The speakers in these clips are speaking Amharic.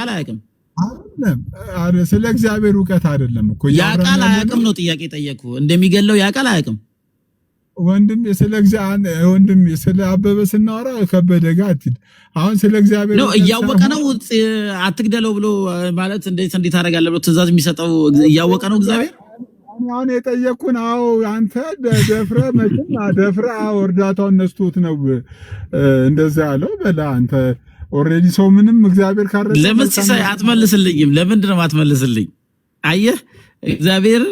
ያውቃል አያውቅም? አይደለም ስለ እግዚአብሔር ዕውቀት አይደለም እኮ ያውቃል አያውቅም ነው ጥያቄ ጠየቁ። እንደሚገለው ያውቃል አያውቅም? ወንድም ስለ እግዚአብሔር ወንድም ስለ አበበ ስናወራ ከበደ ጋር አትሂድ። አሁን ስለ እግዚአብሔር ነው እያወቀ ነው አትግደለው ብሎ ማለት እንዴት ታደርጋለህ ብሎ ትእዛዝ የሚሰጠው እያወቀ ነው እግዚአብሔር። አሁን የጠየቁን አንተ ደፍረ መቼም ደፍረ እርዳታው እነስቶት ነው እንደዛ ያለው በላ አንተ ኦሬዲ ሰው ምንም እግዚአብሔር ካረደ ለምን ሲሳይ አትመልስልኝም? ለምንድን ነው አትመልስልኝ? አየህ እግዚአብሔር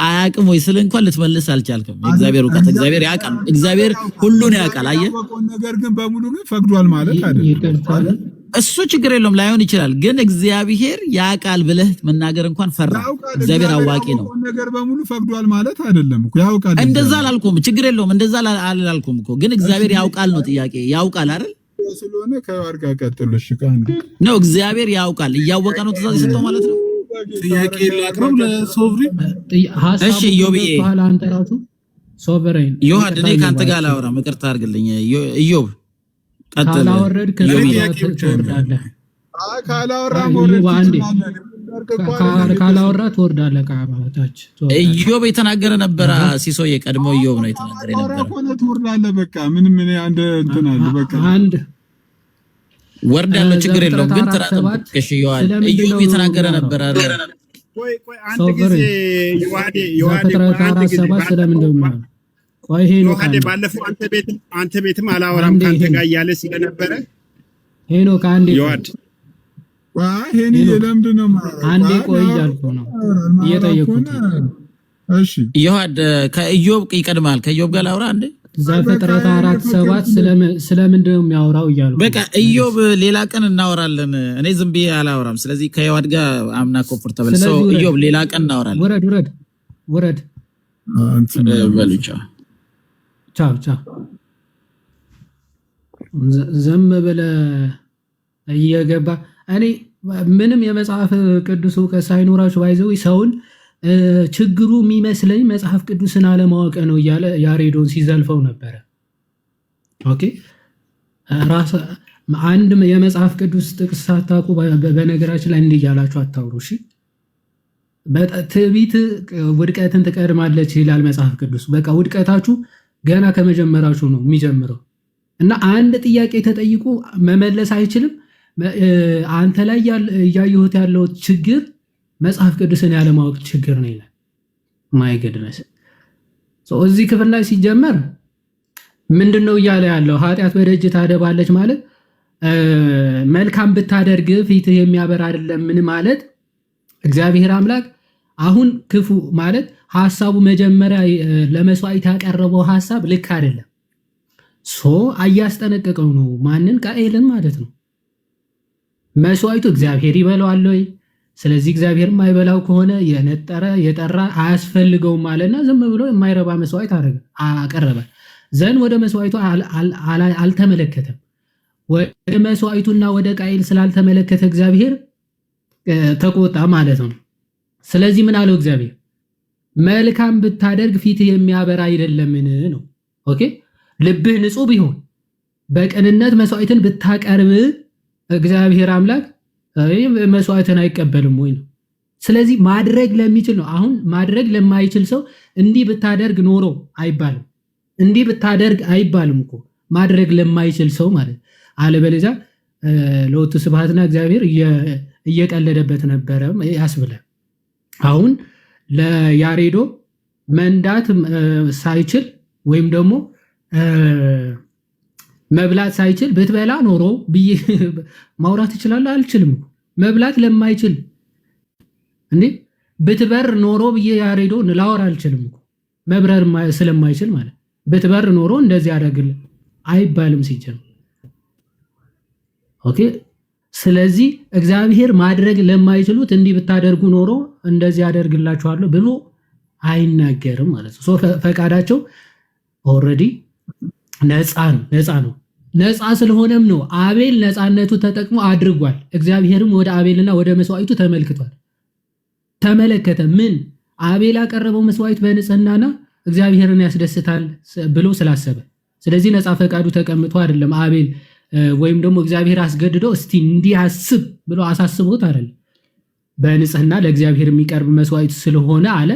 አያውቅም ወይ ስለ እንኳን ልትመልስ አልቻልክም። እግዚአብሔር ዕውቀት እግዚአብሔር ያውቃል። እግዚአብሔር ሁሉን ያውቃል። አየህ ነገር ግን በሙሉ ግን ፈቅዷል ማለት አይደለም። እሱ ችግር የለውም ላይሆን ይችላል። ግን እግዚአብሔር ያውቃል ብለህ መናገር እንኳን ፈራ። እግዚአብሔር አዋቂ ነው። ነገር በሙሉ ፈቅዷል ማለት አይደለም እኮ ያውቃል። እንደዛ አላልኩም። ችግር የለውም እንደዛ አላልኩም እኮ። ግን እግዚአብሔር ያውቃል ነው ጥያቄ። ያውቃል አይደል? ስለሆነ ከዋርጋ ቀጥሎሽ ካንዱ ነው እግዚአብሔር ያውቃል። እያወቀ ነው ትእዛዝ የሰጠው ማለት ነው። ጥያቄ ላቅርብ ለሶቭሪ። እሺ ዮብዬ አንተራቱ ሶቨሬን ዮሐድ እኔ ካንተ ጋር አላወራም። ይቅርታ አድርግልኝ ዮብ ቀጥል። ካላወረድ ካላወራ ትወርዳለህ። ከአባታች ኢዮብ የተናገረ ነበር። ሲሶ የቀድሞ ኢዮብ ነው የተናገረ ነበር። ትወርዳለህ በቃ ምንም እኔ አንድ እንትን አለ በቃ አንድ ወርዳለሁ ችግር የለውም። ግን ተራተባት ከሽዩዋል ኢዮብ የተናገረ ነበር አይደል? ቆይ አንድ ጊዜ ዮሐዴ አንድ ጊዜ ስለምንድነው ቆይ ዮሐዴ ባለፈው አንተ ቤትም አላወራም ካንተ ጋር እያለ ስለነበረ ሄኖክ አንዴ ዮሐድ ሄኒ ለምንድን ነው አንዴ ቆይ እያልኩ ነው እየጠየኩት። እሺ ዮሐድ ከኢዮብ ይቀድማል። ከኢዮብ ጋር ላውራ አንዴ ዘፍጥረት 4:7 ስለምንድን ነው የሚያወራው እያልኩ በቃ ኢዮብ ሌላ ቀን እናወራለን። እኔ ዝም ብዬ አላወራም። ስለዚህ ከዮሐድ ጋር አምና ኮምፎርታብል ሰው ኢዮብ ሌላ ቀን እናወራለን። ውረድ በሉቻ ቻው ዘም ብለህ እየገባ እኔ ምንም የመጽሐፍ ቅዱስ ዕውቀት ሳይኖራችሁ ባይዘው ሰውን ችግሩ የሚመስለኝ መጽሐፍ ቅዱስን አለማወቅ ነው እያለ ያሬዶን ሲዘልፈው ነበረ። ኦኬ ራስ አንድ የመጽሐፍ ቅዱስ ጥቅስ ሳታውቁ በነገራችን ላይ እንዲህ እያላችሁ አታውሩ። እሺ ትዕቢት ውድቀትን ትቀድማለች ይላል መጽሐፍ ቅዱስ። በቃ ውድቀታችሁ ገና ከመጀመራችሁ ነው የሚጀምረው። እና አንድ ጥያቄ ተጠይቁ መመለስ አይችልም። አንተ ላይ እያየሁት ያለው ችግር መጽሐፍ ቅዱስን ያለማወቅ ችግር ነው ይላል። ማይ ገድነስ እዚህ ክፍል ላይ ሲጀመር ምንድነው እያለ ያለው? ኃጢአት በደጅ ታደባለች ማለት መልካም ብታደርግ ፊትህ የሚያበራ አይደለም ምን ማለት እግዚአብሔር አምላክ አሁን ክፉ ማለት ሐሳቡ መጀመሪያ ለመስዋዕት ያቀረበው ሐሳብ ልክ አይደለም። አያስጠነቀቀው ነው ማንን? ቃኤልን ማለት ነው። መስዋዕቱ እግዚአብሔር ይበላዋል ወይ? ስለዚህ እግዚአብሔር የማይበላው ከሆነ የጠራ አያስፈልገውም ማለትና ዝም ብሎ የማይረባ መስዋዕት አቀረበ። ዘን ወደ መስዋዕቱ አልተመለከተም። ወደ መስዋዕቱና ወደ ቃኤል ስላልተመለከተ እግዚአብሔር ተቆጣ ማለት ነው። ስለዚህ ምን አለው እግዚአብሔር? መልካም ብታደርግ ፊትህ የሚያበራ አይደለምን ነው። ኦኬ ልብህ ንጹህ ቢሆን በቅንነት መስዋዕትን ብታቀርብ እግዚአብሔር አምላክ መስዋዕትን አይቀበልም ወይ ነው። ስለዚህ ማድረግ ለሚችል ነው። አሁን ማድረግ ለማይችል ሰው እንዲህ ብታደርግ ኖሮ አይባልም። እንዲህ ብታደርግ አይባልም እኮ ማድረግ ለማይችል ሰው ማለት አለበለዚያ ለወቱ ስብሐትና እግዚአብሔር እየቀለደበት ነበረ ያስብለ። አሁን ለያሬዶ መንዳት ሳይችል ወይም ደግሞ መብላት ሳይችል ብትበላ ኖሮ ብዬ ማውራት ይችላል አልችልም። መብላት ለማይችል እንዴ ብትበር ኖሮ ብዬ ያሬዶ ላወራ አልችልም። መብረር ስለማይችል ማለት ብትበር ኖሮ እንደዚህ ያደርግል አይባልም ሲጀም። ኦኬ ስለዚህ እግዚአብሔር ማድረግ ለማይችሉት እንዲህ ብታደርጉ ኖሮ እንደዚህ ያደርግላችኋለሁ ብሎ አይናገርም ማለት ነው። ፈቃዳቸው ኦልሬዲ ነፃ ነው። ነፃ ስለሆነም ነው አቤል ነፃነቱ ተጠቅሞ አድርጓል። እግዚአብሔርም ወደ አቤልና ወደ መስዋዕቱ ተመለከተ። ምን አቤል ያቀረበው መስዋዕት በንጽህናና እግዚአብሔርን ያስደስታል ብሎ ስላሰበ። ስለዚህ ነፃ ፈቃዱ ተቀምጦ አይደለም አቤል ወይም ደግሞ እግዚአብሔር አስገድዶ እስቲ እንዲያስብ ብሎ አሳስቦት አይደለም። በንጽህና ለእግዚአብሔር የሚቀርብ መስዋዕት ስለሆነ አለ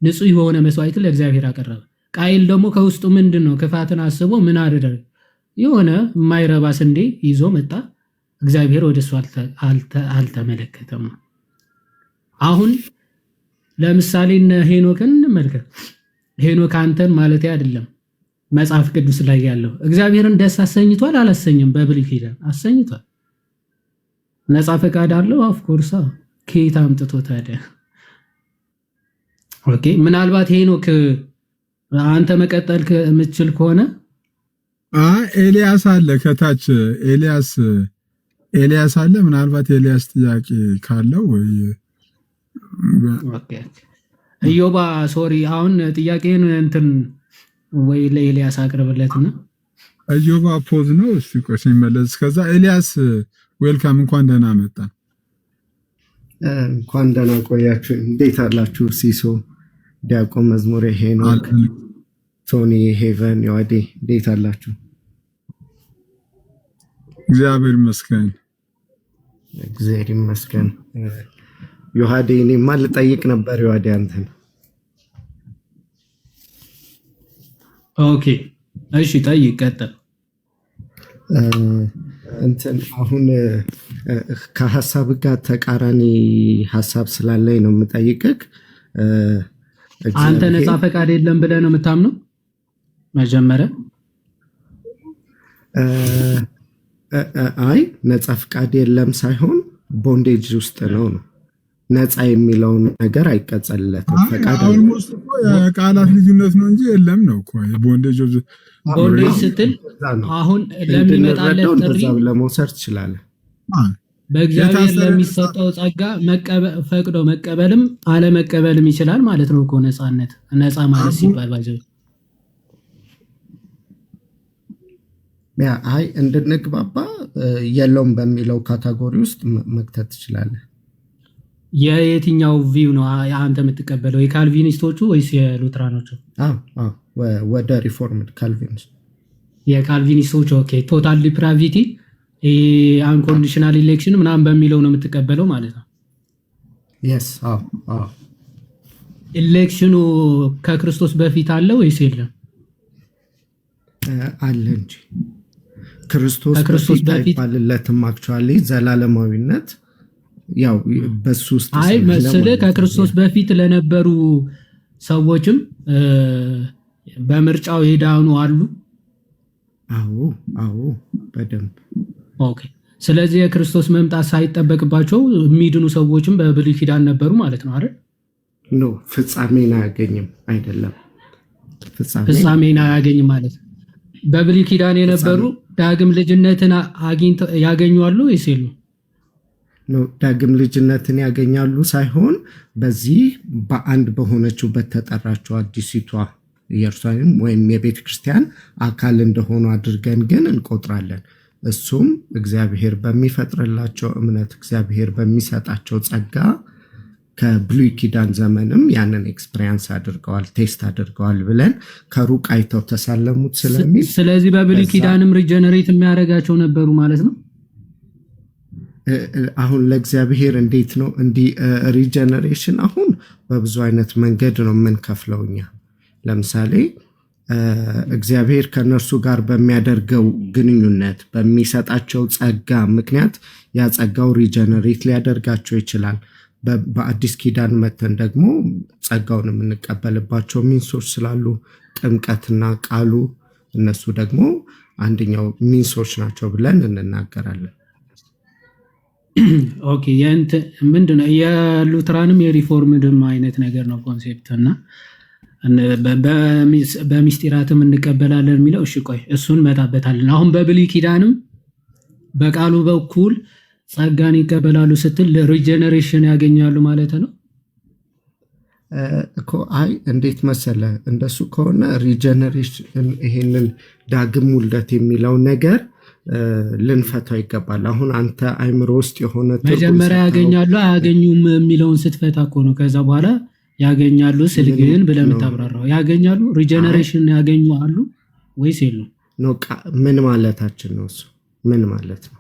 ንጹህ የሆነ መስዋዕት ለእግዚአብሔር አቀረበ። ቃይል ደግሞ ከውስጡ ምንድነው ክፋትን አስቦ ምን አደረገ? የሆነ የማይረባ ስንዴ ይዞ መጣ። እግዚአብሔር ወደሱ አልተመለከተም። አሁን ለምሳሌ ሄኖክን እንመልከት። ሄኖክ አንተን ማለት አይደለም መጽሐፍ ቅዱስ ላይ ያለው እግዚአብሔርን ደስ አሰኝቷል አላሰኝም? በብሉይ ኪዳን አሰኝቷል። ነፃ ፈቃድ አለው። ኦፍ ኮርስ ከየት አምጥቶ ታዲያ? ኦኬ ምናልባት ሄኖክ አንተ መቀጠል የምትችል ከሆነ ኤልያስ አለ ከታች ኤልያስ አለ። ምናልባት ኤልያስ ጥያቄ ካለው ወይ ኦኬ ኢዮባ ሶሪ አሁን ጥያቄን እንትን ወይ ለኤልያስ አቅርብለትና ኢዮባ ፖዝ ነው። እስቲ ቆይ ሲመለስ ከዛ ኤልያስ ዌልካም፣ እንኳን ደህና መጣ። እንኳን ደህና ቆያችሁ። እንዴት አላችሁ? ሲሶ፣ ዲያቆን መዝሙሬ፣ ሄኖክ፣ ቶኒ፣ ሄቨን፣ ዮአዴ እንዴት አላችሁ? እግዚአብሔር ይመስገን። እግዚአብሔር ይመስገን። ዮሐዴ እኔማ ልጠይቅ ነበር ዮሐዴ አንተን። ኦኬ እሺ ጠይቅ፣ ቀጥል። እንትን አሁን ከሐሳብ ጋር ተቃራኒ ሐሳብ ስላለኝ ነው የምጠይቅህ። አንተ ነፃ ፈቃድ የለም ብለህ ነው የምታምነው? መጀመሪያ አይ ነፃ ፈቃድ የለም ሳይሆን ቦንዴጅ ውስጥ ነው። ነፃ የሚለውን ነገር አይቀጸልለትም። ፈቃድ ቃላት ልዩነት ነው እንጂ የለም ነው እኮ ቦንዴጅ ስትል አሁን ለሚመጣለት ጥሪ ለመውሰድ ትችላለህ። በእግዚአብሔር ለሚሰጠው ጸጋ ፈቅዶ መቀበልም አለመቀበልም ይችላል ማለት ነው እኮ ነፃነት። ነፃ ማለት ሲባል ባይዘው አይ እንድንግባባ የለውም በሚለው ካታጎሪ ውስጥ መክተት ትችላለህ። የየትኛው ቪው ነው አንተ የምትቀበለው? የካልቪኒስቶቹ ወይስ የሉትራኖቹ? ወደ ሪፎርምድ ካልቪኒስት የካልቪኒስቶቹ። ኦኬ ቶታል ዲፕራቪቲ አንኮንዲሽናል ኢሌክሽን ምናምን በሚለው ነው የምትቀበለው ማለት ነው? የስ ኢሌክሽኑ ከክርስቶስ በፊት አለ ወይስ የለም? አለ እንጂ ክርስቶስ በፊት አይባልለትም። አክቹአሊ ዘላለማዊነት ያው በሱ ውስጥ አይ መስለ ከክርስቶስ በፊት ለነበሩ ሰዎችም በምርጫው የዳኑ አሉ። አዎ በደንብ ኦኬ። ስለዚህ የክርስቶስ መምጣት ሳይጠበቅባቸው የሚድኑ ሰዎችም በብሉይ ኪዳን ነበሩ ማለት ነው አይደል? ኖ ፍጻሜን አያገኝም አይደለም። ፍጻሜን አያገኝም ማለት በብሉይ ኪዳን የነበሩ ዳግም ልጅነትን ያገኛሉ ወይስ የሉም? ዳግም ልጅነትን ያገኛሉ ሳይሆን በዚህ በአንድ በሆነችው በተጠራቸው አዲሲቷ ኢየሩሳሌም ወይም የቤተ ክርስቲያን አካል እንደሆኑ አድርገን ግን እንቆጥራለን። እሱም እግዚአብሔር በሚፈጥርላቸው እምነት፣ እግዚአብሔር በሚሰጣቸው ጸጋ ከብሉይ ኪዳን ዘመንም ያንን ኤክስፒሪየንስ አድርገዋል፣ ቴስት አድርገዋል ብለን ከሩቅ አይተው ተሳለሙት ስለሚል ስለዚህ በብሉይ ኪዳንም ሪጀነሬት የሚያደርጋቸው ነበሩ ማለት ነው። አሁን ለእግዚአብሔር እንዴት ነው እንዲህ ሪጀነሬሽን? አሁን በብዙ አይነት መንገድ ነው የምንከፍለው እኛ። ለምሳሌ እግዚአብሔር ከነርሱ ጋር በሚያደርገው ግንኙነት በሚሰጣቸው ጸጋ ምክንያት ያ ጸጋው ሪጀነሬት ሊያደርጋቸው ይችላል። በአዲስ ኪዳን መተን ደግሞ ጸጋውን የምንቀበልባቸው ሚንሶች ስላሉ ጥምቀትና ቃሉ እነሱ ደግሞ አንደኛው ሚንሶች ናቸው ብለን እንናገራለን። ኦኬ ምንድነው የሉትራንም የሪፎርምድም አይነት ነገር ነው ኮንሴፕት እና በሚስጢራትም እንቀበላለን የሚለው። እሺ ቆይ እሱን መጣበታለን። አሁን በብሉይ ኪዳንም በቃሉ በኩል ጸጋን ይቀበላሉ ስትል ሪጀነሬሽን ያገኛሉ ማለት ነው እኮ። አይ እንዴት መሰለ፣ እንደሱ ከሆነ ሪጀነሬሽን ይሄንን ዳግም ውልደት የሚለው ነገር ልንፈታው ይገባል። አሁን አንተ አይምሮ ውስጥ የሆነ መጀመሪያ ያገኛሉ አያገኙም የሚለውን ስትፈታ እኮ ነው ከዛ በኋላ ያገኛሉ ስል ግን ብለህ የምታብራራው። ያገኛሉ ሪጀነሬሽን ያገኙ አሉ ወይስ የሉም? ምን ማለታችን ነው እሱ? ምን ማለት ነው?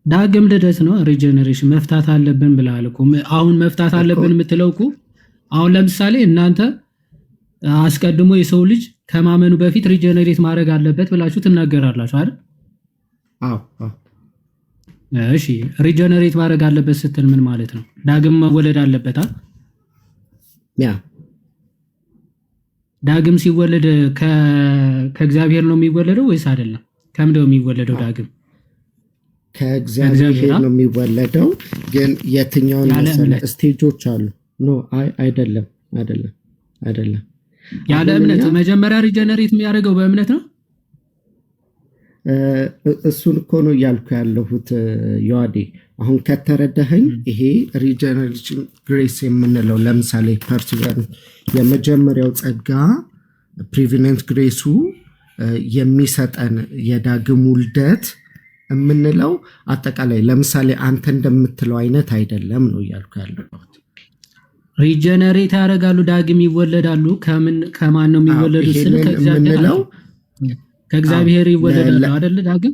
ዳግም ልደት ነው። ሪጀነሬሽን መፍታት አለብን ብለሃል እኮ። አሁን መፍታት አለብን የምትለው እኮ አሁን ለምሳሌ እናንተ አስቀድሞ የሰው ልጅ ከማመኑ በፊት ሪጀነሬት ማድረግ አለበት ብላችሁ ትናገራላችሁ አይደል? አዎ። እሺ ሪጀነሬት ማድረግ አለበት ስትል ምን ማለት ነው? ዳግም መወለድ አለበት አይደል? ያ ዳግም ሲወለድ ከእግዚአብሔር ነው የሚወለደው ወይስ አይደለም? ከምንድነው የሚወለደው ዳግም? ከእግዚአብሔር ነው የሚወለደው። ግን የትኛውን መሰለ ስቴጆች አሉ? ኖ አይደለም። ያለ እምነት መጀመሪያ ሪጀነሬት የሚያደርገው በእምነት ነው። እሱን እኮ ነው እያልኩ ያለሁት ዮሐዴ። አሁን ከተረዳኸኝ ይሄ ሪጀነሬሽን ግሬስ የምንለው ለምሳሌ ፐርሲቨረንስ የመጀመሪያው ጸጋ ፕሪቪነንት ግሬሱ የሚሰጠን የዳግም ውልደት የምንለው አጠቃላይ ለምሳሌ አንተ እንደምትለው አይነት አይደለም ነው እያልኩ ያለሁት። ሪጀነሬት ያደርጋሉ፣ ዳግም ይወለዳሉ። ከማን ነው የሚወለዱት? ስለ ከእግዚአብሔር ይወለዳሉ አይደል? ዳግም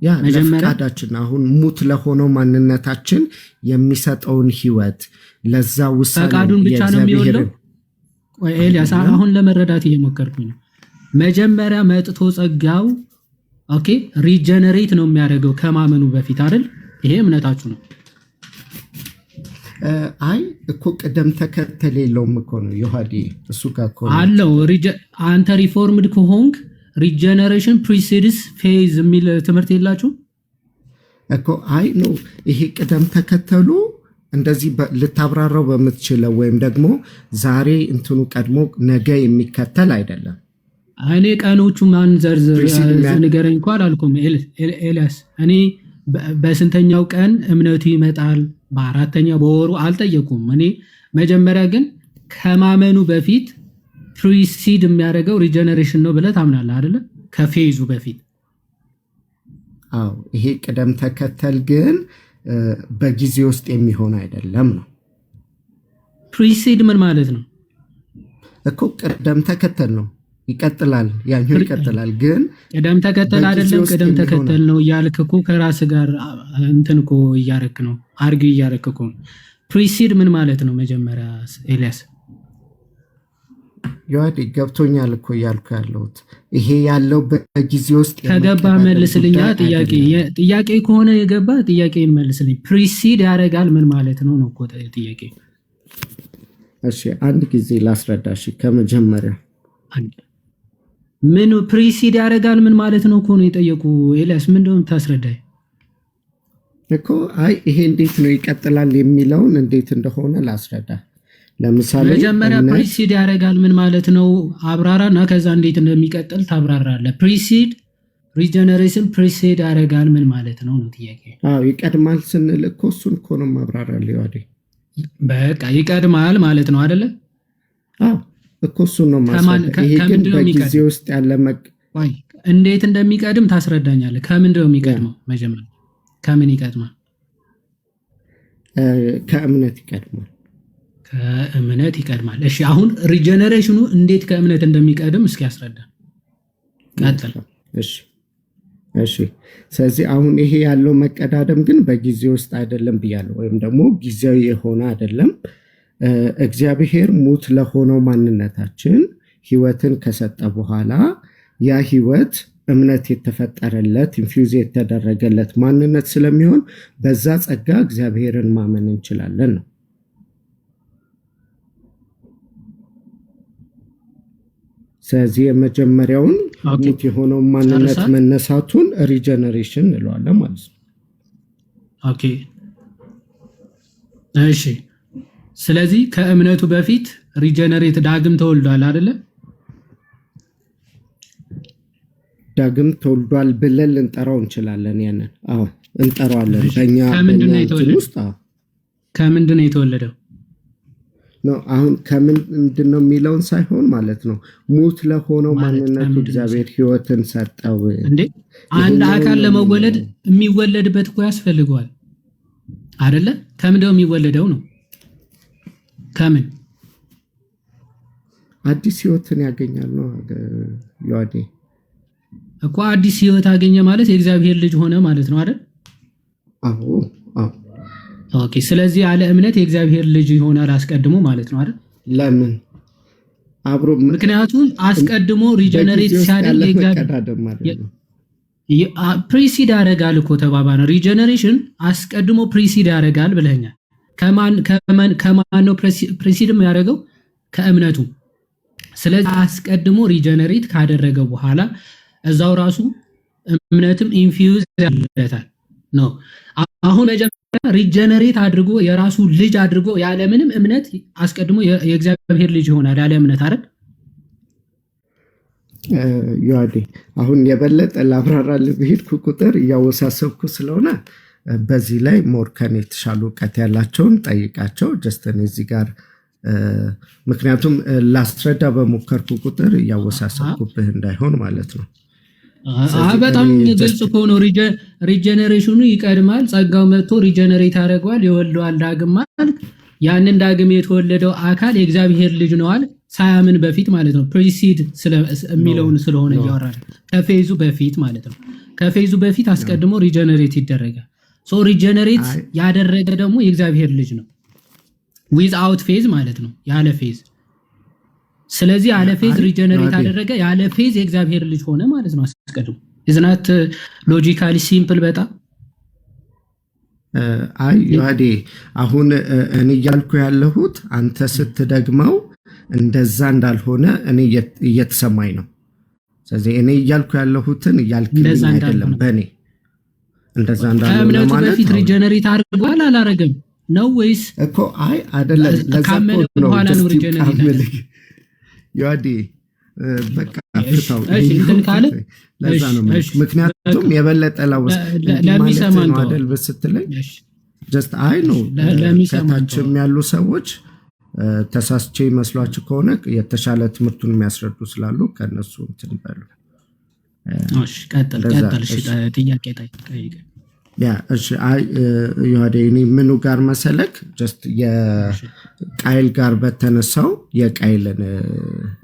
ያ ለፍቃዳችን አሁን ሙት ለሆነው ማንነታችን የሚሰጠውን ህይወት ለዛ ውሳኔ ፈቃዱን ብቻ ነው የሚወልደው። ወይ ኤልያስ አሁን ለመረዳት እየሞከርኩኝ ነው። መጀመሪያ መጥቶ ጸጋው ኦኬ ሪጀነሬት ነው የሚያደርገው ከማመኑ በፊት አይደል? ይሄ እምነታችሁ ነው። አይ እኮ ቅደም ተከተል የለውም እኮ ነው ዮሐዴ። እሱ ጋር እኮ አለው። አንተ ሪፎርምድ ከሆንክ ሪጀነሬሽን ፕሪሲድስ ፌዝ የሚል ትምህርት የላችሁ እኮ። አይ ነው ይሄ ቅደም ተከተሉ እንደዚህ ልታብራራው በምትችለው ወይም ደግሞ ዛሬ እንትኑ ቀድሞ ነገ የሚከተል አይደለም። እኔ ቀኖቹ ማን ዘርዝር ንገረኝ እንኳን አላልኩም ኤልያስ። እኔ በስንተኛው ቀን እምነቱ ይመጣል በአራተኛው በወሩ አልጠየቁም። እኔ መጀመሪያ ግን ከማመኑ በፊት ፕሪሲድ የሚያደርገው ሪጀነሬሽን ነው ብለህ ታምናለህ አይደለ? ከፌዙ በፊት። አዎ ይሄ ቅደም ተከተል ግን በጊዜ ውስጥ የሚሆን አይደለም ነው። ፕሪሲድ ምን ማለት ነው እኮ? ቅደም ተከተል ነው፣ ይቀጥላል፣ ያኛው ይቀጥላል። ግን ቅደም ተከተል አይደለም። ቅደም ተከተል ነው እያልክ እኮ ከራስ ጋር እንትን እኮ እያረክ ነው፣ አርጊ እያረክ እኮ ነው። ፕሪሲድ ምን ማለት ነው? መጀመሪያ ኤልያስ ዮሐዴ ገብቶኛል እኮ እያልኩ ያለሁት ይሄ ያለው በጊዜ ውስጥ ከገባ መልስልኛ። ጥያቄ ከሆነ የገባ ጥያቄን መልስልኝ። ፕሪሲድ ያደርጋል ምን ማለት ነው ነው እኮ ጥያቄ። እሺ አንድ ጊዜ ላስረዳሽ ከመጀመሪያ ምን ፕሪሲድ ያደርጋል ምን ማለት ነው እኮ ነው የጠየቁ ኤልያስ። ምንድነው ታስረዳይ እኮ? አይ ይሄ እንዴት ነው ይቀጥላል የሚለውን እንዴት እንደሆነ ላስረዳ። ለምሳሌ መጀመሪያ ፕሪሲድ ያደርጋል ምን ማለት ነው አብራራና ከዛ እንዴት እንደሚቀጥል ታብራራለህ። ፕሪሲድ ሪጀነሬሽን ፕሪሲድ ያደርጋል ምን ማለት ነው ነው ጥያቄ። አዎ ይቀድማል ስንል እኮ እሱን እኮ ነው ማብራራለሁ አይደል? በቃ ይቀድማል ማለት ነው አይደለ? አዎ እኮ እሱን ነው ማስረዳት። ይሄ ግን በጊዜ ውስጥ ያለ እንዴት እንደሚቀድም ታስረዳኛለህ። ከምንድን ነው የሚቀድመው? መጀመሪያ ከምን ይቀድማል? ከእምነት ይቀድማል። ከእምነት ይቀድማል። እሺ አሁን ሪጀነሬሽኑ እንዴት ከእምነት እንደሚቀድም እስኪ ያስረዳ። ቀጥል። እሺ ስለዚህ አሁን ይሄ ያለው መቀዳደም ግን በጊዜ ውስጥ አይደለም ብያለሁ፣ ወይም ደግሞ ጊዜያዊ የሆነ አይደለም። እግዚአብሔር ሙት ለሆነው ማንነታችን ህይወትን ከሰጠ በኋላ ያ ህይወት እምነት የተፈጠረለት ኢንፊውዝ የተደረገለት ማንነት ስለሚሆን በዛ ጸጋ እግዚአብሔርን ማመን እንችላለን ነው። ስለዚህ የመጀመሪያውን ሙት የሆነው ማንነት መነሳቱን ሪጀነሬሽን እንለዋለን ማለት ነው። ኦኬ እሺ። ስለዚህ ከእምነቱ በፊት ሪጀነሬት ዳግም ተወልዷል አይደለ? ዳግም ተወልዷል ብለን ልንጠራው እንችላለን። ያንን አዎ እንጠራዋለን። በእኛ ውስጥ ከምንድን ነው የተወለደው? ነው አሁን ከምንድን ነው የሚለውን ሳይሆን ማለት ነው ሙት ለሆነው ማንነቱ እግዚአብሔር ህይወትን ሰጠው እንዴ። አንድ አካል ለመወለድ የሚወለድበት እኮ ያስፈልገዋል አይደለ? ከምንድን ነው የሚወለደው ነው? ከምን አዲስ ህይወትን ያገኛል ነው ዮሐዴ። እኮ አዲስ ህይወት አገኘ ማለት የእግዚአብሔር ልጅ ሆነ ማለት ነው አይደል? አዎ አዎ። ኦኬ። ስለዚህ ያለ እምነት የእግዚአብሔር ልጅ ይሆናል አስቀድሞ ማለት ነው አይደል? ለምን አብሮ? ምክንያቱም አስቀድሞ ሪጀነሬት ሲያደርግ የእግዚአብሔር ፕሪሲድ ያደርጋል እኮ ተባባነ። ሪጀነሬሽን አስቀድሞ ፕሪሲድ ያደርጋል ብለኛል። ከማን ነው ፕሪሲድ ያደረገው? ከእምነቱ። ስለዚህ አስቀድሞ ሪጀነሬት ካደረገ በኋላ እዛው ራሱ እምነትም ኢንፊውዝ ያደርጋል ነው። አሁን መጀመሪያ ሪጀነሬት አድርጎ የራሱ ልጅ አድርጎ ያለ ምንም እምነት አስቀድሞ የእግዚአብሔር ልጅ ይሆናል ያለ እምነት አይደል? ዮሐዴ አሁን የበለጠ ላብራራልህ በሄድኩ ቁጥር እያወሳሰብኩ ስለሆነ በዚህ ላይ ሞር ከኔ የተሻሉ እውቀት ያላቸውን ጠይቃቸው። ጀስተን እዚህ ጋር ምክንያቱም ላስረዳ በሞከርኩ ቁጥር እያወሳሰብኩብህ እንዳይሆን ማለት ነው። በጣም ግልጽ እኮ ነው። ሪጀነሬሽኑ ይቀድማል፣ ጸጋው መጥቶ ሪጀነሬት ያደርገዋል፣ ይወልደዋል ዳግም ማለት ያንን ዳግም የተወለደው አካል የእግዚአብሔር ልጅ ነዋል ሳያምን በፊት ማለት ነው። ፕሪሲድ የሚለውን ስለሆነ እያወራል ከፌዙ በፊት ማለት ነው። ከፌዙ በፊት አስቀድሞ ሪጀነሬት ይደረጋል። ሶ ሪጀነሬት ያደረገ ደግሞ የእግዚአብሔር ልጅ ነው ዊዝአውት ፌዝ ማለት ነው፣ ያለ ፌዝ። ስለዚህ ያለ ፌዝ ሪጀነሬት ያደረገ ያለ ፌዝ የእግዚአብሔር ልጅ ሆነ ማለት ነው አስቀድሞ። ኢዝናት ሎጂካሊ ሲምፕል በጣም አይ ዮሐዴ አሁን እኔ እያልኩ ያለሁት አንተ ስትደግመው እንደዛ እንዳልሆነ እኔ እየተሰማኝ ነው። ስለዚህ እኔ እያልኩ ያለሁትን እያልክልኝ አይደለም። በእኔ እንደዛ እንዳልሆነ ማለት በፊት ሪጀነሬት አድርጓል አላረገም ነው ወይስ እኮ? አይ አይደለም፣ ለዛ ነው ዮሐዴ በቃ ፍታው እንትን ካለ ለዛ ነው። ምክንያቱም የበለጠ ለሚሰማ ነው አይደል በስትለኝ ጀስት አይ ነው ከታችም ያሉ ሰዎች ተሳስቼ መስሏችሁ ከሆነ የተሻለ ትምህርቱን የሚያስረዱ ስላሉ ከነሱ እንትን በሉ። እሺ ቀጥል። እሺ ጥያቄ ጠይቅ። ያ እሺ አይ ዮሐዴ እኔ ምኑ ጋር መሰለክ ጀስት የቃይል ጋር በተነሳው የቃይልን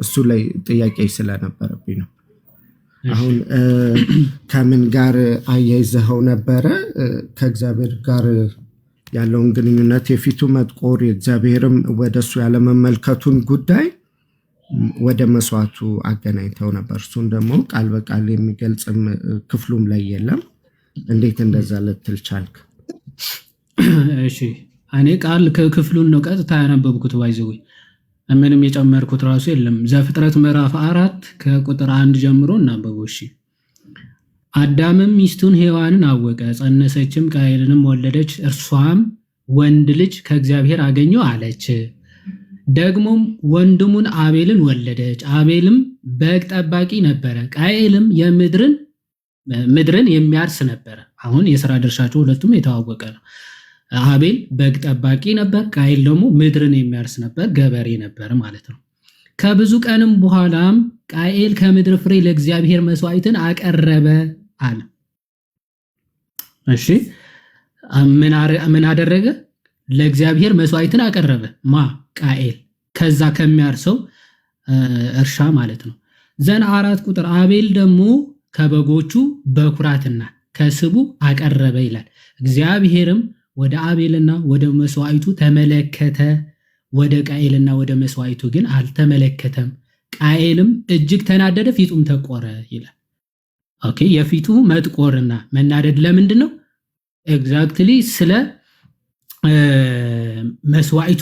እሱ ላይ ጥያቄ ስለነበረብኝ ነው። አሁን ከምን ጋር አያይዘኸው ነበረ? ከእግዚአብሔር ጋር ያለውን ግንኙነት የፊቱ መጥቆር የእግዚአብሔርም ወደሱ ያለመመልከቱን ጉዳይ ወደ መስዋዕቱ አገናኝተው ነበር። እሱን ደግሞ ቃል በቃል የሚገልጽም ክፍሉም ላይ የለም። እንዴት እንደዛ ልትል ቻልክ? እሺ እኔ ቃል ክፍሉን ነው ቀጥታ ያነበብኩት። ባይዘው ምንም የጨመርኩት ራሱ የለም። ዘፍጥረት ምዕራፍ 4 ከቁጥር 1 ጀምሮ እናንብበው። እሺ አዳምም ሚስቱን ሔዋንን አወቀ፣ ጸነሰችም፣ ቃየልንም ወለደች። እርሷም ወንድ ልጅ ከእግዚአብሔር አገኘው አለች። ደግሞም ወንድሙን አቤልን ወለደች። አቤልም በግ ጠባቂ ነበረ፣ ቃየልም ምድርን የሚያርስ ነበረ። አሁን የሥራ ድርሻቸው ሁለቱም የተዋወቀ ነው። አቤል በግ ጠባቂ ነበር፣ ቃየል ደግሞ ምድርን የሚያርስ ነበር፣ ገበሬ ነበር ማለት ነው። ከብዙ ቀንም በኋላም ቃየል ከምድር ፍሬ ለእግዚአብሔር መስዋዕትን አቀረበ አለ። እሺ ምን አደረገ? ለእግዚአብሔር መስዋዕትን አቀረበ። ቃየል ከዛ ከሚያርሰው እርሻ ማለት ነው። ዘን 4 ቁጥር አቤል ደግሞ ከበጎቹ በኩራትና ከስቡ አቀረበ ይላል። እግዚአብሔርም ወደ አቤልና ወደ መስዋዕቱ ተመለከተ፣ ወደ ቃየልና ወደ መስዋዕቱ ግን አልተመለከተም። ቃየልም እጅግ ተናደደ፣ ፊቱም ተቆረ ይላል። ኦኬ የፊቱ መጥቆርና መናደድ ለምንድን ነው? ኤግዛክትሊ ስለ መስዋዕቱ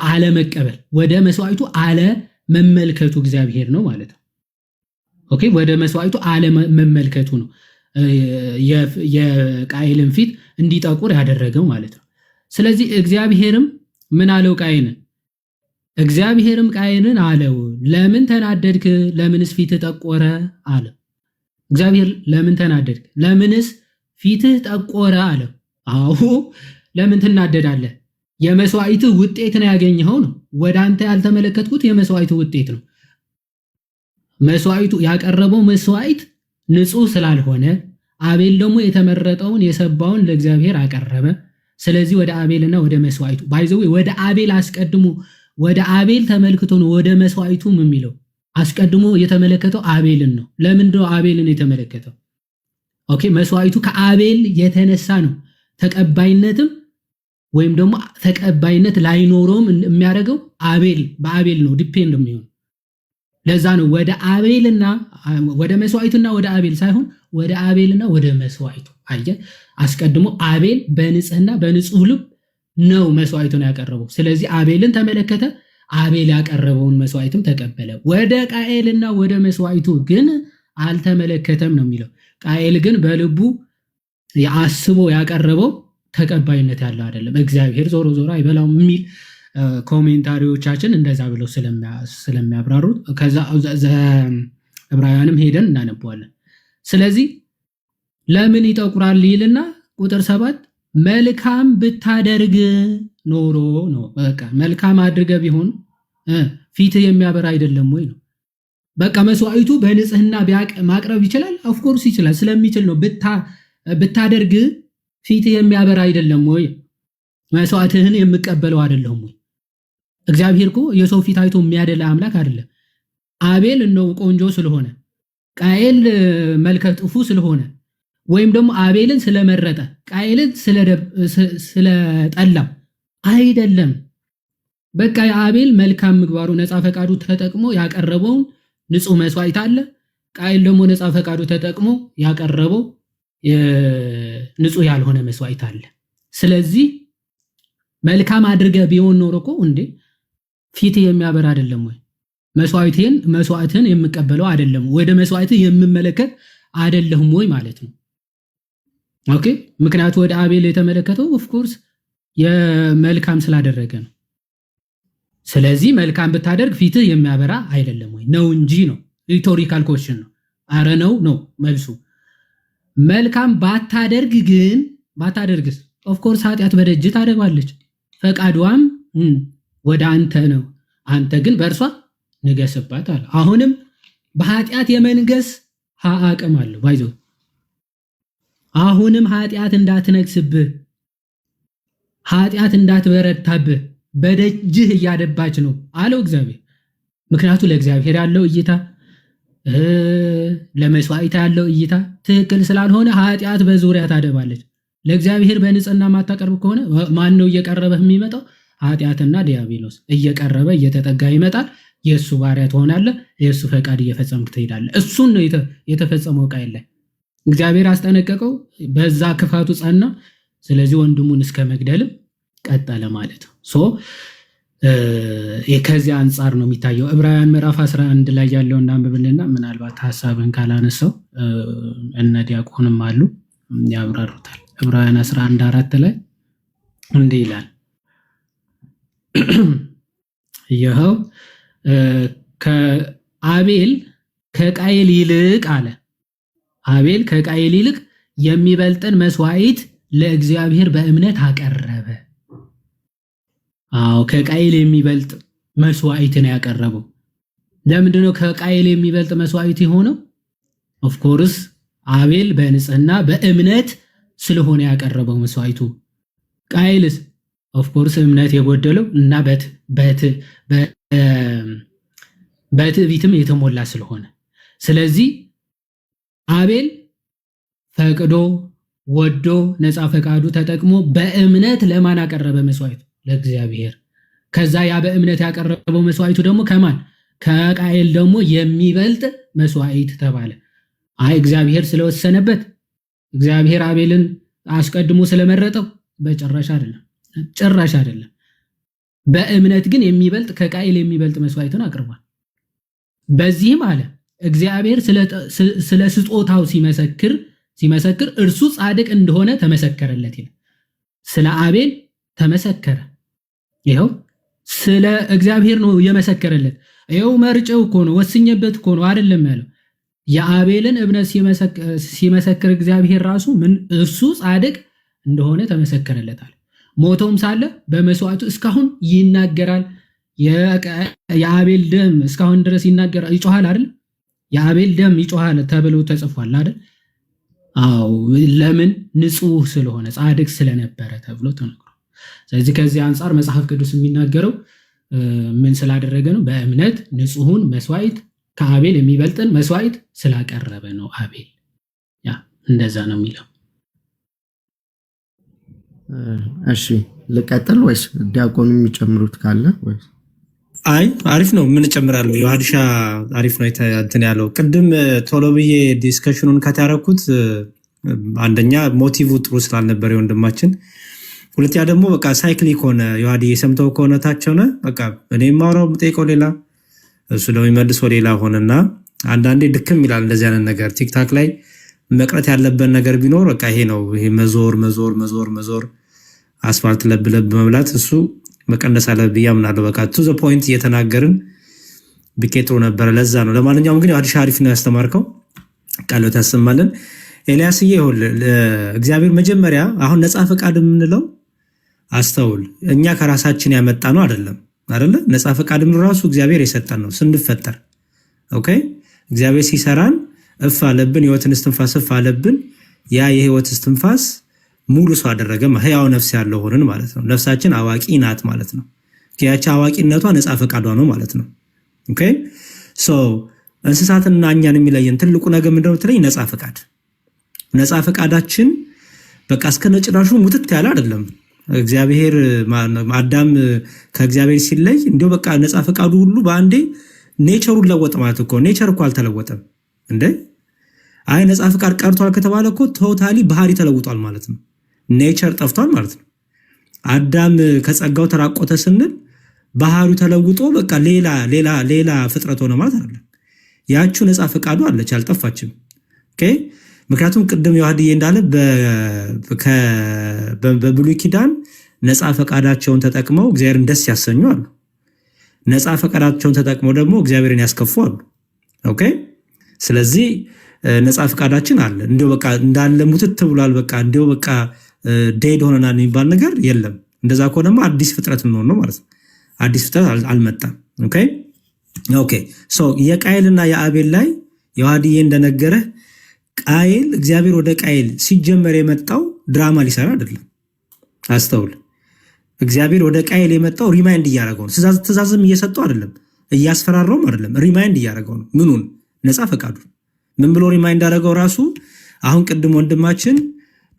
አለመቀበል፣ ወደ መስዋዕቱ አለመመልከቱ እግዚአብሔር ነው ማለት ነው። ኦኬ ወደ መስዋዕቱ አለመመልከቱ ነው የቃየልን ፊት እንዲጠቁር ያደረገው ማለት ነው። ስለዚህ እግዚአብሔርም ምን አለው ቃየንን? እግዚአብሔርም ቃየንን አለው ለምን ተናደድክ? ለምንስ ፊትህ ጠቆረ አለ። እግዚአብሔር ለምን ተናደድክ? ለምንስ ፊትህ ጠቆረ አለ። አዎ ለምን ትናደዳለህ? የመስዋዕትህ ውጤት ነው ያገኘኸው ነው። ወደ አንተ ያልተመለከትኩት የመስዋዕቱ ውጤት ነው። መስዋዕቱ ያቀረበው መስዋዕት ንጹህ ስላልሆነ አቤል ደግሞ የተመረጠውን የሰባውን ለእግዚአብሔር አቀረበ። ስለዚህ ወደ አቤልና ወደ መስዋዕቱ ባይዘው ወደ አቤል አስቀድሞ ወደ አቤል ተመልክቶ ነው ወደ መስዋዕቱም የሚለው አስቀድሞ የተመለከተው አቤልን ነው። ለምንድነው አቤልን የተመለከተው? ኦኬ መስዋዕቱ ከአቤል የተነሳ ነው ተቀባይነትም ወይም ደግሞ ተቀባይነት ላይኖረውም የሚያደርገው በአቤል ነው ዲፔንድ የሚሆን። ለዛ ነው ወደ መስዋዕቱና ወደ አቤል ሳይሆን ወደ አቤልና ወደ መስዋዕቱ። አየ አስቀድሞ አቤል በንጽህና በንጹህ ልብ ነው መስዋዕቱን ያቀረበው። ስለዚህ አቤልን ተመለከተ፣ አቤል ያቀረበውን መስዋዕትም ተቀበለ። ወደ ቃኤልና ወደ መስዋዕቱ ግን አልተመለከተም ነው የሚለው። ቃኤል ግን በልቡ አስቦ ያቀረበው ተቀባይነት ያለው አይደለም፣ እግዚአብሔር ዞሮ ዞሮ አይበላውም የሚል ኮሜንታሪዎቻችን እንደዛ ብለው ስለሚያብራሩት ከዛ ዕብራውያንም ሄደን እናነበዋለን። ስለዚህ ለምን ይጠቁራል ይልና ቁጥር 7 መልካም ብታደርግ ኖሮ ነው። በቃ መልካም አድርገ ቢሆን ፊት የሚያበራ አይደለም ወይ ነው። በቃ መስዋዕቱ በንጽህና ማቅረብ ይችላል። ኦፍኮርስ ይችላል፣ ስለሚችል ነው። ብታደርግ ፊት የሚያበራ አይደለም ወይ? መስዋዕትህን የምቀበለው አይደለም ወይ? እግዚአብሔር እኮ የሰው ፊት አይቶ የሚያደላ አምላክ አይደለም። አቤል ነው ቆንጆ ስለሆነ፣ ቃኤል መልከ ጥፉ ስለሆነ ወይም ደግሞ አቤልን ስለመረጠ ቃኤልን ስለጠላው አይደለም። በቃ የአቤል መልካም ምግባሩ ነፃ ፈቃዱ ተጠቅሞ ያቀረበውን ንጹህ መስዋዕት አለ። ቃኤል ደግሞ ነፃ ፈቃዱ ተጠቅሞ ያቀረበው ንጹህ ያልሆነ መስዋዕት አለ። ስለዚህ መልካም አድርገ ቢሆን ኖሮ እኮ እንዴ ፊት የሚያበራ አይደለም ወይ? መስዋዕትን የምቀበለው አይደለም ወደ መስዋዕት የምመለከት አይደለም ወይ ማለት ነው። ኦኬ ምክንያቱ ወደ አቤል የተመለከተው ኦፍ ኮርስ የመልካም ስላደረገ ነው። ስለዚህ መልካም ብታደርግ ፊትህ የሚያበራ አይደለም ወይ ነው እንጂ ነው። ሪቶሪካል ኮስችን ነው። አረ ነው መልሱ። መልካም ባታደርግስ ኦፍ ኮርስ ኃጢአት በደጅ ታደባለች፣ ፈቃዷም ወደ አንተ ነው፣ አንተ ግን በእርሷ ንገስባት አለ። አሁንም በኃጢአት የመንገስ አቅም አለው ባይዘው። አሁንም ኃጢአት እንዳትነግስብህ፣ ኃጢአት እንዳትበረታብህ በደጅህ እያደባች ነው አለው እግዚአብሔር። ምክንያቱ ለእግዚአብሔር ያለው እይታ ለመስዋዕት ያለው እይታ ትክክል ስላልሆነ ኃጢአት በዙሪያ ታደባለች። ለእግዚአብሔር በንጽህና ማታቀርብ ከሆነ ማን ነው እየቀረበህ የሚመጣው? ኃጢአትና ዲያብሎስ እየቀረበ እየተጠጋ ይመጣል። የእሱ ባሪያ ትሆናለህ፣ የእሱ ፈቃድ እየፈጸምክ ትሄዳለህ። እሱን ነው የተፈጸመው ቃየል ላይ እግዚአብሔር አስጠነቀቀው፣ በዛ ክፋቱ ጸና። ስለዚህ ወንድሙን እስከ መግደልም ቀጠለ ማለት ነው። ከዚህ አንጻር ነው የሚታየው። ዕብራውያን ምዕራፍ 11 ላይ ያለውን እናንብብልና ምናልባት ሐሳብን ካላነሳው እነ ዲያቆንም አሉ ያብራሩታል። ዕብራውያን 11:4 ላይ እንዲህ ይላል፣ ይኸው አቤል ከቃየል ይልቅ አለ። አቤል ከቃየል ይልቅ የሚበልጥን መስዋዕት ለእግዚአብሔር በእምነት አቀረበ። አዎ ከቃየል የሚበልጥ መስዋዕትን ያቀረበው። ለምንድነው ከቃየል የሚበልጥ መስዋዕት የሆነው? ኦፍ ኮርስ አቤል በንጽህና በእምነት ስለሆነ ያቀረበው መስዋዕቱ። ቃየልስ ኦፍ ኮርስ እምነት የጎደለው እና በትዕቢትም የተሞላ ስለሆነ። ስለዚህ አቤል ፈቅዶ ወዶ ነፃ ፈቃዱ ተጠቅሞ በእምነት ለማን አቀረበ መስዋዕቱ? ለእግዚአብሔር። ከዛ ያ በእምነት ያቀረበው መስዋዕቱ ደግሞ ከማን? ከቃየል ደግሞ የሚበልጥ መስዋዕት ተባለ። እግዚአብሔር ስለወሰነበት፣ እግዚአብሔር አቤልን አስቀድሞ ስለመረጠው በጭራሽ አይደለም፣ ጭራሽ አይደለም። በእምነት ግን የሚበልጥ ከቃየል የሚበልጥ መስዋዕትን አቅርቧል። በዚህም አለ እግዚአብሔር ስለ ስጦታው ሲመሰክር እርሱ ጻድቅ እንደሆነ ተመሰከረለት ይላል። ስለ አቤል ተመሰከረ። ይኸው ስለ እግዚአብሔር ነው የመሰከረለት። ይኸው መርጨው እኮ ነው ወስኘበት እኮ ነው አይደለም ያለው። የአቤልን እምነት ሲመሰክር እግዚአብሔር ራሱ እርሱ ጻድቅ እንደሆነ ተመሰከረለታል። ሞቶም ሳለ በመስዋዕቱ እስካሁን ይናገራል። የአቤል ደም እስካሁን ድረስ ይናገራል፣ ይጮሃል አይደል? የአቤል ደም ይጮሃል ተብሎ ተጽፏል አይደል? አዎ ለምን? ንጹህ ስለሆነ ጻድቅ ስለነበረ ተብሎ ተነግሯል። ስለዚህ ከዚህ አንጻር መጽሐፍ ቅዱስ የሚናገረው ምን ስላደረገ ነው? በእምነት ንጹሑን መስዋዕት ከአቤል የሚበልጥን መስዋዕት ስላቀረበ ነው አቤል። ያ እንደዛ ነው የሚለው። እሺ ልቀጥል ወይስ ዲያቆኑ የሚጨምሩት ካለ ወይስ? አይ አሪፍ ነው። ምን ጨምራለሁ? የሀዲሻ አሪፍ ነው እንትን ያለው። ቅድም ቶሎ ብዬ ዲስከሽኑን ከታረኩት አንደኛ ሞቲቭ ጥሩ ስላልነበር የወንድማችን፣ ሁለተኛ ደግሞ በቃ ሳይክሊክ ሆነ። ዮሐዲ የሰምተው ከሆነ ታች ሆነ በቃ እኔ የማወራው የምጠይቀው ሌላ እሱ ደግሞ የሚመልሰው ሌላ ሆነና አንዳንዴ ድክም ይላል እንደዚህ አይነት ነገር። ቲክታክ ላይ መቅረት ያለበት ነገር ቢኖር በቃ ይሄ ነው። ይሄ መዞር መዞር መዞር መዞር አስፋልት ለብለብ መብላት እሱ መቀነስ አለብኝ ብዬ አምናለሁ። በቃ ቱ ዘ ፖይንት እየተናገርን ቢቄጥሩ ነበር። ለዛ ነው። ለማንኛውም ግን ዮሐዲ አሪፍ ነው ያስተማርከው። ቃሎት ያሰማልን። ኤልያስዬ ይኸውልህ እግዚአብሔር መጀመሪያ አሁን ነፃ ፈቃድ የምንለው አስተውል፣ እኛ ከራሳችን ያመጣ ነው አይደለም አይደለ? ነፃ ፈቃድ ምን ራሱ እግዚአብሔር የሰጠን ነው ስንፈጠር። ኦኬ እግዚአብሔር ሲሰራን እፍ አለብን፣ ህይወትን እስትንፋስ እፍ አለብን። ያ የህይወት እስትንፋስ ሙሉ ሰው አደረገ፣ ህያው ነፍስ ያለው ሆነን ማለት ነው። ነፍሳችን አዋቂ ናት ማለት ነው። ያቺ አዋቂነቷ ነፃ ፈቃዷ ነው ማለት ነው። ኦኬ ሶ እንስሳትና እኛን የሚለየን ትልቁ ነገር ምንድነው ትለኝ? ነፃ ፈቃድ። ነፃ ፈቃዳችን በቃ እስከነጭራሹ ሙትት ያለ አይደለም። እግዚአብሔር አዳም ከእግዚአብሔር ሲለይ እንዲሁ በቃ ነፃ ፈቃዱ ሁሉ በአንዴ ኔቸሩን ለወጠ ማለት እኮ። ኔቸር እኮ አልተለወጠም እንዴ? አይ ነፃ ፈቃድ ቀርቷል ከተባለ እኮ ቶታሊ ባህሪ ተለውጧል ማለት ነው። ኔቸር ጠፍቷል ማለት ነው። አዳም ከጸጋው ተራቆተ ስንል ባህሪው ተለውጦ በቃ ሌላ ሌላ ሌላ ፍጥረት ሆነ ማለት አይደለም። ያቺው ነፃ ፈቃዱ አለች አልጠፋችም። ኦኬ ምክንያቱም ቅድም ዮሐድዬ እንዳለ በብሉይ ኪዳን ነፃ ፈቃዳቸውን ተጠቅመው እግዚአብሔርን ደስ ያሰኙ አሉ። ነፃ ፈቃዳቸውን ተጠቅመው ደግሞ እግዚአብሔርን ያስከፉ አሉ። ኦኬ ስለዚህ ነፃ ፈቃዳችን አለ። እንዲሁ በቃ እንዳለ ሙትት ብሏል በቃ እንዲሁ በቃ ዴድ ሆነናል የሚባል ነገር የለም። እንደዛ ከሆነማ አዲስ ፍጥረት ነው ማለት ነው። አዲስ ፍጥረት አልመጣም። ኦኬ ኦኬ ሶ የቃየልና የአቤል ላይ ዮሐድዬ እንደነገረ ቃየል እግዚአብሔር ወደ ቃየል ሲጀመር የመጣው ድራማ ሊሰራ አይደለም። አስተውል። እግዚአብሔር ወደ ቃየል የመጣው ሪማይንድ እያደረገው ነው። ትእዛዝም እየሰጠው አይደለም፣ እያስፈራራውም አይደለም። ሪማይንድ እያደረገው ነው። ምኑን? ነፃ ፈቃዱ። ምን ብሎ ሪማይንድ አደረገው ራሱ? አሁን ቅድም ወንድማችን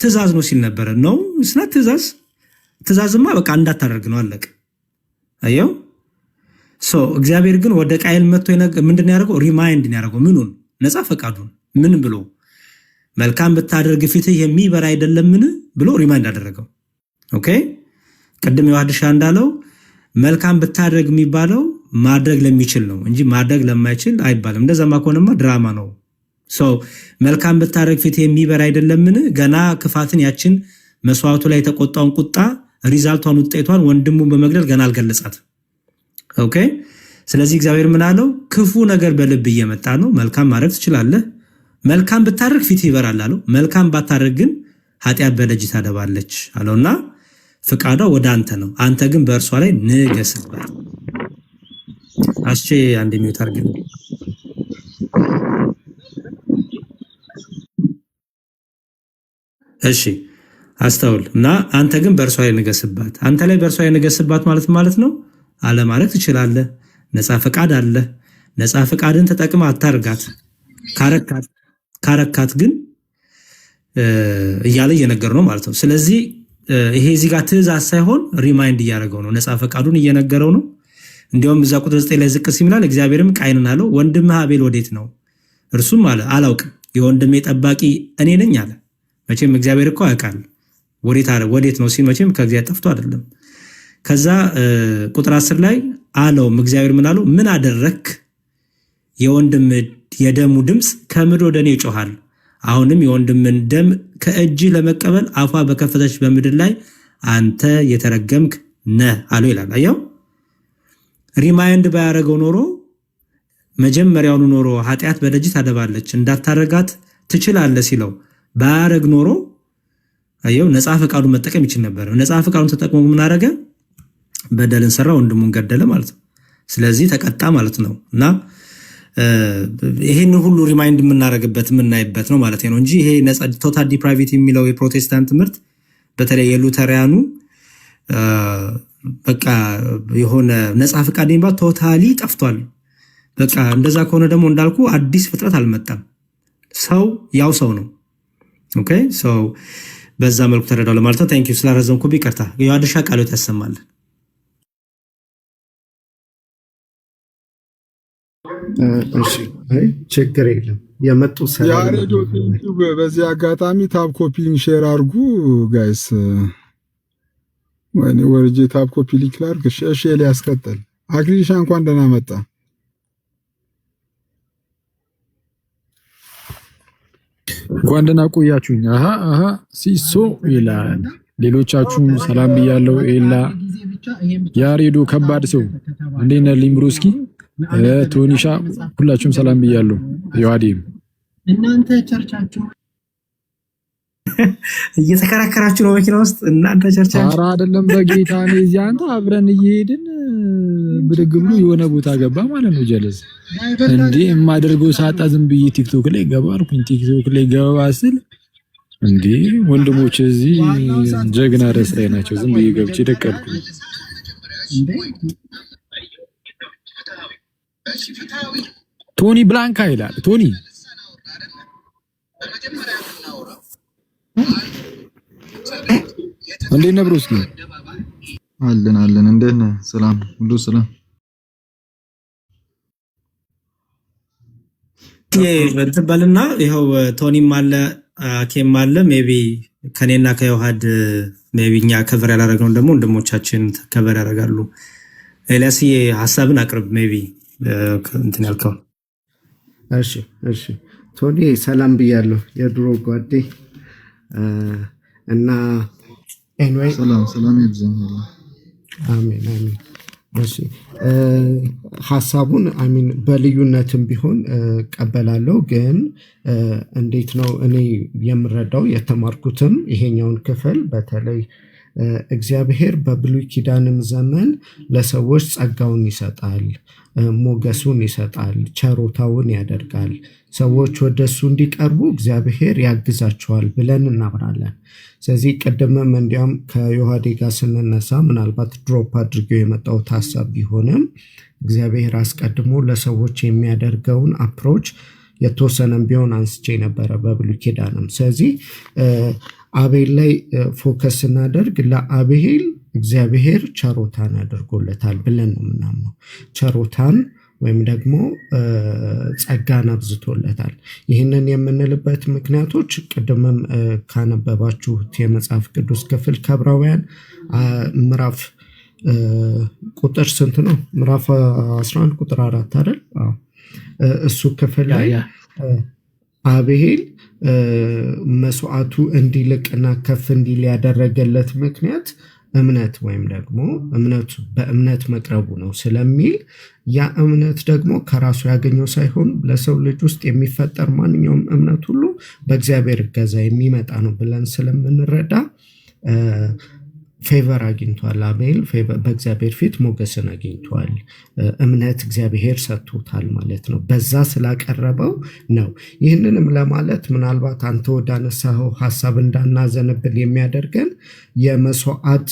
ትእዛዝ ነው ሲል ነበረ። ነው ስለ ትእዛዝማ በቃ እንዳታደርግ ነው አለቀ። አየው። ሶ እግዚአብሔር ግን ወደ ቃየል መጥቶ ምንድን ነው ያደረገው? ሪማይንድ ነው ያደረገው። ምኑን? ነፃ ፈቃዱን። ምን ብሎ? መልካም ብታደርግ ፊትህ የሚበራ አይደለምን ብሎ ሪማይንድ አደረገው። ኦኬ ቅድም የዋድሻ እንዳለው መልካም ብታደርግ የሚባለው ማድረግ ለሚችል ነው እንጂ ማድረግ ለማይችል አይባልም። እንደዛማ ከሆነማ ድራማ ነው። መልካም ብታደርግ ፊትህ የሚበራ አይደለምን? ገና ክፋትን ያችን መስዋዕቱ ላይ የተቆጣውን ቁጣ ሪዛልቷን ውጤቷን ወንድሙን በመግደል ገና አልገለጻትም። ኦኬ ስለዚህ እግዚአብሔር ምን አለው? ክፉ ነገር በልብ እየመጣ ነው። መልካም ማድረግ ትችላለህ። መልካም ብታደርግ ፊትህ ይበራል አለው። መልካም ባታደርግ ግን ኃጢአት በደጅ ታደባለች አለውና ፍቃዷ ወደ አንተ ነው። አንተ ግን በእርሷ ላይ ንገስባት። አስቼ አንድ ሚዩት አድርግ። እሺ አስተውል። እና አንተ ግን በእርሷ ላይ ንገስባት። አንተ ላይ በእርሷ ላይ ንገስባት ማለት ነው አለማድረግ ትችላለህ። ነፃ ፈቃድ አለ። ነፃ ፈቃድን ተጠቅመህ አታርጋት። ካረካት ግን እያለ እየነገር ነው ማለት ነው። ስለዚህ ይሄ እዚህ ጋር ትእዛዝ ሳይሆን ሪማይንድ እያደረገው ነው። ነፃ ፈቃዱን እየነገረው ነው። እንዲያውም እዛ ቁጥር 9 ላይ ዝቅ ሲምላል እግዚአብሔርም ቃየንን አለው ወንድምህ አቤል ወዴት ነው? እርሱም አለ አላውቅም፣ የወንድሜ ጠባቂ እኔ ነኝ አለ። መቼም እግዚአብሔር እኮ ያውቃል። ወዴት ነው ሲል መቼም ከእግዚአብሔር ጠፍቶ አይደለም። ከዛ ቁጥር 10 ላይ አለውም እግዚአብሔር ምን አለው? ምን አደረክ? የወንድም የደሙ ድምፅ ከምድር ወደ እኔ ይጮሃል። አሁንም የወንድምን ደም ከእጅህ ለመቀበል አፏ በከፈተች በምድር ላይ አንተ የተረገምክ ነህ አለው ይላል። አየው፣ ሪማይንድ ባያደረገው ኖሮ መጀመሪያውኑ ኖሮ ኃጢአት በደጅ ታደባለች እንዳታረጋት ትችላለህ ሲለው ባያረግ ኖሮ አየው ነፃ ፈቃዱን መጠቀም ይችል ነበር። ነፃ ፈቃዱን ተጠቅሞ ምን አረገ? በደልን ሰራ፣ ወንድሙን ገደለ ማለት ነው። ስለዚህ ተቀጣ ማለት ነው። እና ይሄን ሁሉ ሪማይንድ የምናደርግበት የምናይበት ነው ማለት ነው እንጂ ይሄ ቶታል ዲፕራይቬቲ የሚለው የፕሮቴስታንት ትምህርት በተለይ የሉተሪያኑ በቃ የሆነ ነፃ ፈቃድ የሚባል ቶታሊ ጠፍቷል። በቃ እንደዛ ከሆነ ደግሞ እንዳልኩ አዲስ ፍጥረት አልመጣም። ሰው ያው ሰው ነው። ኦኬ ሰው በዛ መልኩ ተረዳው ለማለት ነው። ታንኪዩ ስላረዘምኩብኝ ይቅርታ። የዋድሻ ቃሎት ያሰማል። እሺ ችግር የለም። የመጡ ያሬዶ በዚህ አጋጣሚ ታብ ኮፒ ሼር አድርጉ ጋይስ። ወይኔ ወርጄ ታብ ኮፒ ሊንክ ላድርግ። እሺ ሊያስቀጥል አክሊሻ እንኳን ደህና መጣ። እንኳን ደህና ቆያችሁኝ። አሃ ሲሶ ይላል። ሌሎቻችሁም ሰላም ብያለሁ። ኤላ ያሬዶ ከባድ ሰው እንዴት ነህ? ሊምብሮስኪ ቶኒሻ ሁላችሁም ሰላም ብያለሁ። ዮሐዴም እናንተ ቸርቻችሁ እየተከራከራችሁ ነው መኪና ውስጥ እናንተ ቸርቻችሁ? ኧረ አይደለም በጌታ ነው። እዚህ አንተ አብረን እየሄድን ብድግ ብሎ የሆነ ቦታ ገባ ማለት ነው። ጀለስ እንዴ የማደርገው ሳጣ ዝም ብዬ ቲክቶክ ላይ ገባ አልኩኝ። ቲክቶክ ላይ ገባ ስል እንዴ ወንድሞች እዚህ ጀግና ደስ ላይ ናቸው። ዝም ብዬ ገብቼ ደቀልኩኝ። ቶኒ ብላንካ ይላል። ቶኒ እንዴት ነህ ብሮስኪ? አለን እንዴት ነህ? ሰላም ሁሉ ሰላም። በልና ይኸው ቶኒም አለ አኬም አለ። ሜቢ ከኔና ከዮሐድ ሜቢ እኛ ከቨር ያላረገውን ደግሞ ወንድሞቻችን ከቨር ያደርጋሉ። ኤልያስዬ ሐሳብን አቅርብ። ሜቢ እንትን ያልከው። እሺ ቶኒ ሰላም ብያለሁ። የድሮ ጓዴ እና ኤንዌይ ሰላም ይብዛኝ። አሜን። እሺ ሐሳቡን አሚን በልዩነትም ቢሆን ቀበላለሁ። ግን እንዴት ነው እኔ የምረዳው የተማርኩትም ይሄኛውን ክፍል በተለይ እግዚአብሔር በብሉይ ኪዳንም ዘመን ለሰዎች ጸጋውን ይሰጣል፣ ሞገሱን ይሰጣል፣ ቸሮታውን ያደርጋል። ሰዎች ወደሱ እንዲቀርቡ እግዚአብሔር ያግዛቸዋል ብለን እናምናለን። ስለዚህ ቅድምም እንዲያውም ከዮሐዴ ጋር ስንነሳ ምናልባት ድሮፕ አድርገው የመጣሁት ሀሳብ ቢሆንም እግዚአብሔር አስቀድሞ ለሰዎች የሚያደርገውን አፕሮች የተወሰነም ቢሆን አንስቼ ነበረ በብሉይ ኪዳንም። ስለዚህ አቤል ላይ ፎከስ ስናደርግ ለአቤል እግዚአብሔር ቸሮታን አድርጎለታል ብለን ነው የምናምነው። ቸሮታን ወይም ደግሞ ጸጋን አብዝቶለታል። ይህንን የምንልበት ምክንያቶች ቅድምም ካነበባችሁት የመጽሐፍ ቅዱስ ክፍል ከዕብራውያን ምዕራፍ ቁጥር ስንት ነው? ምዕራፍ 11 ቁጥር 4 አይደል? እሱ ክፍል ላይ አቤል መስዋዕቱ እንዲልቅና ከፍ እንዲል ያደረገለት ምክንያት እምነት ወይም ደግሞ እምነቱ በእምነት መቅረቡ ነው ስለሚል ያ እምነት ደግሞ ከራሱ ያገኘው ሳይሆን ለሰው ልጅ ውስጥ የሚፈጠር ማንኛውም እምነት ሁሉ በእግዚአብሔር እገዛ የሚመጣ ነው ብለን ስለምንረዳ ፌቨር አግኝቷል። አቤል በእግዚአብሔር ፊት ሞገስን አግኝቷል። እምነት እግዚአብሔር ሰጥቶታል ማለት ነው። በዛ ስላቀረበው ነው። ይህንንም ለማለት ምናልባት አንተ ወዳነሳኸው ሀሳብ እንዳናዘንብል የሚያደርገን የመስዋዕት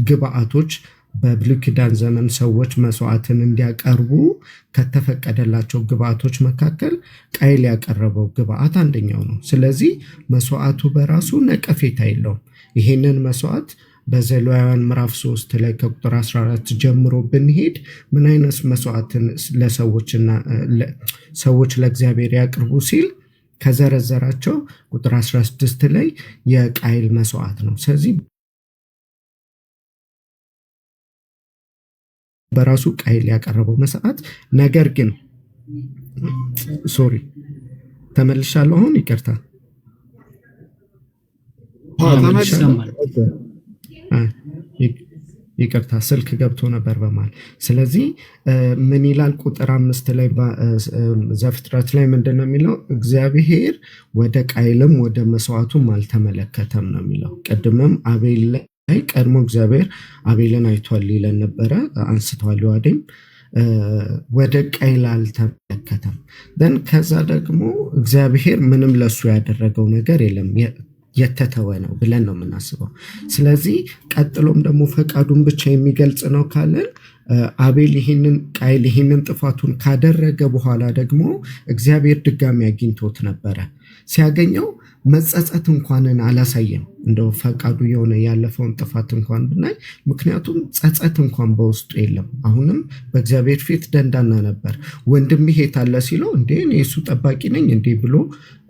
ግብአቶች በብሉይ ኪዳን ዘመን ሰዎች መስዋዕትን እንዲያቀርቡ ከተፈቀደላቸው ግብአቶች መካከል ቃየል ያቀረበው ግብአት አንደኛው ነው። ስለዚህ መስዋዕቱ በራሱ ነቀፌታ የለውም። ይህንን መስዋዕት በዘሌዋውያን ምዕራፍ 3 ላይ ከቁጥር 14 ጀምሮ ብንሄድ ምን አይነት መስዋዕትን ሰዎች ለእግዚአብሔር ያቅርቡ ሲል ከዘረዘራቸው ቁጥር 16 ላይ የቃየል መስዋዕት ነው። ስለዚህ በራሱ ቃየል ያቀረበው መስዋዕት ነገር ግን ተመልሻለሁ። አሁን ይቅርታ ይቅርታ ስልክ ገብቶ ነበር በማል። ስለዚህ ምን ይላል ቁጥር 5 ላይ ዘፍጥረት ላይ ምንድነው የሚለው? እግዚአብሔር ወደ ቃየልም ወደ መስዋዕቱም አልተመለከተም ነው የሚለው። ቅድምም አቤል ላይ ቀድሞ እግዚአብሔር አቤልን አይቷል ይለን ነበረ፣ አንስተዋል። ዮሐዴም ወደ ቃየል አልተመለከተም። ከዛ ደግሞ እግዚአብሔር ምንም ለሱ ያደረገው ነገር የለም፣ የተተወ ነው ብለን ነው የምናስበው። ስለዚህ ቀጥሎም ደግሞ ፈቃዱን ብቻ የሚገልጽ ነው ካለን አቤል ቃየል ይህንን ጥፋቱን ካደረገ በኋላ ደግሞ እግዚአብሔር ድጋሚ አግኝቶት ነበረ። ሲያገኘው መጸጸት እንኳንን አላሳየም። እንደው ፈቃዱ የሆነ ያለፈውን ጥፋት እንኳን ብናይ፣ ምክንያቱም ጸጸት እንኳን በውስጡ የለም። አሁንም በእግዚአብሔር ፊት ደንዳና ነበር። ወንድምህ የት አለ ሲለው እንዴ እኔ እሱ ጠባቂ ነኝ እንዴ ብሎ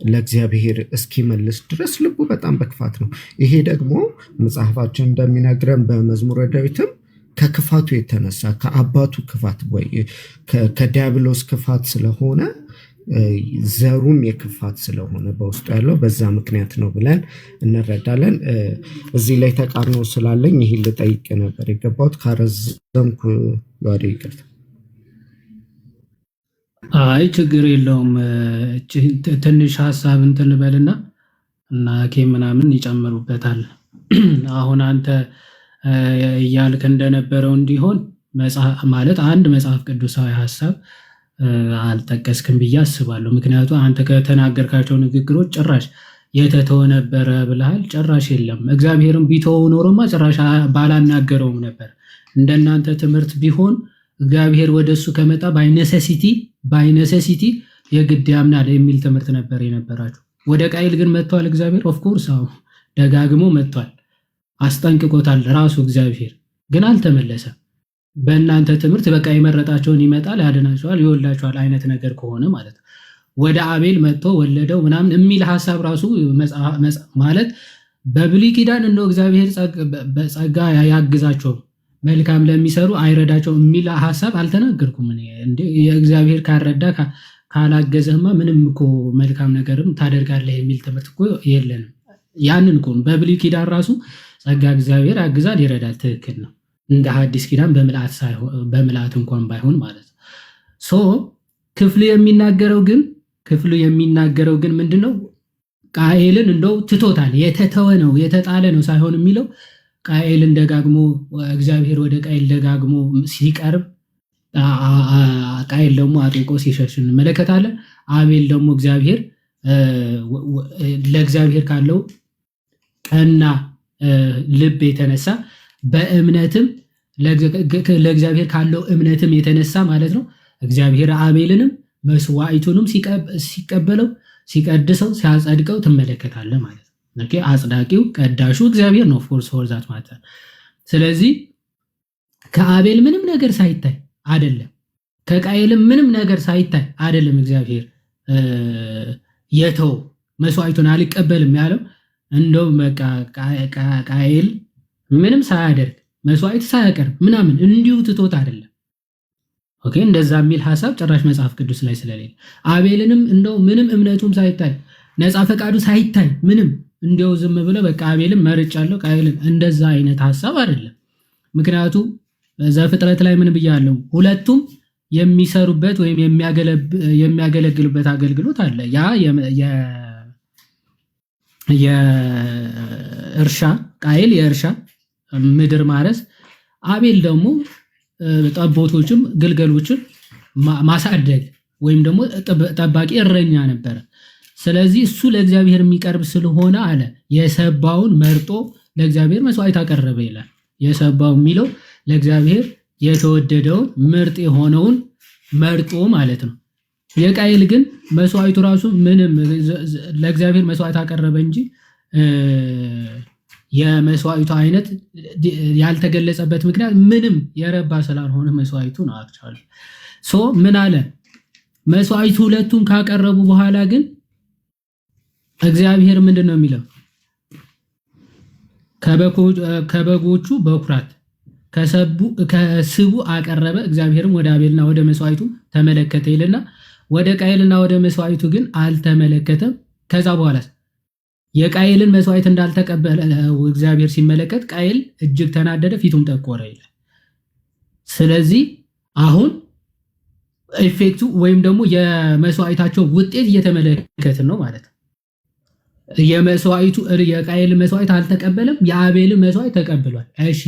ለእግዚአብሔር እስኪመልስ ድረስ ልቡ በጣም በክፋት ነው። ይሄ ደግሞ መጽሐፋችን እንደሚነግረን በመዝሙረ ዳዊትም ከክፋቱ የተነሳ ከአባቱ ክፋት ወይ ከዲያብሎስ ክፋት ስለሆነ ዘሩም የክፋት ስለሆነ በውስጡ ያለው በዛ ምክንያት ነው ብለን እንረዳለን። እዚህ ላይ ተቃርኖ ስላለኝ ይሄን ልጠይቅ ነበር የገባሁት። ካረዘምኩ ያሬ ይቅርታ። አይ ችግር የለውም። ትንሽ ሀሳብ እንትን በልና እና ምናምን ይጨምሩበታል። አሁን አንተ እያልክ እንደነበረው እንዲሆን ማለት አንድ መጽሐፍ ቅዱሳዊ ሀሳብ አልጠቀስክም ብዬ አስባለሁ። ምክንያቱም አንተ ከተናገርካቸው ንግግሮች ጭራሽ የተተወ ነበረ ብለሃል። ጭራሽ የለም። እግዚአብሔርም ቢተወው ኖሮማ ጭራሽ ባላናገረውም ነበር። እንደናንተ ትምህርት ቢሆን እግዚአብሔር ወደሱ ከመጣ ባይነሰሲቲ የግድ ያምናል የሚል ትምህርት ነበር የነበራችሁ። ወደ ቃየል ግን መጥቷል እግዚአብሔር። ኦፍኮርስ ደጋግሞ መጥቷል፣ አስጠንቅቆታል ራሱ እግዚአብሔር፣ ግን አልተመለሰም። በእናንተ ትምህርት በቃ የመረጣቸውን ይመጣል፣ ያድናቸዋል፣ ይወላቸዋል አይነት ነገር ከሆነ ማለት ነው። ወደ አቤል መጥቶ ወለደው ምናምን የሚል ሀሳብ ራሱ ማለት በብሉይ ኪዳን እንደው እግዚአብሔር በጸጋ ያግዛቸው መልካም ለሚሰሩ አይረዳቸው የሚል ሀሳብ አልተናገርኩም እኔ። እንዴ የእግዚአብሔር ካረዳ ካላገዘህማ ምንም እኮ መልካም ነገርም ታደርጋለህ የሚል ትምህርት እኮ የለንም። ያንን እኮ በብሉይ ኪዳን ራሱ ጸጋ እግዚአብሔር ያግዛል፣ ይረዳል። ትክክል ነው። እንደ ሐዲስ ኪዳን በምልአት እንኳን ባይሆን ማለት ነው። ክፍሉ የሚናገረው ግን ምንድነው? ቃየልን እንደው ትቶታል። የተተወ ነው የተጣለ ነው ሳይሆን የሚለው ቃየልን ደጋግሞ እግዚአብሔር ወደ ቃየል ደጋግሞ ሲቀርብ፣ ቃየል ደግሞ አጥብቆ ሲሸሽ እንመለከታለን። አቤል ደግሞ ለእግዚአብሔር ካለው ቀና ልብ የተነሳ በእምነትም ለእግዚአብሔር ካለው እምነትም የተነሳ ማለት ነው እግዚአብሔር አቤልንም መስዋዕቱንም ሲቀበለው ሲቀድሰው ሲያጸድቀው ትመለከታለህ ማለት ነው። አጽዳቂው ቀዳሹ እግዚአብሔር ነው። ፎርስ ፎርዛት ማለት ነው። ስለዚህ ከአቤል ምንም ነገር ሳይታይ አይደለም፣ ከቃየልም ምንም ነገር ሳይታይ አይደለም እግዚአብሔር የተው መስዋዕቱን አልቀበልም ያለው። እንደው በቃ ቃየል ምንም ሳያደርግ መስዋዕት ሳያቀርብ ምናምን እንዲሁ ትቶት አይደለም። ኦኬ እንደዛ የሚል ሐሳብ ጭራሽ መጽሐፍ ቅዱስ ላይ ስለሌለ አቤልንም እንደው ምንም እምነቱም ሳይታይ ነፃ ፈቃዱ ሳይታይ ምንም እንደው ዝም ብሎ በቃ አቤልን መርጫለሁ ቃየልን እንደዛ አይነት ሐሳብ አይደለም። ምክንያቱም ዘፍጥረት ላይ ምን ብያለሁ? ሁለቱም የሚሰሩበት ወይም የሚያገለግሉበት አገልግሎት አለ። ያ የእርሻ ቃየል የእርሻ ምድር ማረስ፣ አቤል ደግሞ ጠቦቶችም ግልገሎችን ማሳደግ ወይም ደግሞ ጠባቂ እረኛ ነበረ። ስለዚህ እሱ ለእግዚአብሔር የሚቀርብ ስለሆነ አለ የሰባውን መርጦ ለእግዚአብሔር መስዋዕት አቀረበ ይላል። የሰባው የሚለው ለእግዚአብሔር የተወደደውን ምርጥ የሆነውን መርጦ ማለት ነው። የቃየል ግን መስዋዕቱ ራሱ ምንም ለእግዚአብሔር መስዋዕት አቀረበ እንጂ የመስዋዕቱ አይነት ያልተገለጸበት ምክንያት ምንም የረባ ስላልሆነ መስዋዕቱ ነው። አክቹአሊ ምን አለ? መስዋዕቱ ሁለቱን ካቀረቡ በኋላ ግን እግዚአብሔር ምንድን ነው የሚለው? ከበጎቹ በኩራት ከስቡ አቀረበ። እግዚአብሔርም ወደ አቤልና ወደ መስዋዕቱ ተመለከተ ይልና ወደ ቃየልና ወደ መስዋዕቱ ግን አልተመለከተም። ከዛ በኋላ የቃየልን መስዋዕት እንዳልተቀበለ እግዚአብሔር ሲመለከት ቃየል እጅግ ተናደደ፣ ፊቱም ጠቆረ ይላል። ስለዚህ አሁን ኢፌክቱ ወይም ደግሞ የመስዋዕታቸው ውጤት እየተመለከትን ነው ማለት ነው። የቃየልን መስዋዕት አልተቀበለም፣ የአቤልን መስዋዕት ተቀብሏል። እሺ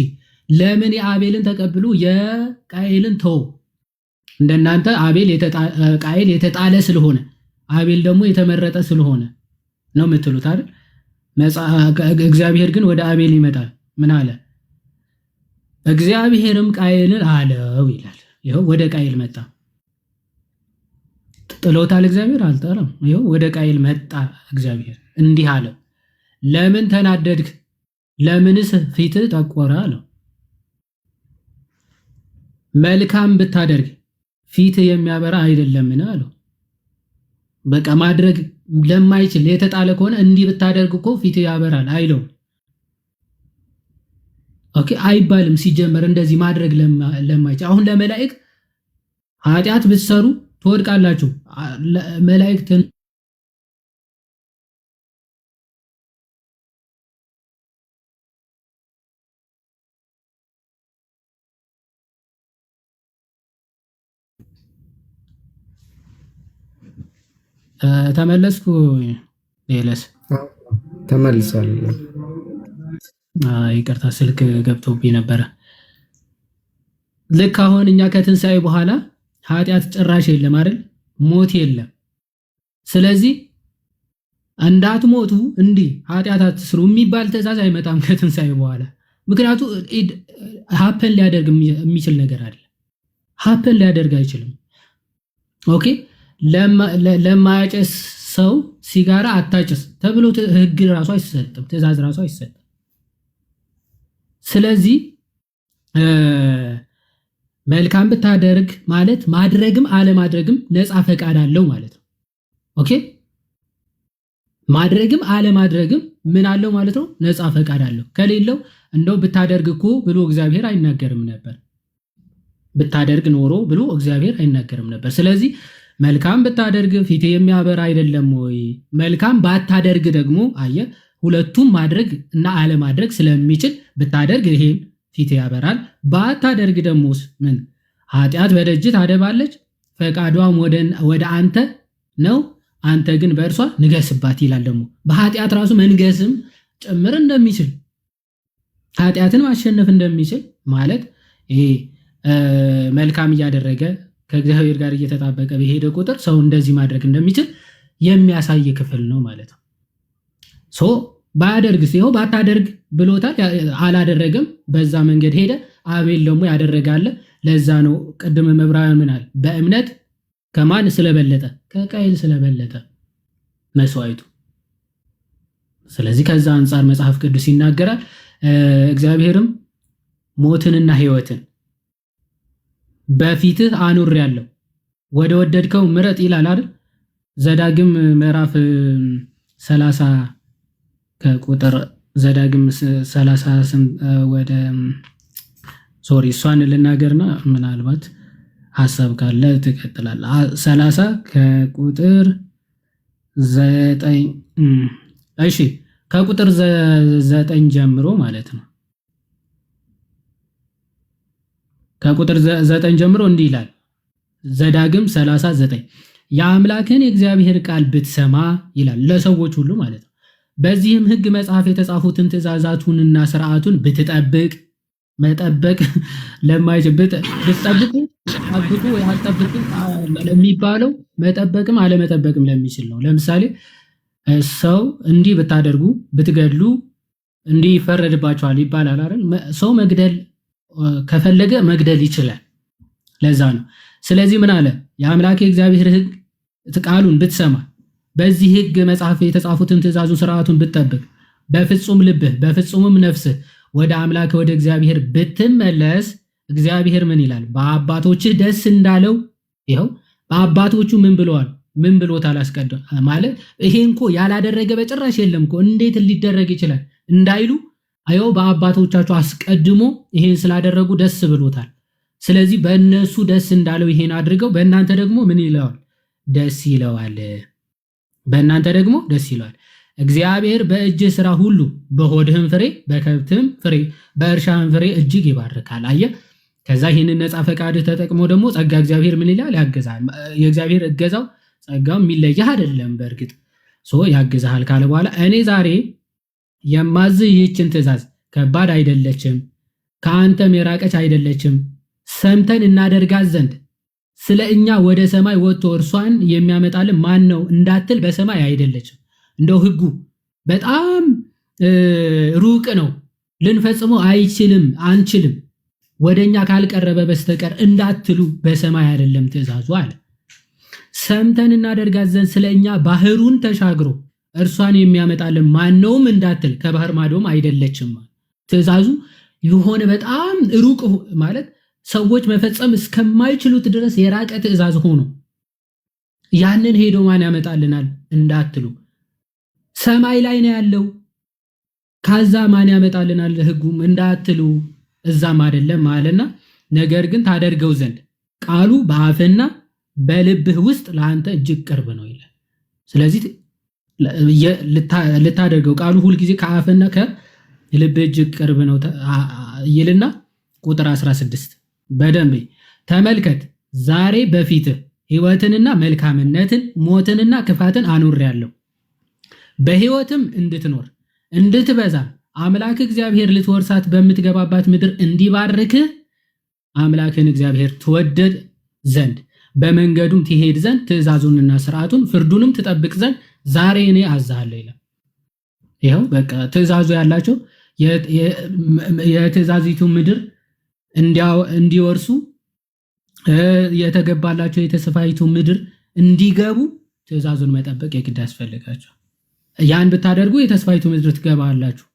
ለምን የአቤልን ተቀብሎ የቃየልን ተው? እንደናንተ ቃየል የተጣለ ስለሆነ አቤል ደግሞ የተመረጠ ስለሆነ ነው የምትሉት አይደል? እግዚአብሔር ግን ወደ አቤል ይመጣል። ምን አለ? እግዚአብሔርም ቃየልን አለው ይላል። ይኸው ወደ ቃየል መጣ። ጥሎታል እግዚአብሔር አልጠራም። ይኸው ወደ ቃየል መጣ እግዚአብሔር እንዲህ አለው፣ ለምን ተናደድክ? ለምንስ ፊትህ ጠቆረ አለው። መልካም ብታደርግ ፊትህ የሚያበራ አይደለምን አለው። በቃ ማድረግ ለማይችል የተጣለ ከሆነ እንዲህ ብታደርግ እኮ ፊትህ ያበራል አይለው። ኦኬ አይባልም። ሲጀመር እንደዚህ ማድረግ ለማይችል አሁን ለመላእክት ኃጢአት ብትሰሩ ትወድቃላችሁ። መላእክትን ተመለስኩ። ሌላስ ተመልሷል። ይቅርታ ስልክ ገብቶብኝ ነበረ። ልክ አሁን እኛ ከትንሣኤ በኋላ ኃጢአት ጭራሽ የለም አይደል? ሞት የለም። ስለዚህ እንዳትሞቱ እንዲህ ኃጢአት አትስሩ የሚባል ትእዛዝ አይመጣም ከትንሣኤ በኋላ። ምክንያቱ ሀፐን ሊያደርግ የሚችል ነገር አለ። ሀፐን ሊያደርግ አይችልም። ኦኬ ለማያጨስ ሰው ሲጋራ አታጭስ ተብሎ ህግ ራሱ አይሰጥም፣ ትእዛዝ ራሱ አይሰጥም። ስለዚህ መልካም ብታደርግ ማለት ማድረግም አለማድረግም ነፃ ፈቃድ አለው ማለት ነው። ኦኬ ማድረግም አለማድረግም ምን አለው ማለት ነው? ነፃ ፈቃድ አለው። ከሌለው እንደው ብታደርግ እኮ ብሎ እግዚአብሔር አይናገርም ነበር። ብታደርግ ኖሮ ብሎ እግዚአብሔር አይናገርም ነበር። ስለዚህ መልካም ብታደርግ ፊት የሚያበራ አይደለም ወይ? መልካም ባታደርግ ደግሞ አየ ሁለቱም ማድረግ እና አለማድረግ ስለሚችል ብታደርግ ይሄን ፊት ያበራል፣ ባታደርግ ደሞስ ምን ኃጢአት በደጅ ታደባለች፣ ፈቃዷም ወደ አንተ ነው፣ አንተ ግን በእርሷ ንገስባት ይላል። ደግሞ በኃጢአት ራሱ መንገስም ጭምር እንደሚችል ኃጢአትን ማሸነፍ እንደሚችል ማለት ይሄ መልካም እያደረገ ከእግዚአብሔር ጋር እየተጣበቀ በሄደ ቁጥር ሰው እንደዚህ ማድረግ እንደሚችል የሚያሳይ ክፍል ነው ማለት ነው። ሶ ባያደርግ ሲሆን ባታደርግ ብሎታል፣ አላደረገም፣ በዛ መንገድ ሄደ። አቤል ደግሞ ያደረጋለ። ለዛ ነው ቅድም ዕብራውያን ምናል በእምነት ከማን ስለበለጠ? ከቃየል ስለበለጠ መስዋዕቱ። ስለዚህ ከዛ አንጻር መጽሐፍ ቅዱስ ይናገራል። እግዚአብሔርም ሞትንና ሕይወትን በፊትህ አኑሬአለሁ ወደ ወደድከው ምረጥ ይላል አይደል? ዘዳግም ምዕራፍ 30 ከቁጥር ዘዳግም 30 ወደ ሶሪ እሷን ልናገርና ምናልባት ሐሳብ ካለ ትቀጥላል። 30 ከቁጥር 9 እሺ ከቁጥር 9 ጀምሮ ማለት ነው። ከቁጥር 9 ጀምሮ እንዲህ ይላል። ዘዳግም 39 የአምላክን የእግዚአብሔር ቃል ብትሰማ ይላል፣ ለሰዎች ሁሉ ማለት ነው። በዚህም ሕግ መጽሐፍ የተጻፉትን ትእዛዛቱንና ስርዓቱን ብትጠብቅ፣ መጠበቅ ለማይችል ብትጠብቁ ጠብቁ ወይ አልጠብቁ የሚባለው መጠበቅም አለመጠበቅም ለሚችል ነው። ለምሳሌ ሰው እንዲህ ብታደርጉ ብትገድሉ እንዲህ ይፈረድባቸዋል ይባላል አይደል? ሰው መግደል ከፈለገ መግደል ይችላል። ለዛ ነው። ስለዚህ ምን አለ? የአምላክ የእግዚአብሔር ሕግ ቃሉን ብትሰማ፣ በዚህ ሕግ መጽሐፍ የተጻፉትን ትእዛዙን ስርዓቱን ብትጠብቅ፣ በፍጹም ልብህ በፍጹምም ነፍስህ ወደ አምላክ ወደ እግዚአብሔር ብትመለስ፣ እግዚአብሔር ምን ይላል? በአባቶችህ ደስ እንዳለው። ይኸው በአባቶቹ ምን ብለዋል? ምን ብሎታል? አስቀድሞ ማለት ይሄን እኮ ያላደረገ በጭራሽ የለም እኮ እንዴት ሊደረግ ይችላል እንዳይሉ አየው በአባቶቻቸው አስቀድሞ ይሄን ስላደረጉ ደስ ብሎታል። ስለዚህ በእነሱ ደስ እንዳለው ይሄን አድርገው በእናንተ ደግሞ ምን ይለዋል? ደስ ይለዋል። በእናንተ ደግሞ ደስ ይለዋል። እግዚአብሔር በእጅህ ስራ ሁሉ በሆድህም ፍሬ፣ በከብትህም ፍሬ፣ በእርሻህም ፍሬ እጅግ ይባርካል። አየህ። ከዛ ይህንን ነፃ ፈቃድህ ተጠቅሞ ደግሞ ጸጋ እግዚአብሔር ምን ይላል? ያግዛል። የእግዚአብሔር እገዛው ጸጋው የሚለየህ አይደለም። በእርግጥ ያግዛሃል ካለ በኋላ እኔ ዛሬ የማዝህ ይህችን ትእዛዝ ከባድ አይደለችም፣ ከአንተም የራቀች አይደለችም፣ ሰምተን እናደርጋት ዘንድ ስለ እኛ ወደ ሰማይ ወጥቶ እርሷን የሚያመጣልን ማን ነው እንዳትል በሰማይ አይደለችም። እንደው ሕጉ በጣም ሩቅ ነው፣ ልንፈጽመው አንችልም ወደኛ ካልቀረበ በስተቀር እንዳትሉ በሰማይ አይደለም ትእዛዙ አለ። ሰምተን እናደርጋት ዘንድ ስለኛ ባህሩን ተሻግሮ እርሷን የሚያመጣልን ማነውም እንዳትል ከባህር ማዶም አይደለችም። ትእዛዙ የሆነ በጣም ሩቅ ማለት ሰዎች መፈጸም እስከማይችሉት ድረስ የራቀ ትእዛዝ ሆኖ ያንን ሄዶ ማን ያመጣልናል እንዳትሉ ሰማይ ላይ ነው ያለው። ካዛ ማን ያመጣልናል ህጉም እንዳትሉ እዛም አይደለም አለና ነገር ግን ታደርገው ዘንድ ቃሉ በአፍና በልብህ ውስጥ ለአንተ እጅግ ቅርብ ነው ይላል። ስለዚህ ልታደርገው ቃሉ ሁሉ ጊዜ ከአፍና ከልብህ እጅግ ቅርብ ነው ይልና ቁጥር 16 በደንብ ተመልከት ዛሬ በፊትህ ሕይወትንና መልካምነትን ሞትንና ክፋትን አኑሬያለሁ በሕይወትም እንድትኖር እንድትበዛ አምላክ እግዚአብሔር ልትወርሳት በምትገባባት ምድር እንዲባርክህ አምላክን እግዚአብሔር ትወደድ ዘንድ በመንገዱም ትሄድ ዘንድ ትእዛዙንና ሥርዓቱን ፍርዱንም ትጠብቅ ዘንድ ዛሬ እኔ አዝሃለሁ ይላል። ይሄው በቃ ትእዛዙ ያላቸው የትእዛዚቱ ምድር እንዲወርሱ የተገባላቸው የተስፋይቱ ምድር እንዲገቡ ትእዛዙን መጠበቅ የግድ ያስፈልጋቸው። ያን ብታደርጉ የተስፋይቱ ምድር ትገባላችሁ።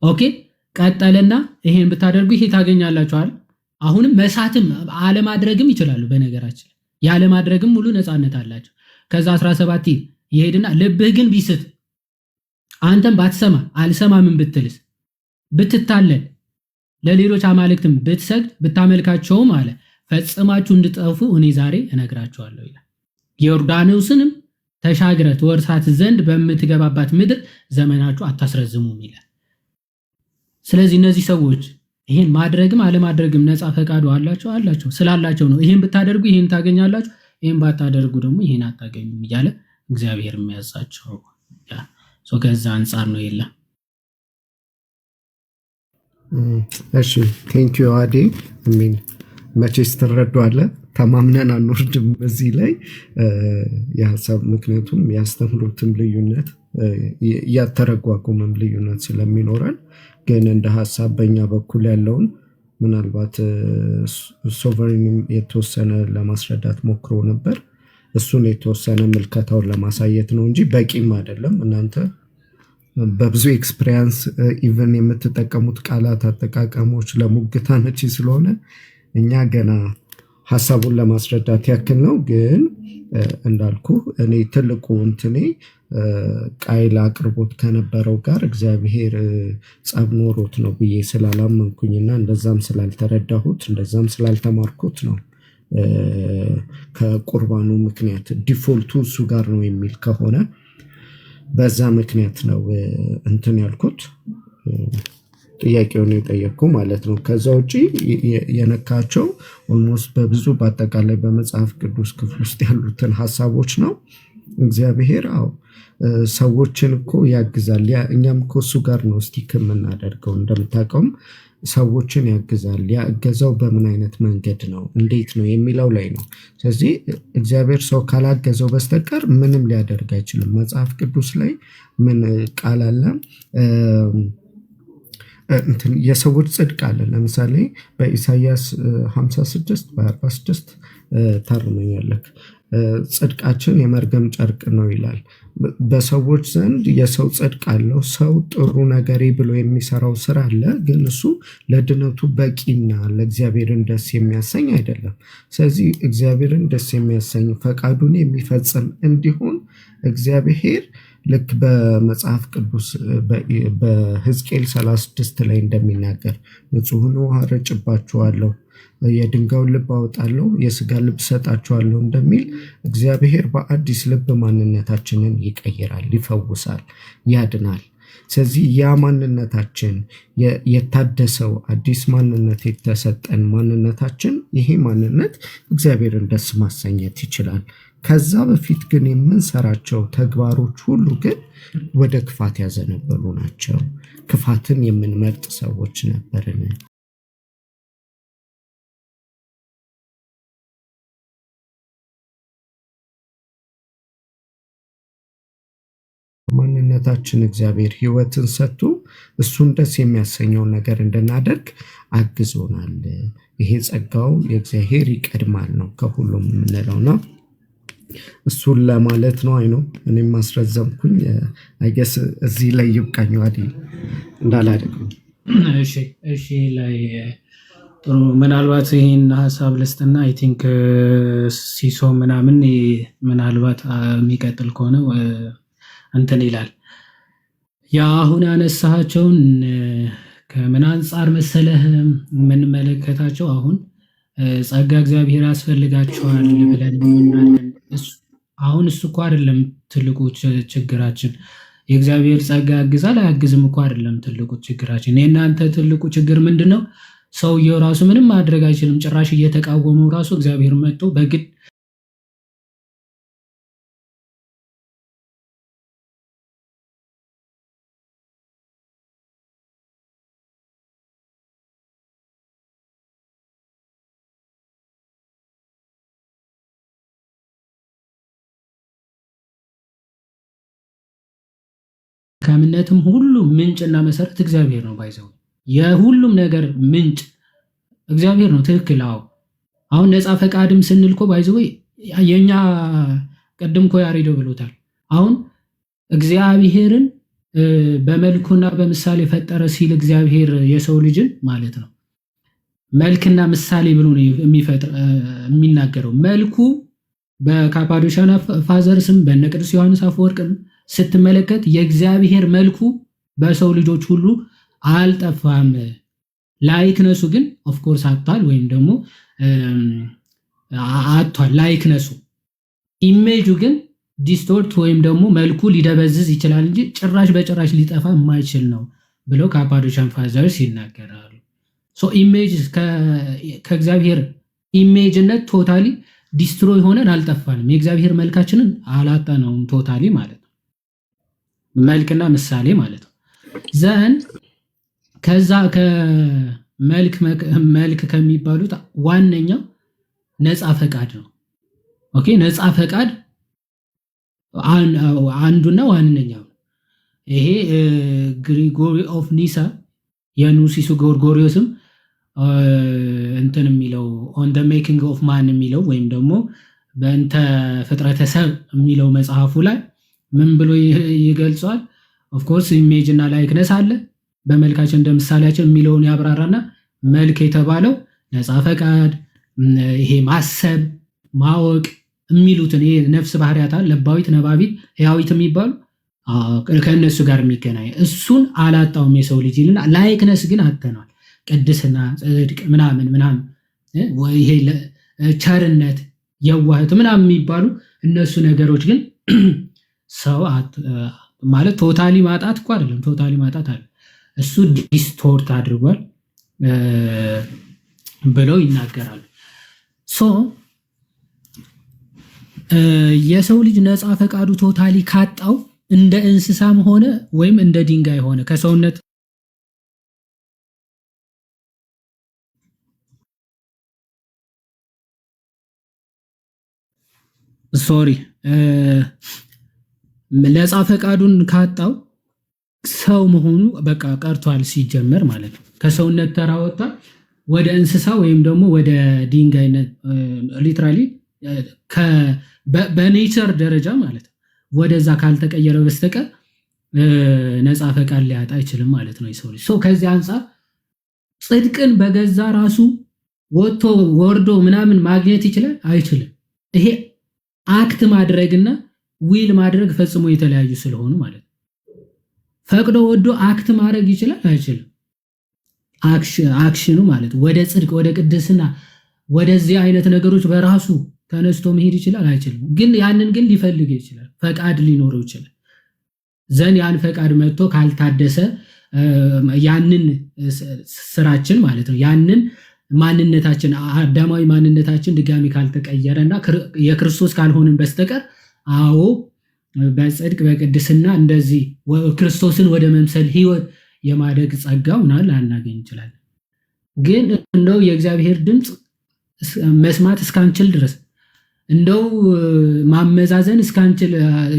ኦኬ ቀጠለና ይሄን ብታደርጉ ይሄ ታገኛላችኋል። አሁንም መሳትም አለማድረግም ይችላሉ። በነገራችን ያለማድረግም ሙሉ ነፃነት አላቸው። ከዛ 17 ይሄድና ልብህ ግን ቢስት አንተም ባትሰማ አልሰማምን ብትልስ ብትታለል ለሌሎች አማልክትም ብትሰግድ ብታመልካቸውም አለ ፈጽማችሁ እንድጠፉ እኔ ዛሬ እነግራችኋለሁ ይላል። ዮርዳኖስንም ተሻግረህ ትወርሳት ዘንድ በምትገባባት ምድር ዘመናችሁ አታስረዝሙም ይላል። ስለዚህ እነዚህ ሰዎች ይሄን ማድረግም አለማድረግም ነፃ ፈቃዱ አላቸው ስላላቸው ነው። ይሄን ብታደርጉ ይሄን ታገኛላችሁ፣ ይሄን ባታደርጉ ደግሞ ይሄን አታገኙም እያለ እግዚአብሔር የሚያዛቸው ከዛ አንጻር ነው የለም። እሺ ቴንክ ዩ አዴ አሜን። መቼስ ትረዷለህ፣ ተማምነን አንወርድም በዚህ ላይ የሀሳብ ምክንያቱም ያስተምሩትም ልዩነት ያተረጓጉምም ልዩነት ስለሚኖረን ግን እንደ ሀሳብ በእኛ በኩል ያለውን ምናልባት ሶቨሬንም የተወሰነ ለማስረዳት ሞክሮ ነበር። እሱን የተወሰነ ምልከታውን ለማሳየት ነው እንጂ በቂም አይደለም። እናንተ በብዙ ኤክስፒሪየንስ ኢቨን የምትጠቀሙት ቃላት አጠቃቀሞች ለሙግታ መቺ ስለሆነ እኛ ገና ሀሳቡን ለማስረዳት ያክል ነው። ግን እንዳልኩ እኔ ትልቁ እንትኔ ቃይል አቅርቦት ከነበረው ጋር እግዚአብሔር ጸብ ኖሮት ነው ብዬ ስላላመንኩኝና እንደዛም ስላልተረዳሁት እንደዛም ስላልተማርኩት ነው ከቁርባኑ ምክንያት ዲፎልቱ እሱ ጋር ነው የሚል ከሆነ በዛ ምክንያት ነው እንትን ያልኩት ጥያቄውን የጠየቅኩ ማለት ነው። ከዛ ውጪ የነካቸው ኦልሞስት በብዙ በአጠቃላይ በመጽሐፍ ቅዱስ ክፍል ውስጥ ያሉትን ሀሳቦች ነው። እግዚአብሔር ሰዎችን እኮ ያግዛል። እኛም እኮ እሱ ጋር ነው ስቲክ የምናደርገው። እንደምታውቀውም ሰዎችን ያግዛል። ያገዛው በምን አይነት መንገድ ነው እንዴት ነው የሚለው ላይ ነው። ስለዚህ እግዚአብሔር ሰው ካላገዘው በስተቀር ምንም ሊያደርግ አይችልም። መጽሐፍ ቅዱስ ላይ ምን ቃል አለ? የሰዎች ጽድቅ አለ። ለምሳሌ በኢሳይያስ 56 በ46 ታርመኛለህ ጽድቃችን የመርገም ጨርቅ ነው ይላል። በሰዎች ዘንድ የሰው ጽድቅ አለው። ሰው ጥሩ ነገሬ ብሎ የሚሰራው ስራ አለ፣ ግን እሱ ለድነቱ በቂና ለእግዚአብሔርን ደስ የሚያሰኝ አይደለም። ስለዚህ እግዚአብሔርን ደስ የሚያሰኝ ፈቃዱን የሚፈጽም እንዲሆን እግዚአብሔር ልክ በመጽሐፍ ቅዱስ በሕዝቅኤል 36 ላይ እንደሚናገር ንጹሕን ውሃ ረጭባችኋለሁ፣ የድንጋዩን ልብ አወጣለሁ፣ የስጋ ልብ ሰጣችኋለሁ እንደሚል እግዚአብሔር በአዲስ ልብ ማንነታችንን ይቀይራል፣ ይፈውሳል፣ ያድናል። ስለዚህ ያ ማንነታችን የታደሰው አዲስ ማንነት የተሰጠን ማንነታችን ይሄ ማንነት እግዚአብሔርን ደስ ማሰኘት ይችላል። ከዛ በፊት ግን የምንሰራቸው ተግባሮች ሁሉ ግን ወደ ክፋት ያዘነበሉ ናቸው። ክፋትን የምንመርጥ ሰዎች ነበርን። ማንነታችን እግዚአብሔር ህይወትን ሰጥቶ እሱን ደስ የሚያሰኘውን ነገር እንድናደርግ አግዞናል። ይሄ ጸጋው የእግዚአብሔር ይቀድማል ነው ከሁሉም የምንለውና እሱን ለማለት ነው። አይኖ እኔም ማስረዘምኩኝ። አይገስ እዚህ ላይ ይብቃኝ አይደል እንዳላደርገው። እሺ ላይ ጥሩ። ምናልባት ይሄን ሐሳብ ልስጥና አይ ቲንክ ሲሶ ምናምን ምናልባት የሚቀጥል ከሆነ እንትን ይላል። ያ አሁን ያነሳቸውን ከምን አንጻር መሰለህ የምንመለከታቸው? አሁን ጸጋ እግዚአብሔር ያስፈልጋቸዋል ብለን እናለን። አሁን እሱ እኮ አይደለም ትልቁ ችግራችን። የእግዚአብሔር ጸጋ ያግዛል አያግዝም እኮ አይደለም ትልቁ ችግራችን። የእናንተ ትልቁ ችግር ምንድን ነው? ሰውየው ራሱ ምንም ማድረግ አይችልም። ጭራሽ እየተቃወመው ራሱ እግዚአብሔር መጥቶ በግድ መልካምነትም ሁሉ ምንጭና መሰረት እግዚአብሔር ነው። ባይዘው የሁሉም ነገር ምንጭ እግዚአብሔር ነው። ትክክል። አሁን ነፃ ፈቃድም ስንል እኮ ባይዘው የኛ ቀደም እኮ ያሬዶ ብሎታል። አሁን እግዚአብሔርን በመልኩና በምሳሌ ፈጠረ ሲል እግዚአብሔር የሰው ልጅን ማለት ነው መልክና ምሳሌ ብሎ ነው የሚናገረው። መልኩ በካፓዶሻን ፋዘር ስም በነ ቅዱስ ዮሐንስ አፈወርቅ ስትመለከት የእግዚአብሔር መልኩ በሰው ልጆች ሁሉ አልጠፋም። ላይክነሱ ግን ኦፍ ኮርስ አጥቷል፣ ወይም ደግሞ አጥቷል ላይክነሱ። ኢሜጁ ግን ዲስቶርት ወይም ደግሞ መልኩ ሊደበዝዝ ይችላል እንጂ ጭራሽ በጭራሽ ሊጠፋ የማይችል ነው ብለው ካፓዶሻን ፋዘርስ ይናገራሉ። ሶ ኢሜጅ ከእግዚአብሔር ኢሜጅነት ቶታሊ ዲስትሮይ ሆነን አልጠፋንም። የእግዚአብሔር መልካችንን አላጣነውም ቶታሊ ማለት ነው። መልክና ምሳሌ ማለት ነው። ዘን ከዛ መልክ ከሚባሉት ዋነኛው ነፃ ፈቃድ ነው። ኦኬ፣ ነፃ ፈቃድ አንዱና ዋነኛው ይሄ ግሪጎሪ ኦፍ ኒሳ የኑሲሱ ጎርጎሪዮስም እንትን የሚለው ኦን ደ ሜኪንግ ኦፍ ማን የሚለው ወይም ደግሞ በእንተ ፍጥረተ ሰብ የሚለው መጽሐፉ ላይ ምን ብሎ ይገልጿል? ኦፍ ኮርስ ኢሜጅ እና ላይክነስ አለ፣ በመልካችን እንደ ምሳሌያችን የሚለውን ያብራራና መልክ የተባለው ነፃ ፈቃድ፣ ይሄ ማሰብ፣ ማወቅ የሚሉትን ይሄ ነፍስ ባህሪያት አለ፣ ለባዊት፣ ነባቢት፣ ህያዊት የሚባሉ ከእነሱ ጋር የሚገናኝ እሱን አላጣውም የሰው ልጅ ይልና ላይክነስ ግን አተናል። ቅድስና፣ ጽድቅ ምናምን ይሄ ቸርነት፣ የዋህት ምናምን የሚባሉ እነሱ ነገሮች ግን ሰው ማለት ቶታሊ ማጣት እኮ አይደለም፣ ቶታሊ ማጣት አለ፣ እሱ ዲስቶርት አድርጓል ብለው ይናገራሉ። ሶ የሰው ልጅ ነፃ ፈቃዱ ቶታሊ ካጣው እንደ እንስሳም ሆነ ወይም እንደ ድንጋይ ሆነ ከሰውነት ነፃ ፈቃዱን ካጣው ሰው መሆኑ በቃ ቀርቷል ሲጀመር ማለት ነው። ከሰውነት ተራ ወጣ ወደ እንስሳ ወይም ደግሞ ወደ ድንጋይነት ሊትራሊ በኔቸር ደረጃ ማለት ነው። ወደዛ ካልተቀየረ በስተቀር ነፃ ፈቃድ ሊያጣ አይችልም ማለት ነው የሰው ልጅ። ከዚህ አንጻር ጽድቅን በገዛ ራሱ ወጥቶ ወርዶ ምናምን ማግኘት ይችላል አይችልም? ይሄ አክት ማድረግና ዊል ማድረግ ፈጽሞ የተለያዩ ስለሆኑ ማለት ነው። ፈቅዶ ወዶ አክት ማድረግ ይችላል አይችልም? አክሽኑ ማለት ወደ ጽድቅ፣ ወደ ቅድስና፣ ወደዚህ አይነት ነገሮች በራሱ ተነስቶ መሄድ ይችላል አይችልም? ግን ያንን ግን ሊፈልግ ይችላል፣ ፈቃድ ሊኖረው ይችላል። ዘን ያን ፈቃድ መጥቶ ካልታደሰ ያንን ስራችን ማለት ነው ያንን ማንነታችን አዳማዊ ማንነታችን ድጋሚ ካልተቀየረና የክርስቶስ ካልሆንን በስተቀር አዎ በጽድቅ በቅድስና እንደዚህ ክርስቶስን ወደ መምሰል ህይወት የማደግ ጸጋውና ላናገኝ እንችላለን። ግን እንደው የእግዚአብሔር ድምፅ መስማት እስካንችል ድረስ እንደው ማመዛዘን እስካንችል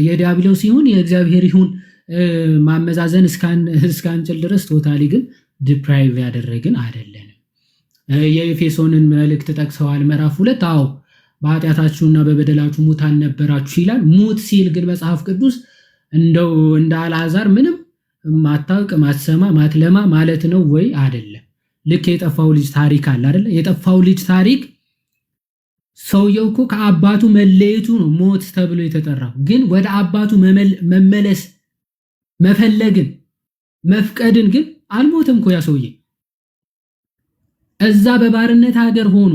የዲያብሎስ ሲሆን የእግዚአብሔር ይሁን ማመዛዘን እስካንችል ድረስ ቶታሊ ግን ዲፕራይቭ ያደረግን አይደለንም። የኤፌሶንን መልእክት ጠቅሰዋል ምዕራፍ 2 አዎ በኃጢአታችሁና በበደላችሁ ሙታን ነበራችሁ ይላል። ሙት ሲል ግን መጽሐፍ ቅዱስ እንደው እንደ አልዓዛር ምንም ማታውቅ ማትሰማ ማትለማ ማለት ነው ወይ አይደለም? ልክ የጠፋው ልጅ ታሪክ አለ አይደል? የጠፋው ልጅ ታሪክ ሰውየው እኮ ከአባቱ መለየቱ ነው ሞት ተብሎ የተጠራው። ግን ወደ አባቱ መመለስ መፈለግን መፍቀድን ግን አልሞተም እኮ ያ ሰውዬ። እዛ በባርነት ሀገር ሆኖ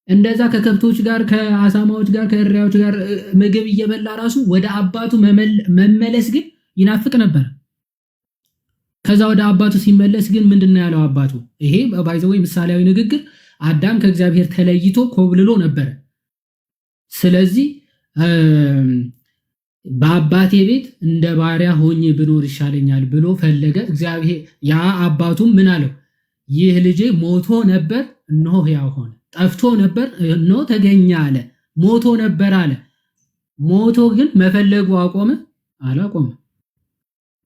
እንደዛ ከከብቶች ጋር ከአሳማዎች ጋር ከእሪያዎች ጋር ምግብ እየበላ ራሱ ወደ አባቱ መመለስ ግን ይናፍቅ ነበር። ከዛ ወደ አባቱ ሲመለስ ግን ምንድነው ያለው አባቱ? ይሄ ባይዘው ምሳሌያዊ ንግግር አዳም ከእግዚአብሔር ተለይቶ ኮብልሎ ነበር። ስለዚህ በአባቴ ቤት እንደ ባሪያ ሆኜ ብኖር ይሻለኛል ብሎ ፈለገ። እግዚአብሔር ያ አባቱም ምን አለው? ይህ ልጄ ሞቶ ነበር እነሆ ሕያው ሆነ፣ ጠፍቶ ነበር እነሆ ተገኘ አለ። ሞቶ ነበር አለ። ሞቶ ግን መፈለጉ አቆመ? አላቆመ።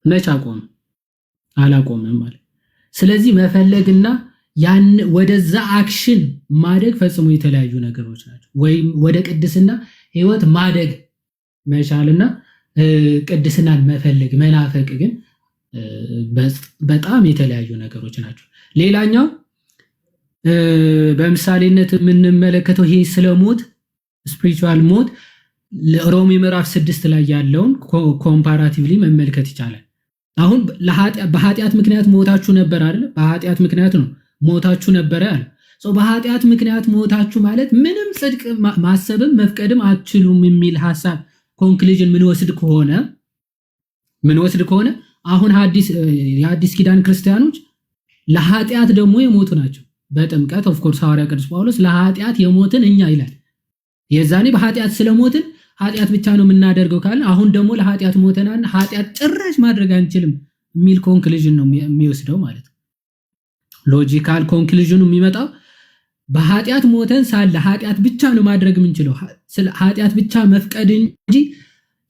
መች አቆመ? አላቆመም ማለት። ስለዚህ መፈለግና ያን ወደዛ አክሽን ማደግ ፈጽሞ የተለያዩ ነገሮች ናቸው። ወይም ወደ ቅድስና ህይወት ማደግ መቻልና ቅድስናን መፈለግ መናፈቅ ግን በጣም የተለያዩ ነገሮች ናቸው። ሌላኛው በምሳሌነት የምንመለከተው ይሄ ስለሞት ስፒሪቹዋል ሞት ሮሜ ምዕራፍ 6 ላይ ያለውን ኮምፓራቲቭሊ መመልከት ይቻላል። አሁን በኃጢአት ምክንያት ሞታችሁ ነበር አይደል? በኃጢአት ምክንያት ነው ሞታችሁ ነበር ያለ። በኃጢአት ምክንያት ሞታችሁ ማለት ምንም ጽድቅ ማሰብም መፍቀድም አትችሉም የሚል ሐሳብ ኮንክሉዥን ምን ወስድ ከሆነ አሁን የአዲስ ኪዳን ክርስቲያኖች ለኃጢአት ደግሞ የሞቱ ናቸው። በጥምቀት ኦፍ ኮርስ ሐዋርያ ቅዱስ ጳውሎስ ለኃጢአት የሞትን እኛ ይላል። የዛኔ በኃጢአት ስለሞትን ኃጢአት ብቻ ነው የምናደርገው ካለ አሁን ደግሞ ለኃጢአት ሞተናል፣ ኃጢአት ጭራሽ ማድረግ አንችልም የሚል ኮንክሉዥን ነው የሚወስደው ማለት ነው። ሎጂካል ኮንክሉዥኑ የሚመጣው በኃጢአት ሞተን ሳለ ኃጢአት ብቻ ነው ማድረግ የምንችለው፣ ኃጢአት ብቻ መፍቀድ እንጂ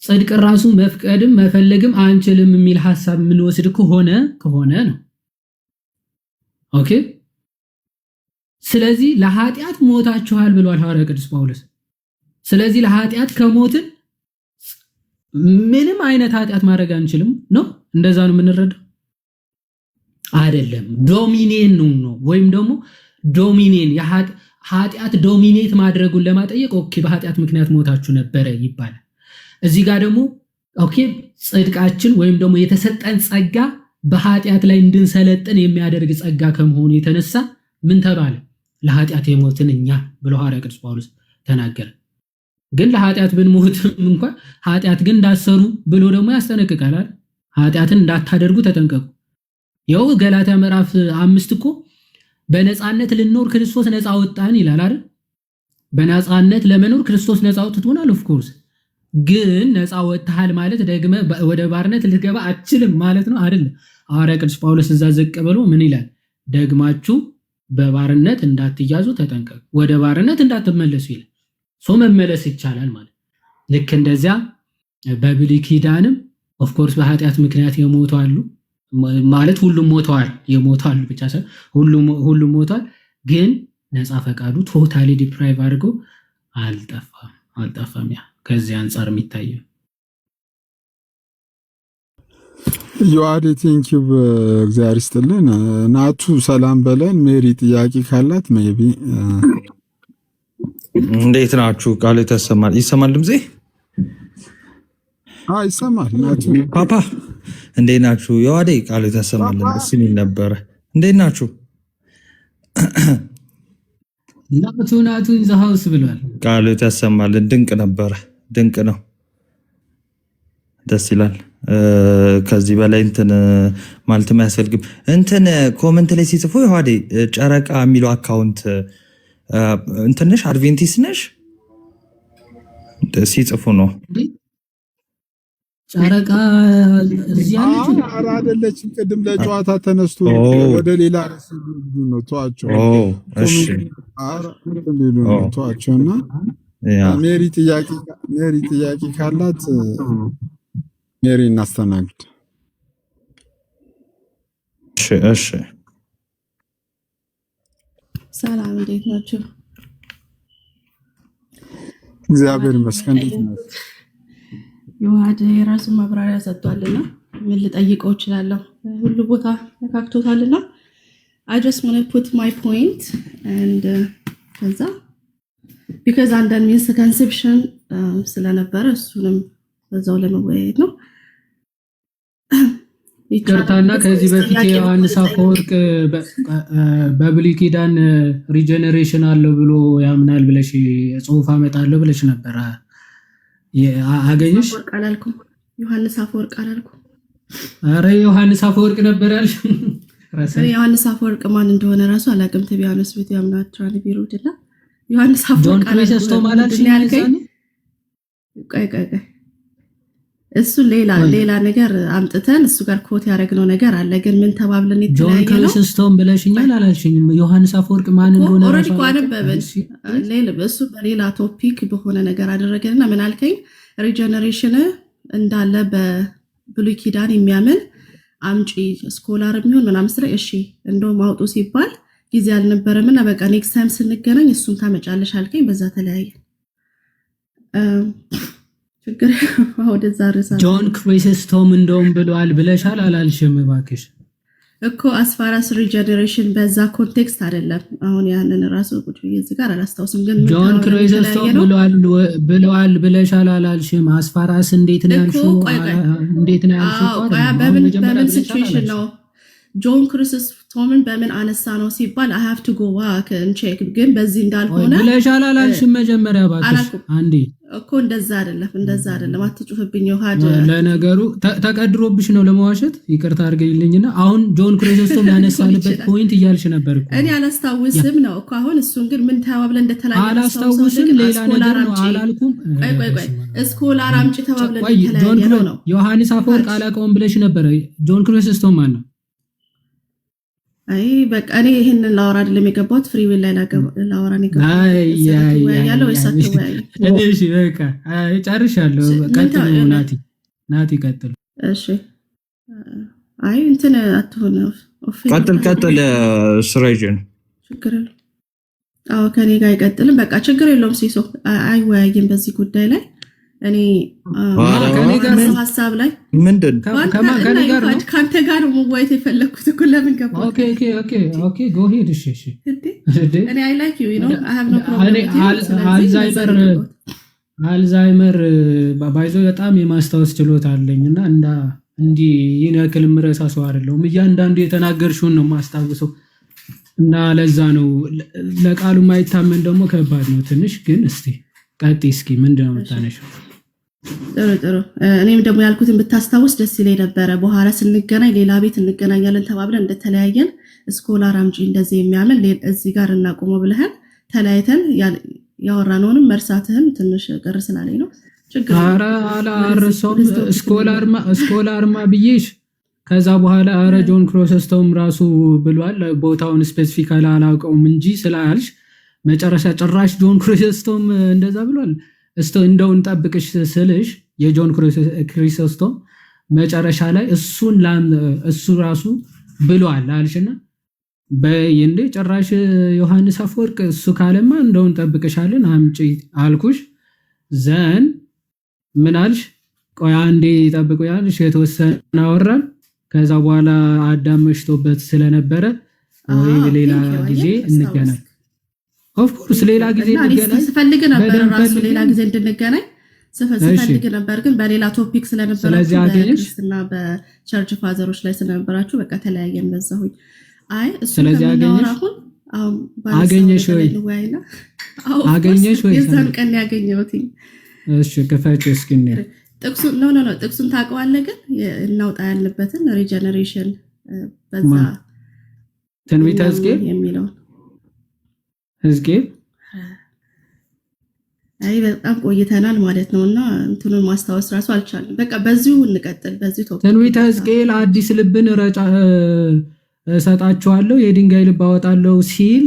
ጽድቅ ራሱ መፍቀድም መፈለግም አንችልም የሚል ሐሳብ የምንወስድ ከሆነ ነው። ኦኬ። ስለዚህ ለኃጢአት ሞታችኋል ብሏል ሐዋርያ ቅዱስ ጳውሎስ። ስለዚህ ለኃጢአት ከሞትን ምንም አይነት ኃጢአት ማድረግ አንችልም ነው። እንደዛ ነው የምንረዳው አይደለም። ዶሚኔን ነው ወይም ደግሞ ዶሚኔን ኃጢአት ዶሚኔት ማድረጉን ለማጠየቅ ኦኬ በኃጢአት ምክንያት ሞታችሁ ነበረ ይባላል። እዚህ ጋር ደግሞ ኦኬ ጽድቃችን ወይም ደግሞ የተሰጠን ጸጋ በኃጢአት ላይ እንድንሰለጥን የሚያደርግ ጸጋ ከመሆኑ የተነሳ ምን ተባለ? ለኃጢአት የሞትን እኛ ብሎ ሐዋርያ ቅዱስ ጳውሎስ ተናገረ። ግን ለኃጢአት ብንሞትም እንኳን ኃጢአት ግን እንዳሰሩ ብሎ ደግሞ ያስጠነቅቃል። ኃጢአትን እንዳታደርጉ ተጠንቀቁ። ያው ገላትያ ምዕራፍ 5 እኮ በነፃነት ልንኖር ክርስቶስ ነፃ ወጣን ይላል አይደል? በነፃነት ለመኖር ክርስቶስ ነፃ ወጥቶናል። ኦፍ ኮርስ ግን ነፃ ወጥተሃል ማለት ደግመ ወደ ባርነት ልትገባ አትችልም ማለት ነው አይደል? ሐዋርያ ቅዱስ ጳውሎስ እዛ ዘቅ ብሎ ምን ይላል? ደግማችሁ በባርነት እንዳትያዙ ተጠንቀቁ፣ ወደ ባርነት እንዳትመለሱ ይላል። መመለስ ይቻላል ማለት ልክ እንደዚያ በብሉይ ኪዳንም ኦፍ ኮርስ በኃጢአት ምክንያት የሞቱ አሉ ማለት ሁሉም ሞተዋል። የሞታሉ ብቻ ሳይሆን ሁሉም ሞተዋል። ግን ነፃ ፈቃዱ ቶታሊ ዲፕራይቭ አድርጎ አልጠፋም። ያ ከዚህ አንጻር የሚታየው ዮአዴ ቴንኪው እግዚአብሔር ይስጥልን። ናቱ ሰላም በለን። ሜሪ ጥያቄ ካላት ሜቢ እንዴት ናችሁ? ቃሉ ይሰማል ድምጼ? ይሰማል። ናቱ ፓፓ እንዴት ናችሁ? ዮአዴ ቃሉ ተሰማልን ደስ የሚል ነበረ። እንዴት ናችሁ? ናቱ ኢንዛሃውስ ብሏል። ቃሉ ተሰማልን። ድንቅ ነበረ። ድንቅ ነው። ደስ ይላል። ከዚህ በላይ እንትን ማለት አያስፈልግም። እንትን ኮመንት ላይ ሲጽፉ ዮአዴ ጨረቃ የሚለው አካውንት እንትንሽ አድቬንቲስት ነሽ ሲጽፉ ነው። ጨረቃ እዚህ ያለች አይደለችም። ቅድም ለጨዋታ ተነስቶ ወደ ሌላ ነው ተዋቸው። እሺ ተዋቸውና ሜሪ ጥያቄ ካላት ሜሪ እናስተናግድ። እሺ ሰላም፣ እንዴት ናችሁ? እግዚአብሔር ይመስገን። እንዴት ነው? የዋሃድ የራሱ ማብራሪያ ሰጥቷልና ምን ልጠይቀው እችላለሁ? ሁሉ ቦታ ነካክቶታልና I just want to put my point and ከዛ because አንዳንድ misconception ስለነበረ እሱንም በዛው ለመወያየት ነው። ይቅርታና ከዚህ በፊት ዮሐንስ አፈወርቅ በብሉይ ኪዳን ሪጀነሬሽን አለው ብሎ ያምናል ብለሽ ጽሑፍ አመጣለሁ ብለሽ ነበር። አገኘሽ? አላልኩም። ዮሐንስ አፈወርቅ አላልኩም። አረ ዮሐንስ አፈወርቅ ነበር ያልሽ። ዮሐንስ አፈወርቅ ማን እንደሆነ ራሱ አላውቅም። ተቢያኖስ ቤት ያምናቸዋል ቢሮድላ ዮሐንስ አፈወርቅ አላልኩም። ቆይ እሱ ሌላ ነገር አምጥተን እሱ ጋር ኮት ያደረግነው ነገር አለ። ግን ምን ተባብለን ጆን ክርስቶስ ብለሽኛል አላልሽኝም? ዮሐንስ አፈወርቅ ማን እንደሆነ ኦሬዲ ቋነበበን እሱ በሌላ ቶፒክ በሆነ ነገር አደረገንና ምን አልከኝ? ሪጀነሬሽን እንዳለ በብሉይ ኪዳን የሚያምን አምጪ ስኮላር የሚሆን ምናምን ስለ እሺ እንደውም አውጡ ሲባል ጊዜ አልነበረምና በቃ ኔክስት ታይም ስንገናኝ እሱን ታመጫለሽ አልከኝ። በዛ ተለያየ። ችግር ወደዛ ርዕስ ጆን ክሪስቶም እንደውም ብለዋል ብለሻል አላልሽም? እባክሽ እኮ አስፋራስ ሪጀነሬሽን በዛ ኮንቴክስት አይደለም። አሁን ያንን ራሱ ቁጭ እዚህ ጋር አላስታውስም። ግን ጆን ክሪስቶም ብለዋል ብለሻል አላልሽም? አስፋራስ እንዴት ነው ያልሽው? እንዴት ነው ያልሽው? በምን ሲቹዌሽን ነው ጆን ክርስቶምን በምን አነሳ ነው ሲባል I have to go back and check። ግን በዚህ እንዳልሆነ ብለሻል አላልሽም? መጀመሪያ እባክሽ አንዴ እኮ እንደዛ አይደለም አትጩፍብኝ። ውሃድ ለነገሩ ተቀድሮብሽ ነው ለመዋሸት ይቅርታ አድርገይልኝና አሁን ጆን ክርስቶም ያነሳልበት ፖይንት እያልሽ ነበር እኮ እኔ አላስታውስም ነው እኮ አሁን እሱን ግን ምን ተባብለን እንደተለያየ አላስታውስም። ሌላ ነገር ነው አላልኩም። ቆይ ስኮላር አምጪ ተባብለን እንደተለያየ ነው። ዮሐንስ አፈወርቅ አላውቀውም ብለሽ ነበር። ጆን ክርስቶም ማን ነው? አይ በቃ እኔ ይሄንን ላወራ አይደለም የገባሁት፣ ፍሪ ዊል ላይ ላወራ ነው የገባሁት። ያለው እሺ በቃ ጨርሻለሁ። ቀጥሉ ናቲ ቀጥሉ። እሺ አይ እንትን አትሆነ ቀጥል ስራይጀን ችግር የለውም። አዎ ከኔ ጋር አይቀጥልም። በቃ ችግር የለውም። ሲሶ አይወያይም በዚህ ጉዳይ ላይ እኔ ከኔ ጋር ሀሳብ ላይ ምንድን ካንተ ጋር ነው መወያየት የፈለኩት እኮ ለምን ገባ? ኦኬ ጎ ሄድ። እሺ እኔ አይ ላይክ ዩ ኖ አይ ሃቭ ኖ ፕሮብለም። አልዛይመር ባይዞ በጣም የማስታወስ ችሎታ አለኝና እንዲህ ይህን ያክል ምረሳ ሰው አይደለሁም። እያንዳንዱ የተናገርሽውን ነው የማስታውሰው እና ለዛ ነው ለቃሉ ማይታመን ደግሞ ከባድ ነው ትንሽ። ግን እስቲ ቀጥይ እስኪ ምንድነው የምታነሺው? ጥሩ እኔም ደግሞ ያልኩትን ብታስታውስ ደስ ይለኝ ነበረ። በኋላ ስንገናኝ ሌላ ቤት እንገናኛለን ተባብለን እንደተለያየን ስኮላር አምጪ እንደዚህ የሚያምን እዚህ ጋር እናቆመው ብለህን ተለያይተን ያወራነውንም መርሳትህን ትንሽ ቅር ስላለኝ ነው። ችግር ኧረ አላረሳውም። ስኮላርማ ብዬሽ ከዛ በኋላ ኧረ ጆን ክርስቶም ራሱ ብሏል። ቦታውን ስፔሲፊካሊ አላውቀውም እንጂ ስላልሽ መጨረሻ ጭራሽ ጆን ክርስቶም እንደዛ ብሏል። እንደው እንጠብቅሽ ስልሽ የጆን ክርስቶም መጨረሻ ላይ እሱ ራሱ ብሏል አልሽና በእንዴ ጭራሽ ዮሐንስ አፈወርቅ እሱ ካለማ እንደው እንጠብቅሻለን አምጪ አልኩሽ። ዘን ምን አልሽ? ቆይ አንዴ ጠብቁ ያልሽ የተወሰነ አወራን። ከዛ በኋላ አዳም መሽቶበት ስለነበረ ወይ ሌላ ጊዜ እንገናኝ። ኦፍ ኮርስ ሌላ ጊዜ እንገናኝ ስፈልግ ነበር ራሱ ሌላ ጊዜ እንድንገናኝ ስፈልግ ነበር፣ ግን በሌላ ቶፒክ ስለነበራችሁ በክርስትና በቸርች ፋዘሮች ላይ ስለነበራችሁ በቃ ተለያየን በዛሁኝ። አይ እሱ አሁን አገኘሽ ወይ? አገኘሽ ወይ? የዛን ቀን ያገኘሁት። እሺ ከፈች እስኪ ነው ጥቅሱን ነው ጥቅሱን ታውቀዋለህ? ግን እናውጣ ያለበትን ሪጀነሬሽን በዛ ትንቢተ ሕዝቅኤል የሚለው ሕዝቅኤል አይ በጣም ቆይተናል ማለት ነውና እንትኑን ማስታወስ ራሱ አልቻለም። በቃ በዚሁ እንቀጥል። በዚሁ ቶፒክ ትንቢተ ሕዝቅኤል አዲስ ልብን እሰጣቸዋለሁ የድንጋይ ልብ አወጣለሁ ሲል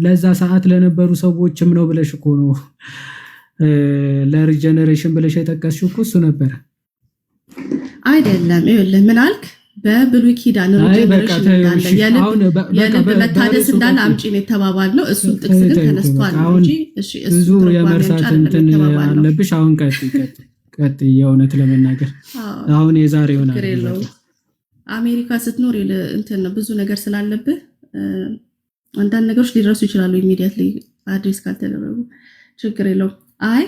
ለዛ ሰዓት ለነበሩ ሰዎችም ነው ብለሽ እኮ ነው ለሪጀነሬሽን ብለሽ የጠቀስሽው እኮ እሱ ነበረ አይደለም? ይኸውልህ ምን አልክ? በብሉይ ኪዳን ሪጀነሬሽን እንዳለ የልብ መታደስ እንዳለ አምጪ ነው የተባባልነው። እሱ ጥቅስ ግን ተነስቷል እንጂ እሺ፣ እሱ ብዙ የመርሳት እንትን አለብሽ። አሁን ቀጥ የእውነት ለመናገር አሁን የዛሬውን አሜሪካ ስትኖር እንትን ብዙ ነገር ስላለብህ አንዳንድ ነገሮች ሊደርሱ ይችላሉ። ኢሚዲየትሊ አድሬስ ካልተደረጉ ችግር የለውም። አይ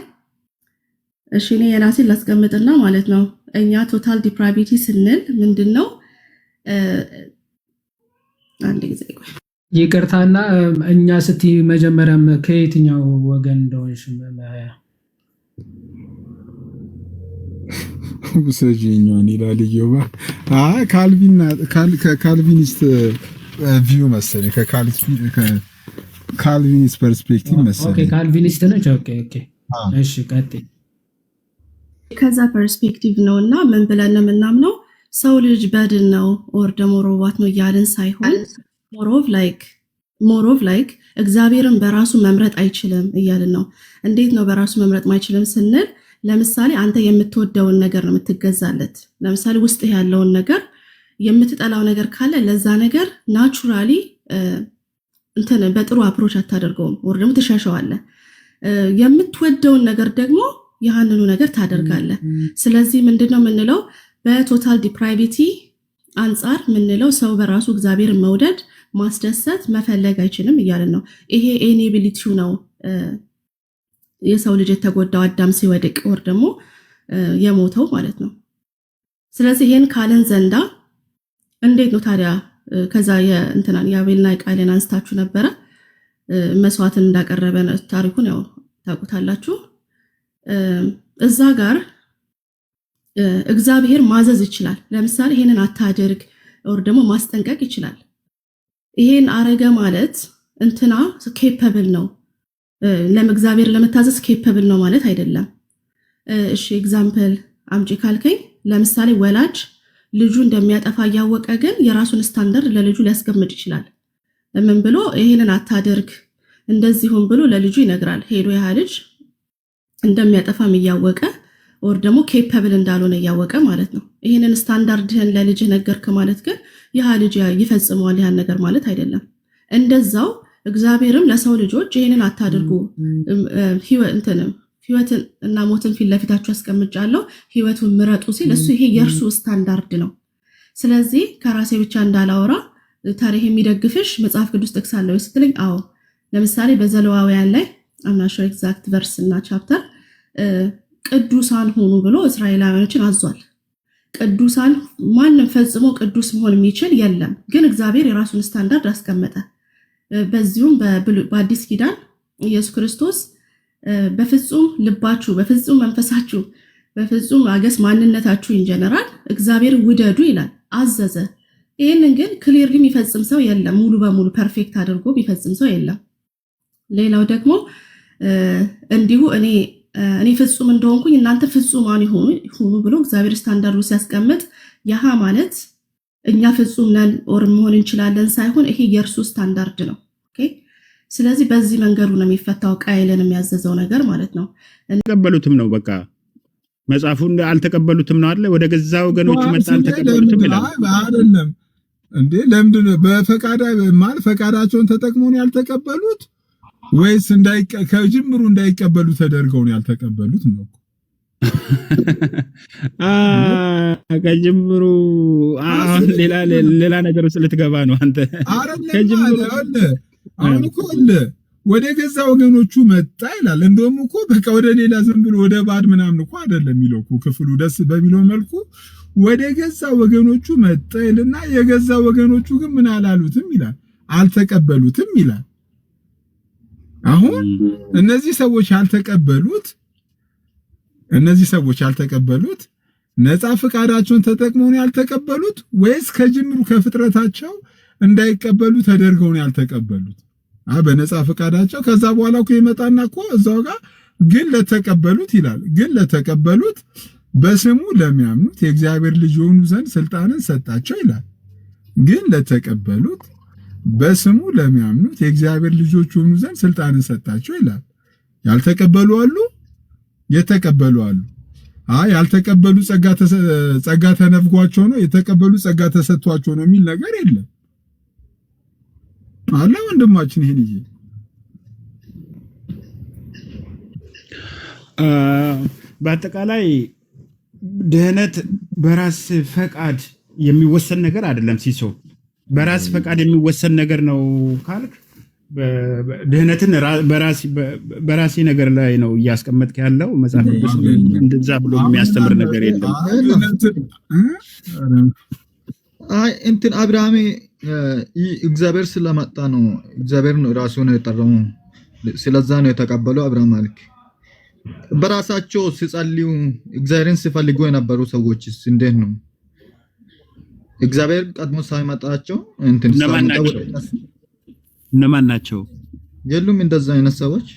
እሺ፣ እኔ የራሴን ላስቀምጥና ማለት ነው። እኛ ቶታል ዲፕራቪቲ ስንል ምንድነው? አንድ ጊዜ ይቅርታና እኛ ስትይ መጀመሪያም ከየትኛው ወገን እንደሆንሽ ውሰጂኛውን ይላል ኢዮባ። ካልቪኒስት ቪው መሰለኝ፣ ከካልቪኒስት ፐርስፔክቲቭ መሰለኝ። ኦኬ፣ ካልቪኒስት ነች። ኦኬ ኦኬ፣ እሺ ቀጥይ። ከዛ ፐርስፔክቲቭ ነውና ምን ብለን ነው የምናምነው? ሰው ልጅ በድን ነው ኦር ደግሞ ሮቦት ነው እያልን ሳይሆን ሞር ኦፍ ላይክ እግዚአብሔርን በራሱ መምረጥ አይችልም እያልን ነው። እንዴት ነው በራሱ መምረጥ ማይችልም ስንል፣ ለምሳሌ አንተ የምትወደውን ነገር ነው የምትገዛለት። ለምሳሌ ውስጥ ያለውን ነገር የምትጠላው ነገር ካለ ለዛ ነገር ናቹራሊ እንትን በጥሩ አፕሮች አታደርገውም ወር ደግሞ ትሻሸዋለህ። የምትወደውን ነገር ደግሞ ያንኑ ነገር ታደርጋለህ። ስለዚህ ምንድነው የምንለው? በቶታል ዲፕራይቪቲ አንጻር ምንለው ሰው በራሱ እግዚአብሔርን መውደድ፣ ማስደሰት፣ መፈለግ አይችልም እያልን ነው። ይሄ ኤኔቢሊቲው ነው የሰው ልጅ የተጎዳው አዳም ሲወድቅ ወር ደግሞ የሞተው ማለት ነው። ስለዚህ ይሄን ካለን ዘንዳ እንዴት ነው ታዲያ ከዛ የእንትናን የአቤልና የቃየልን አንስታችሁ ነበረ። መስዋዕትን እንዳቀረበ ታሪኩን ያው ታውቁታላችሁ። እዛ ጋር እግዚአብሔር ማዘዝ ይችላል። ለምሳሌ ይሄንን አታድርግ ወር ደግሞ ማስጠንቀቅ ይችላል። ይሄን አረገ ማለት እንትና ኬፐብል ነው ለእግዚአብሔር ለመታዘዝ ኬፐብል ነው ማለት አይደለም። እሺ ኤግዛምፕል አምጪ ካልከኝ፣ ለምሳሌ ወላጅ ልጁ እንደሚያጠፋ እያወቀ ግን የራሱን ስታንዳርድ ለልጁ ሊያስቀምጥ ይችላል። ምን ብሎ ይሄንን አታድርግ እንደዚሁም ብሎ ለልጁ ይነግራል። ሄዶ ያ ልጅ እንደሚያጠፋም እያወቀ ወር ደግሞ ኬፐብል እንዳልሆነ እያወቀ ማለት ነው። ይሄንን ስታንዳርድህን ለልጅ ነገርክ ማለት ግን ያ ልጅ ይፈጽመዋል ያን ነገር ማለት አይደለም። እንደዛው እግዚአብሔርም ለሰው ልጆች ይሄንን አታድርጉ ህይወትን እና ሞትን ፊት ለፊታችሁ አስቀምጫለሁ ህይወቱን ምረጡ ሲል እሱ ይሄ የእርሱ ስታንዳርድ ነው። ስለዚህ ከራሴ ብቻ እንዳላወራ ታሪክ የሚደግፍሽ መጽሐፍ ቅዱስ ጥቅስ አለው ስትልኝ፣ አዎ ለምሳሌ በዘሌዋውያን ላይ አምናሽር ኤግዛክት ቨርስ እና ቻፕተር ቅዱሳን ሆኑ ብሎ እስራኤላውያኖችን አዟል። ቅዱሳን ማንም ፈጽሞ ቅዱስ መሆን የሚችል የለም፣ ግን እግዚአብሔር የራሱን ስታንዳርድ አስቀመጠ። በዚሁም በአዲስ ኪዳን ኢየሱስ ክርስቶስ በፍጹም ልባችሁ፣ በፍጹም መንፈሳችሁ፣ በፍጹም አገስ ማንነታችሁ ኢንጀነራል እግዚአብሔር ውደዱ ይላል፣ አዘዘ። ይህንን ግን ክሊርሊ የሚፈጽም ሰው የለም፣ ሙሉ በሙሉ ፐርፌክት አድርጎ የሚፈጽም ሰው የለም። ሌላው ደግሞ እንዲሁ እኔ ፍጹም እንደሆንኩኝ እናንተ ፍጹማን ይሁኑ ብሎ እግዚአብሔር ስታንዳርዱ ሲያስቀምጥ ያሃ ማለት እኛ ፍጹም ነን ኦር መሆን እንችላለን ሳይሆን ይሄ የእርሱ ስታንዳርድ ነው። ኦኬ። ስለዚህ በዚህ መንገዱ ነው የሚፈታው ቃየልን የሚያዘዘው ነገር ማለት ነው። ተቀበሉትም ነው በቃ መጽሐፉን አልተቀበሉትም ነው አይደል? ወደ ገዛ ወገኖቹ መጣ አልተቀበሉትም ይላል አይደለም እንዴ? ለምንድን ነው ፈቃዳቸውን ተጠቅመው ነው ያልተቀበሉት? ወይስ ከጅምሩ እንዳይቀበሉ ተደርገው ነው ያልተቀበሉት ነው? ከጅምሩ ሌላ ነገር ውስጥ ልትገባ ነው አንተ። ከጅምሩ አሁን እኮ ወደ ገዛ ወገኖቹ መጣ ይላል። እንደውም እኮ በቃ ወደ ሌላ ዝም ብሎ ወደ ባድ ምናምን እኮ አይደለም የሚለው እኮ ክፍሉ ደስ በሚለው መልኩ ወደ ገዛ ወገኖቹ መጣ ይልና የገዛ ወገኖቹ ግን ምን አላሉትም ይላል፣ አልተቀበሉትም ይላል። አሁን እነዚህ ሰዎች ያልተቀበሉት ነፃ ፈቃዳቸውን ተጠቅመው ነው ያልተቀበሉት ወይስ ከጅምሩ ከፍጥረታቸው እንዳይቀበሉ ተደርገው ነው ያልተቀበሉት? በነፃ ፈቃዳቸው ከዛ በኋላ እኮ ይመጣና እኮ እዛው ጋር ግን ለተቀበሉት ይላል። ግን ለተቀበሉት በስሙ ለሚያምኑት የእግዚአብሔር ልጅ የሆኑ ዘንድ ስልጣንን ሰጣቸው ይላል። ግን ለተቀበሉት በስሙ ለሚያምኑት የእግዚአብሔር ልጆች የሆኑ ዘንድ ስልጣንን ሰጣቸው ይላል። ያልተቀበሉ አሉ፣ የተቀበሉ አሉ። አይ ያልተቀበሉ ጸጋ ተነፍጓቸው ነው፣ የተቀበሉ ጸጋ ተሰጥቷቸው ነው የሚል ነገር የለም አለ ወንድማችን። ይሄን ይሄ በአጠቃላይ ድህነት በራስ ፈቃድ የሚወሰን ነገር አይደለም። ሲሶ በራስ ፈቃድ የሚወሰን ነገር ነው ካልክ ድህነትን በራሴ ነገር ላይ ነው እያስቀመጥክ ያለው። መጽሐፍ ቅዱስ እንደዛ ብሎ የሚያስተምር ነገር የለም። አይ እንትን አብርሃም እግዚአብሔር ስለመጣ ነው፣ እግዚአብሔር ነው ራሱ ነው የጠራው፣ ስለዛ ነው የተቀበለው። አብርሃም አልክ በራሳቸው ሲጸልዩ እግዚአብሔርን ሲፈልጉ የነበሩ ሰዎች እንዴት ነው እግዚአብሔር ቀድሞ ሳይመጣቸው እንትን እነማን ናቸው? የሉም እንደዛ አይነት ሰዎች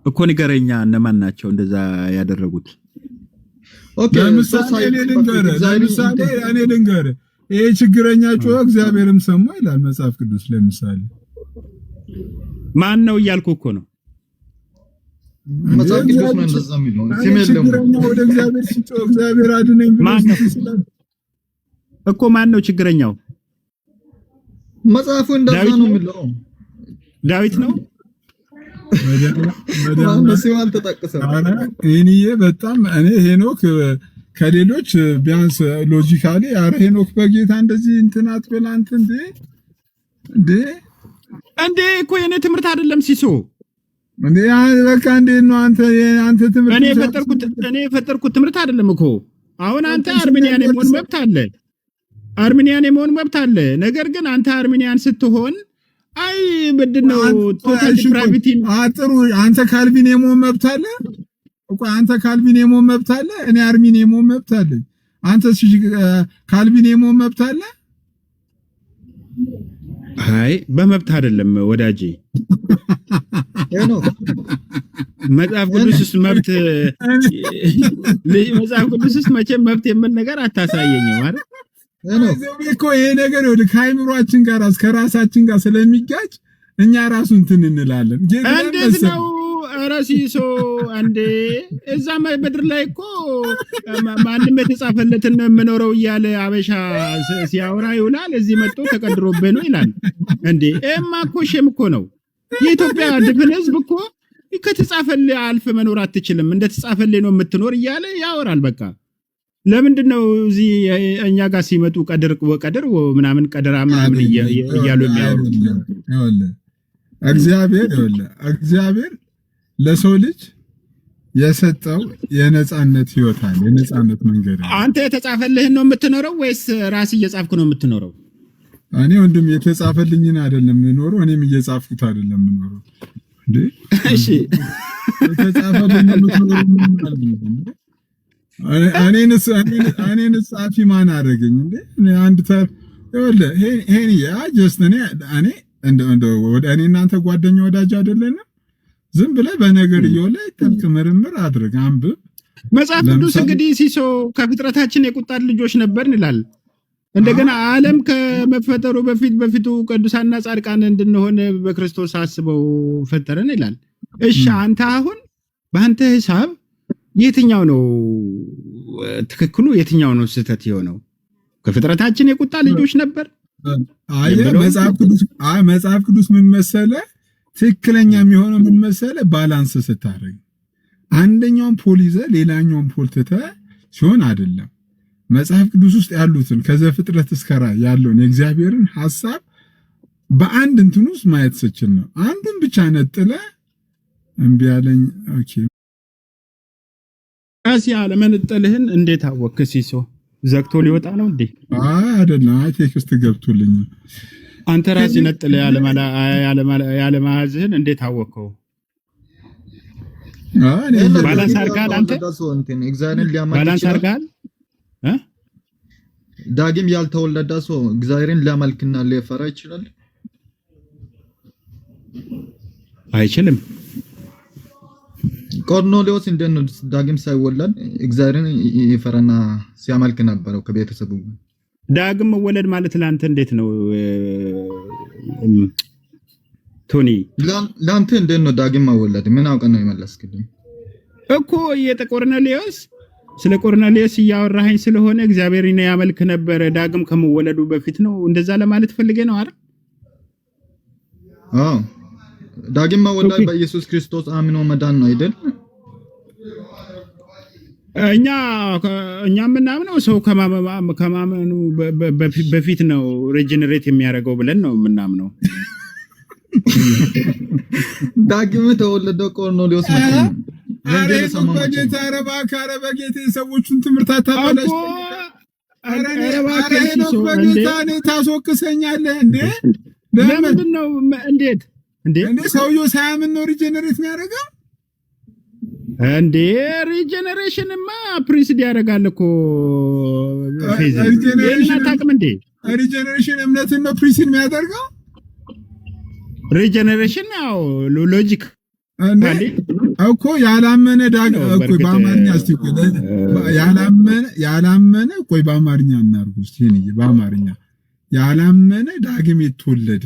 እኮ ንገረኛ፣ እነማን ናቸው እንደዛ ያደረጉት? ኦኬ ለምሳሌ እኔ ልንገርህ ይሄ ችግረኛ ጮኸ እግዚአብሔርም ሰማ ይላል መጽሐፍ ቅዱስ። ለምሳሌ ማን ነው እያልኩ እኮ ነው። መጽሐፍ ቅዱስ ነው እንደዛ የሚለው። ችግረኛ ወደ እግዚአብሔር ሲጮህ እግዚአብሔር አድነኝ ብሎ እኮ ማን ነው ችግረኛው? መጽሐፉ እንደዛ ነው የሚለው። ዳዊት ነው። መስዋዕት አልተጠቀሰም። እኔ በጣም እኔ ሄኖክ ከሌሎች ቢያንስ ሎጂካሊ አረ ሄኖክ በጌታ እንደዚህ እንትን አትበላ እንትን እንዴ እኮ የኔ ትምህርት አይደለም ሲሶ እንዴ በቃ እንዴ ነው አንተ ትምህርት እኔ የፈጠርኩት ትምህርት አይደለም እኮ። አሁን አንተ አርሜኒያን የመሆን መብት አለ፣ አርሜኒያን የመሆን መብት አለ። ነገር ግን አንተ አርሜኒያን ስትሆን አይ ምንድነው ቶታል ፕራይቬቲ አጥሩ አንተ ካልቪን የመሆን መብት አለ እኮ። አንተ ካልቪን የመሆን መብት አለ፣ እኔ አርሜን የመሆን መብት አለ። አንተ ካልቪን የመሆን መብት አለ። አይ በመብት አይደለም ወዳጄ። መጽሐፍ ቅዱስስ መብት መጽሐፍ ቅዱስስ መቼም መብት የምን ነገር አታሳየኝም ማለት ነው እኮ። ይሄ ነገር ወደ ከአይምሯችን ጋር ከራሳችን ጋር ስለሚጋጭ እኛ ራሱ እንትን እንላለን። እንዴት ነው ራሲሶ አንዴ እዛ በድር ላይ እኮ ማንም የተጻፈለትን የምኖረው እያለ አበሻ ሲያወራ ይውላል። እዚህ መጥቶ ተቀድሮብህ ነው ይላል። እንዴ እማ እኮ ሸም እኮ ነው። የኢትዮጵያ ድፍን ህዝብ እኮ ከተጻፈልህ አልፍ መኖር አትችልም፣ እንደተጻፈልህ ነው የምትኖር እያለ ያወራል። በቃ ለምንድነው እዚህ እኛ ጋር ሲመጡ ቀድር ምናምን ቀደራ ምናምን እያሉ የሚያወሩ? እግዚአብሔር ለሰው ልጅ የሰጠው የነጻነት ህይወት አለ፣ የነጻነት መንገድ አለ። አንተ የተጻፈልህን ነው የምትኖረው ወይስ ራስ እየጻፍክ ነው የምትኖረው? እኔ ወንድም የተጻፈልኝን አይደለም የምኖረው፣ እኔም እየጻፍኩት አይደለም የምኖረው። እንዴ እሺ የተጻፈልኝ ነው የምትኖረው? እኔን ጻፊ ማን አደረገኝ እንዴ? አንድ ይሄን ጀስት እኔ ወደ እኔ እናንተ ጓደኛ ወዳጅ አይደለንም። ዝም ብለህ በነገር ላይ ጥብቅ ምርምር አድርግ፣ አንብብ። መጽሐፍ ቅዱስ እንግዲህ ሲሶ ከፍጥረታችን የቁጣ ልጆች ነበርን ይላል። እንደገና ዓለም ከመፈጠሩ በፊቱ ቅዱሳንና ጻድቃን እንድንሆን በክርስቶስ አስበው ፈጠረን ይላል። እሺ አንተ አሁን በአንተ ሂሳብ የትኛው ነው ትክክሉ? የትኛው ነው ስህተት የሆነው? ከፍጥረታችን የቁጣ ልጆች ነበር። መጽሐፍ ቅዱስ ምን መሰለህ ትክክለኛ የሚሆነው ምን መሰለህ? ባላንስ ስታደርግ አንደኛውን ፖል ይዘህ ሌላኛውን ፖል ትተህ ሲሆን አይደለም። መጽሐፍ ቅዱስ ውስጥ ያሉትን ከዘፍጥረት እስከ ራዕይ ያለውን የእግዚአብሔርን ሐሳብ በአንድ እንትን ውስጥ ማየት ስችል ነው። አንዱን ብቻ ነጥለህ እምቢ ያለኝ ኦኬ ራሲ አለመነጠልህን እንዴት አወቅህ ሲሶ? ዘግቶ ሊወጣ ነው እንዴ? አይደለም፣ ቴክስት ገብቶልኝ። አንተ ራሲ ነጥለ ያለማያዝህን እንዴት አወቅከው? ባላንስ አድርገሃል አንተ? ባላንስ አድርገሃል? ዳግም ያልተወለደ ሰው እግዚአብሔርን ሊያመልክና ሊፈራ ይችላል? አይችልም። ቆርኔሌዎስ እንደነ ዳግም ሳይወለድ እግዚአብሔርን ይፈራና ሲያመልክ ነበረው ከቤተሰቡ። ዳግም መወለድ ማለት ለአንተ እንዴት ነው ቶኒ? ለአንተ እንዴት ነው ዳግም መወለድ? ምን አውቀህ ነው የመለስክልኝ? እኮ የቆርኔሌዎስ ስለ ቆርኔሌዎስ እያወራኸኝ ስለሆነ እግዚአብሔርን ያመልክ ነበር ዳግም ከመወለዱ በፊት ነው እንደዛ ለማለት ፈልጌ ነው አይደል? አዎ ዳግም መወለድ በኢየሱስ ክርስቶስ አምኖ መዳን ነው አይደል? እኛ ምናምነው ሰው ከማመኑ በፊት ነው ሪጀነሬት የሚያደርገው ብለን ነው ምናምነው። ዳግም ተወለደ ቆርኔሌዎስ ማለት ነው። በጌታ በጌታ ሰዎችን ትምህርት አታባላሽ። በጌታ እኔ ታስወቅሰኛለህ እንዴ? ለምንድን ነው እንዴት እንዴ ሰውየው ሳያምን ነው ሪጀነሬት የሚያደርገው? እንዴ ሪጀነሬሽንማ ፕሪንሲድ ያደርጋል እኮ ፌዝ ታቅም እንዴ ሪጀነሬሽን እምነትን ነው ፕሪንሲድ የሚያደርገው። ሪጀነሬሽን ያው ሎጂክ እኮ ያላመነ ዳግም እኮ በአማርኛ እስቲ ያላመነ ቆይ በአማርኛ እናርጉ እስቲ በአማርኛ ያላመነ ዳግም የተወለደ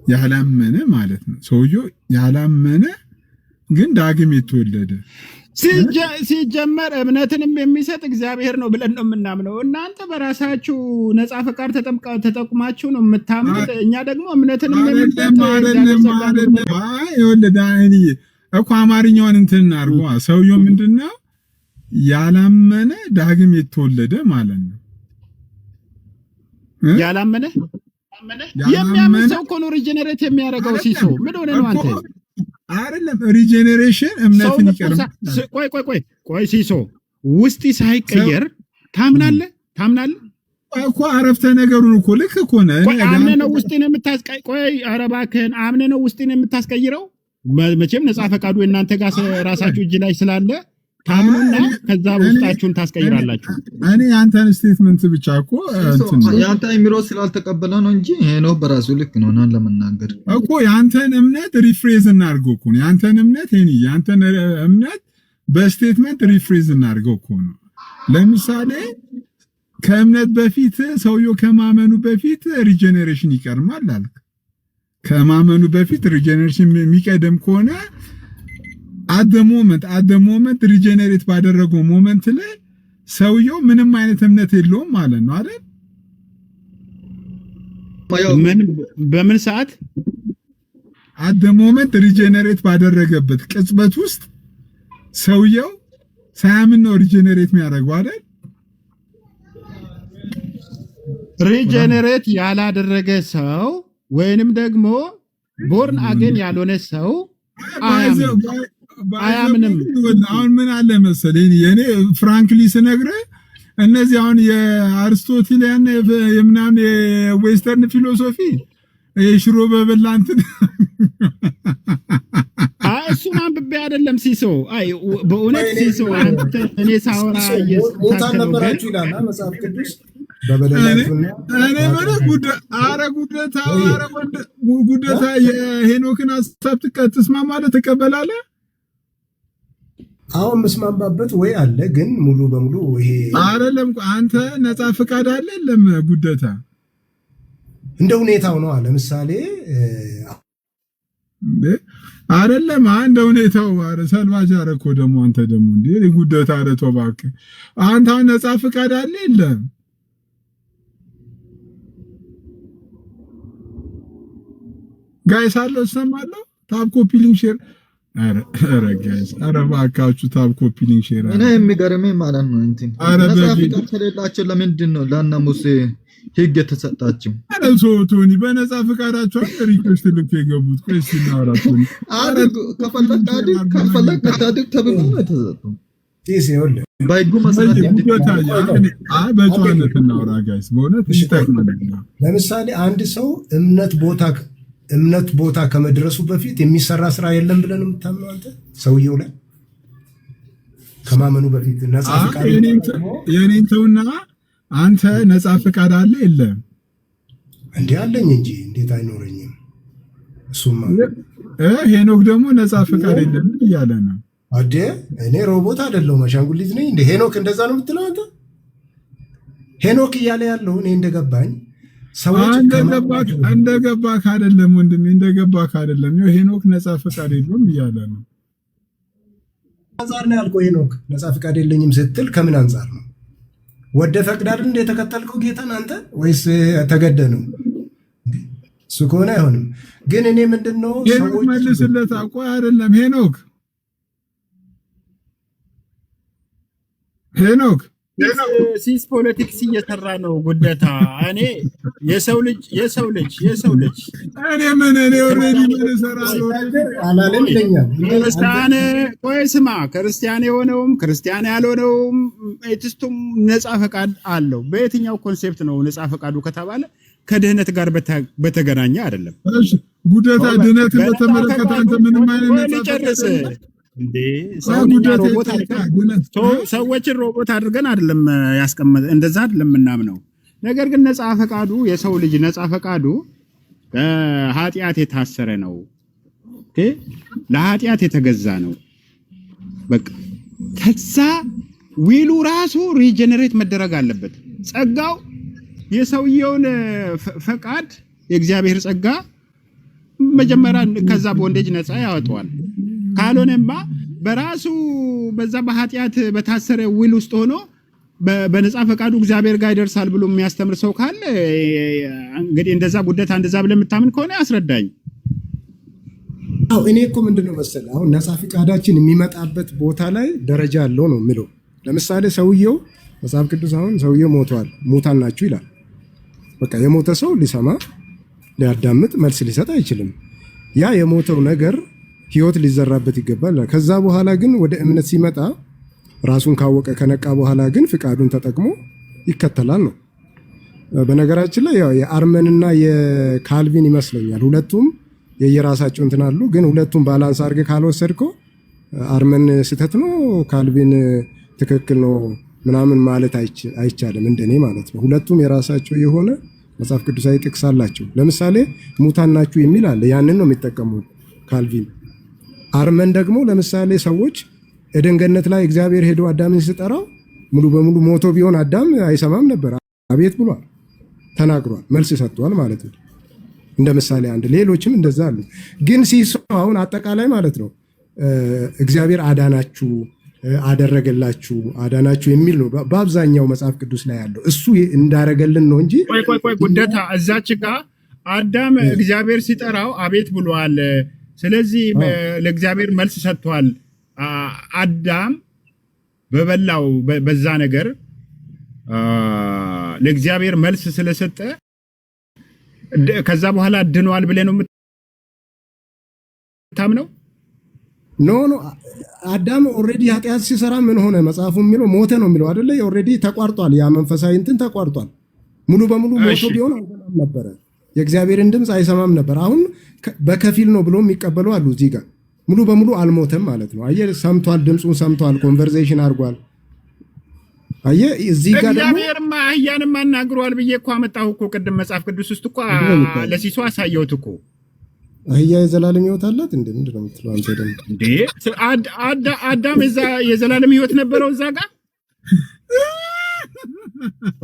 ያላመነ ማለት ነው። ሰውየው ያላመነ ግን ዳግም የተወለደ ሲጀመር እምነትንም የሚሰጥ እግዚአብሔር ነው ብለን ነው የምናምነው። እናንተ በራሳችሁ ነፃ ፈቃድ ተጠቅማችሁ ነው የምታምኑት። እኛ ደግሞ እምነትንም እኮ አማርኛውን እንትን አድርጎ ሰውየው ምንድነው ያላመነ ዳግም የተወለደ ማለት ነው። ያላመነ የሚያምን ሰው እኮ ነው ሪጀነሬት የሚያደርገው። ሲሶ ምን ሆነ ነው አንተ? አይደለም ሪጀነሬሽን እምነትን ይቀርም። ቆይ ሲሶ ውስጥ ሳይቀየር ታምናለህ እኮ አረፍተ ነገሩን እኮ ልክ እኮ ነው። አምነህ ነው ውስጥን የምታስቀይ ቆይ ኧረ እባክህን አምነህ ነው ውስጥን የምታስቀይረው። መቼም ነፃ ፈቃዱ እናንተ ጋር ራሳችሁ እጅ ላይ ስላለ ታምኑና ከዛ ውስጣችሁን ታስቀይራላችሁ። እኔ ያንተን ስቴትመንት ብቻ እኮ ያንተ አይምሮ ስላልተቀበለ ነው እንጂ ይሄ ነው በራሱ ልክ ነው እና ለመናገር እኮ ያንተን እምነት ሪፍሬዝ እናድርገው እኮ ነው። ያንተን እምነት በስቴትመንት ሪፍሬዝ እናድርገው እኮ ነው። ለምሳሌ ከእምነት በፊት ሰውየው ከማመኑ በፊት ሪጀነሬሽን ይቀርማል አልክ። ከማመኑ በፊት ሪጀነሬሽን የሚቀደም ከሆነ አት ዘ ሞመንት ሪጀነሬት ባደረገው ሞመንት ላይ ሰውየው ምንም አይነት እምነት የለውም ማለት ነው አይደል? በምን ሰዓት አት ዘ ሞመንት ሪጀነሬት ባደረገበት ቅጽበት ውስጥ ሰውየው ሳያምን ነው ሪጀነሬት የሚያደርገው አይደል? ሪጀነሬት ያላደረገ ሰው ወይንም ደግሞ ቦርን አገን ያልሆነ ሰው አያምንም። አሁን ምን አለ መሰለኝ የኔ ፍራንክሊ ስነግርህ እነዚህ አሁን የአርስቶቴሊያን የምናምን የዌስተርን ፊሎሶፊ የሽሮ በበላንት እሱን አንብቤ አይደለም ሲሶ። አይ በእውነት ሲሶ አንተ እኔ ሳወራ ነበራችሁ ይላል መጽሐፍ ቅዱስ ጉደታ የሄኖክን ሀሳብ ትስማማለህ? ትቀበላለህ? አሁን መስማማበት ወይ አለ ግን ሙሉ በሙሉ ይሄ አይደለም። አንተ ነፃ ፈቃድ አለ የለም? ጉደታ እንደ ሁኔታው ነው። ለምሳሌ አይደለም እንደ ሁኔታው። አረ ሰልባጅ አረኮ ደግሞ አንተ ደግሞ እንዴ ጉደታ አረቶ እባክህ አንተ አሁን ነፃ ፈቃድ አለ የለም? ጋይስ አለው ሰማለው። ታብ ኮፒ ሊንክ ሼር አረ ጋይስ አረ ባካችሁ ታብ ኮፒ ሊንክ ሼር እኔ የሚገርመኝ ማለት ነው እንትን ነፃ ፈቃድ ከሌላቸው ለምንድን ነው ለእነ ሙሴ ህግ የተሰጣቸው? አረ ሶቶኒ በነፃ ፈቃዳቸው ሪኩዌስት ልክ የገቡት ቆይስ እናወራቸው። አረ ከፈለክ ታድግ ተብሎ ነው የተሰጠው። ይሄ ባይጉ መሰረት በጨዋነት እናወራ ጋይስ በእውነት ይጠቅመናል። ለምሳሌ አንድ ሰው እምነት ቦታ ከመድረሱ በፊት የሚሰራ ስራ የለም ብለን የምታምነው አንተ ሰውየው ላይ ከማመኑ በፊት ነፃ ፈቃድ የኔን ተውና አንተ ነፃ ፈቃድ አለ የለም? እንዴ አለኝ እንጂ እንዴት አይኖረኝም? እሱማ ሄኖክ ደግሞ ነፃ ፈቃድ የለም እያለ ነው። አዴ እኔ ሮቦት አይደለሁም አሻንጉሊት ነኝ እንዴ? ሄኖክ እንደዛ ነው የምትለው አንተ? ሄኖክ እያለ ያለው እኔ እንደገባኝ ሰዎች እንደገባህ አይደለም ወንድሜ፣ እንደገባህ አይደለም። ሄኖክ ነፃ ፈቃድ የለውም እያለ ነው። አንጻር ነው ያልከው ሄኖክ? ነፃ ፍቃድ የለኝም ስትል ከምን አንጻር ነው? ወደ ፈቅድ አይደል እንደ የተከተልከው ጌታን አንተ ወይስ ተገደ ነው? እሱ ከሆነ አይሆንም። ግን እኔ ምንድነው ሰዎች መልስለት አቆ አይደለም ሄኖክ ሲስ ፖለቲክስ እየሰራ ነው ጉደታ። እኔ የሰው ልጅ እኔ ኦሬዲ ምን እሰራለሁ አላለም ይለኛል። ክርስቲያን ቆይ ስማ፣ ክርስቲያን የሆነውም ክርስቲያን ያልሆነውም ኤቲስቱም ነፃ ፈቃድ አለው። በየትኛው ኮንሴፕት ነው ነፃ ፈቃዱ ከተባለ ከድህነት ጋር በተገናኘ አይደለም። እሺ ጉደታ ድህነት በተመለከተ አንተ ምንም አይነት ነፃ ፈቃድ እንዴ ሰዎችን ሮቦት አድርገን አይደለም ያስቀመጠ፣ እንደዛ አይደለም ምናምነው። ነገር ግን ነፃ ፈቃዱ የሰው ልጅ ነፃ ፈቃዱ ኃጢአት የታሰረ ነው። ኦኬ ለኃጢአት የተገዛ ነው። በቃ ከዛ ዊሉ ራሱ ሪጀነሬት መደረግ አለበት። ጸጋው የሰውየውን ፈቃድ የእግዚአብሔር ጸጋ መጀመሪያ ከዛ ቦንዴጅ ነፃ ያወጣዋል። ካልሆነማ በራሱ በዛ በኃጢአት በታሰረ ዊል ውስጥ ሆኖ በነፃ ፈቃዱ እግዚአብሔር ጋር ይደርሳል ብሎ የሚያስተምር ሰው ካለ እንግዲህ እንደዛ ጉደታ እንደዛ ብለህ የምታምን ከሆነ ያስረዳኝ። እኔ እኮ ምንድነው መሰለህ አሁን ነፃ ፈቃዳችን የሚመጣበት ቦታ ላይ ደረጃ አለው ነው የምለው። ለምሳሌ ሰውየው መጽሐፍ ቅዱስ አሁን ሰውየው ሞቷል፣ ሙታን ናችሁ ይላል። በቃ የሞተ ሰው ሊሰማ ሊያዳምጥ መልስ ሊሰጥ አይችልም። ያ የሞተው ነገር ህይወት ሊዘራበት ይገባል። ከዛ በኋላ ግን ወደ እምነት ሲመጣ ራሱን ካወቀ ከነቃ በኋላ ግን ፍቃዱን ተጠቅሞ ይከተላል ነው። በነገራችን ላይ ያው የአርመንና የካልቪን ይመስለኛል ሁለቱም የየራሳቸው እንትን አሉ። ግን ሁለቱም ባላንስ አድርገህ ካልወሰድከው አርመን ስህተት ነው፣ ካልቪን ትክክል ነው ምናምን ማለት አይቻልም፣ እንደኔ ማለት ነው። ሁለቱም የራሳቸው የሆነ መጽሐፍ ቅዱሳዊ ጥቅስ አላቸው። ለምሳሌ ሙታን ናችሁ የሚል አለ፣ ያንን ነው የሚጠቀሙት ካልቪን። አርመን ደግሞ ለምሳሌ ሰዎች ኤደን ገነት ላይ እግዚአብሔር ሄዶ አዳምን ሲጠራው ሙሉ በሙሉ ሞቶ ቢሆን አዳም አይሰማም ነበር። አቤት ብሏል፣ ተናግሯል፣ መልስ ሰጥቷል ማለት ነው። እንደ ምሳሌ አንድ፣ ሌሎችም እንደዛ አሉ። ግን ሲሶ አሁን አጠቃላይ ማለት ነው እግዚአብሔር አዳናችሁ፣ አዳናችሁ የሚል ነው በአብዛኛው መጽሐፍ ቅዱስ ላይ ያለው። እሱ እንዳረገልን ነው እንጂ ቆይ ጉደታ እዛች ጋር አዳም እግዚአብሔር ሲጠራው አቤት ብሏል። ስለዚህ ለእግዚአብሔር መልስ ሰጥቷል። አዳም በበላው በዛ ነገር ለእግዚአብሔር መልስ ስለሰጠ ከዛ በኋላ ድኗል ብለህ ነው የምታምነው? ኖ አዳም ኦልሬዲ ኃጢአት ሲሰራ ምን ሆነ? መጽሐፉ የሚለው ሞተ ነው የሚለው አይደለ? ኦልሬዲ ተቋርጧል። ያ መንፈሳዊ እንትን ተቋርጧል። ሙሉ በሙሉ ሞቶ ቢሆን አይሰማም ነበረ፣ የእግዚአብሔርን ድምፅ አይሰማም ነበር። አሁን በከፊል ነው ብሎ የሚቀበሉ አሉ። እዚህ ጋር ሙሉ በሙሉ አልሞተም ማለት ነው። አየህ፣ ሰምቷል፣ ድምፁን ሰምቷል፣ ኮንቨርሴሽን አድርጓል። አየህ፣ እዚህ ጋር ደግሞ እግዚአብሔርማ አህያንም አናግሯል ብዬ እኮ አመጣሁ እኮ ቅድም መጽሐፍ ቅዱስ ውስጥ እኮ ለሲሶ አሳየሁት እኮ። አህያ የዘላለም ህይወት አላት እንዴ? ምንድን ነው የምትለው አንተ ደግሞ? እንዴ አዳም የዘላለም ህይወት ነበረው እዛ ጋር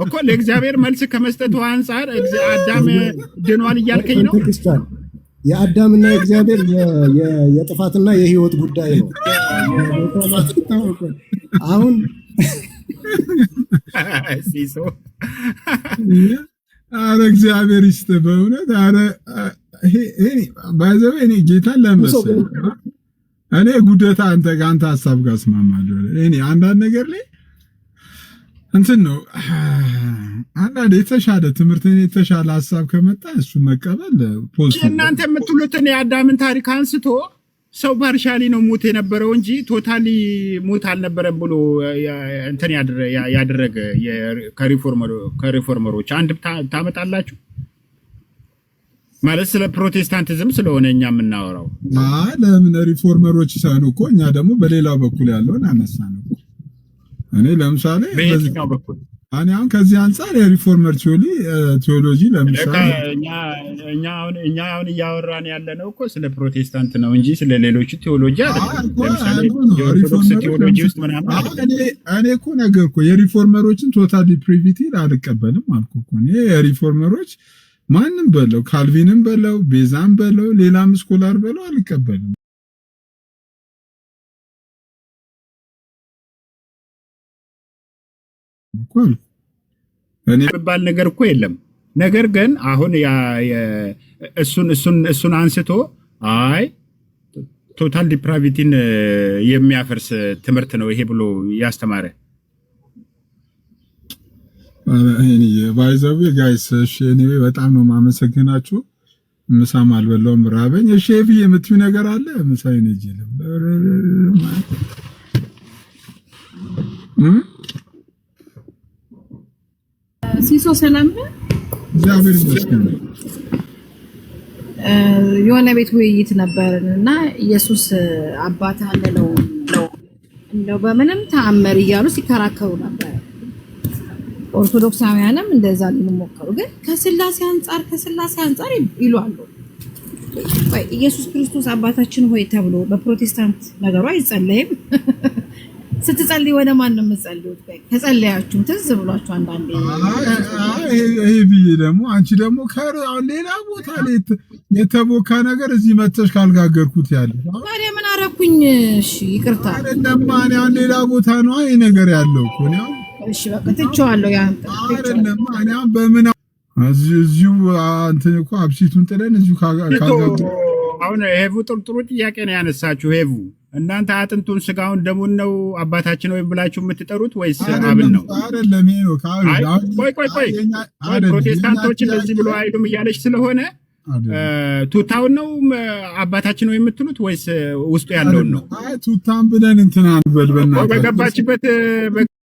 እኮ። ለእግዚአብሔር መልስ ከመስጠቱ አንፃር አዳም ድኗል እያልከኝ ነው? የአዳምና የእግዚአብሔር የጥፋትና የህይወት ጉዳይ ነው አሁን ሲሶ። አረ እግዚአብሔር ይስጥ በእውነት። አረ ባይዘው እኔ ጌታን ለመሰለ እኔ ጉደታ አንተ ሀሳብ ጋር እስማማለሁ። እኔ አንዳንድ ነገር ላይ እንትን ነው አንዳንድ የተሻለ ትምህርትን የተሻለ ሀሳብ ከመጣ እሱ መቀበል ፖስት። እናንተ የምትሉትን የአዳምን ታሪክ አንስቶ ሰው ፓርሻሊ ነው ሙት የነበረው እንጂ ቶታሊ ሙት አልነበረም ብሎ እንትን ያደረገ ከሪፎርመሮች አንድ ታመጣላችሁ ማለት? ስለ ፕሮቴስታንቲዝም ስለሆነ እኛ የምናወራው ለምን ሪፎርመሮች ሳይሆኑ እኮ እኛ ደግሞ በሌላው በኩል ያለውን አነሳ ነው። እኔ ለምሳሌ በየትኛው በኩል እኔ አሁን ከዚህ አንፃር የሪፎርመር ቴዎሎጂ ለምሳሌ እኛ አሁን እያወራን ያለ ነው እኮ ስለ ፕሮቴስታንት ነው እንጂ ስለ ሌሎቹ ቴዎሎጂ አይደለም። ለምሳሌ የኦርቶዶክስ ቴዎሎጂ ውስጥ ምናምን እኔ እኮ ነገር እኮ የሪፎርመሮችን ቶታሊ ፕሪቪቲ አልቀበልም አልኩ እኮ። እኔ የሪፎርመሮች ማንም በለው ካልቪንም በለው ቤዛም በለው ሌላም ስኮላር በለው አልቀበልም። የሚባል ነገር እኮ የለም። ነገር ግን አሁን እሱን አንስቶ አይ ቶታል ዲፕራቪቲን የሚያፈርስ ትምህርት ነው ይሄ ብሎ ያስተማረ ባይዘው ጋይስ። እሺ ኤኒዌይ በጣም ነው ማመሰግናችሁ። ምሳም አልበላውም ራበኝ። እሺ ኤቪ የምትዩ ነገር አለ? ምሳይ ነው ይጀለም ሲሶ ሰላም እግዚአብሔር ይመስገን። የሆነ ቤት ውይይት ነበርና ኢየሱስ አባት አለ ነው እንደው በምንም ተአምር እያሉ ሲከራከሩ ነበር። ኦርቶዶክሳውያንም እንደዛ ሊሞክሩ ግን ከስላሴ አንፃር ይሏሉ። ወይ ኢየሱስ ክርስቶስ አባታችን ሆይ ተብሎ በፕሮቴስታንት ነገሩ አይጸለይም። ስትጸልይ ወደ ማን ነው የምትጸልዩት? ከጸለያችሁ ትዝ ብሏችሁ አንዳንዴ ይሄ ብዬ ደግሞ አንቺ ደግሞ ሌላ ቦታ ላይ የተቦካ ነገር እዚህ መተሽ ካልጋገርኩት ያለ ታዲያ ምን አረኩኝ? እሺ ይቅርታ አይደለም ማን ያን ሌላ ቦታ ነው ይሄ ነገር ያለው እኮ ነው። እሺ በቃ ትቼዋለሁ። ያን አይደለም ማን ያን በምን እዚሁ እንትን እኮ አብሲቱን ጥለን እዚሁ ካልጋገር አሁን ሄቡ ጥሩ ጥያቄ ነው ያነሳችሁ። ሄቡ እናንተ አጥንቱን ስጋውን ደሙን ነው አባታችን ወይ ብላችሁ የምትጠሩት ወይስ አብን ነው? አይደለም ይሄ ነው ቆይ ፕሮቴስታንቶች እንደዚህ ብሎ አይሉም እያለች ስለሆነ ቱታውን ነው አባታችን ነው የምትሉት ወይስ ውስጡ ያለውን ነው? አይ ቱታን ብለን እንትና በልበና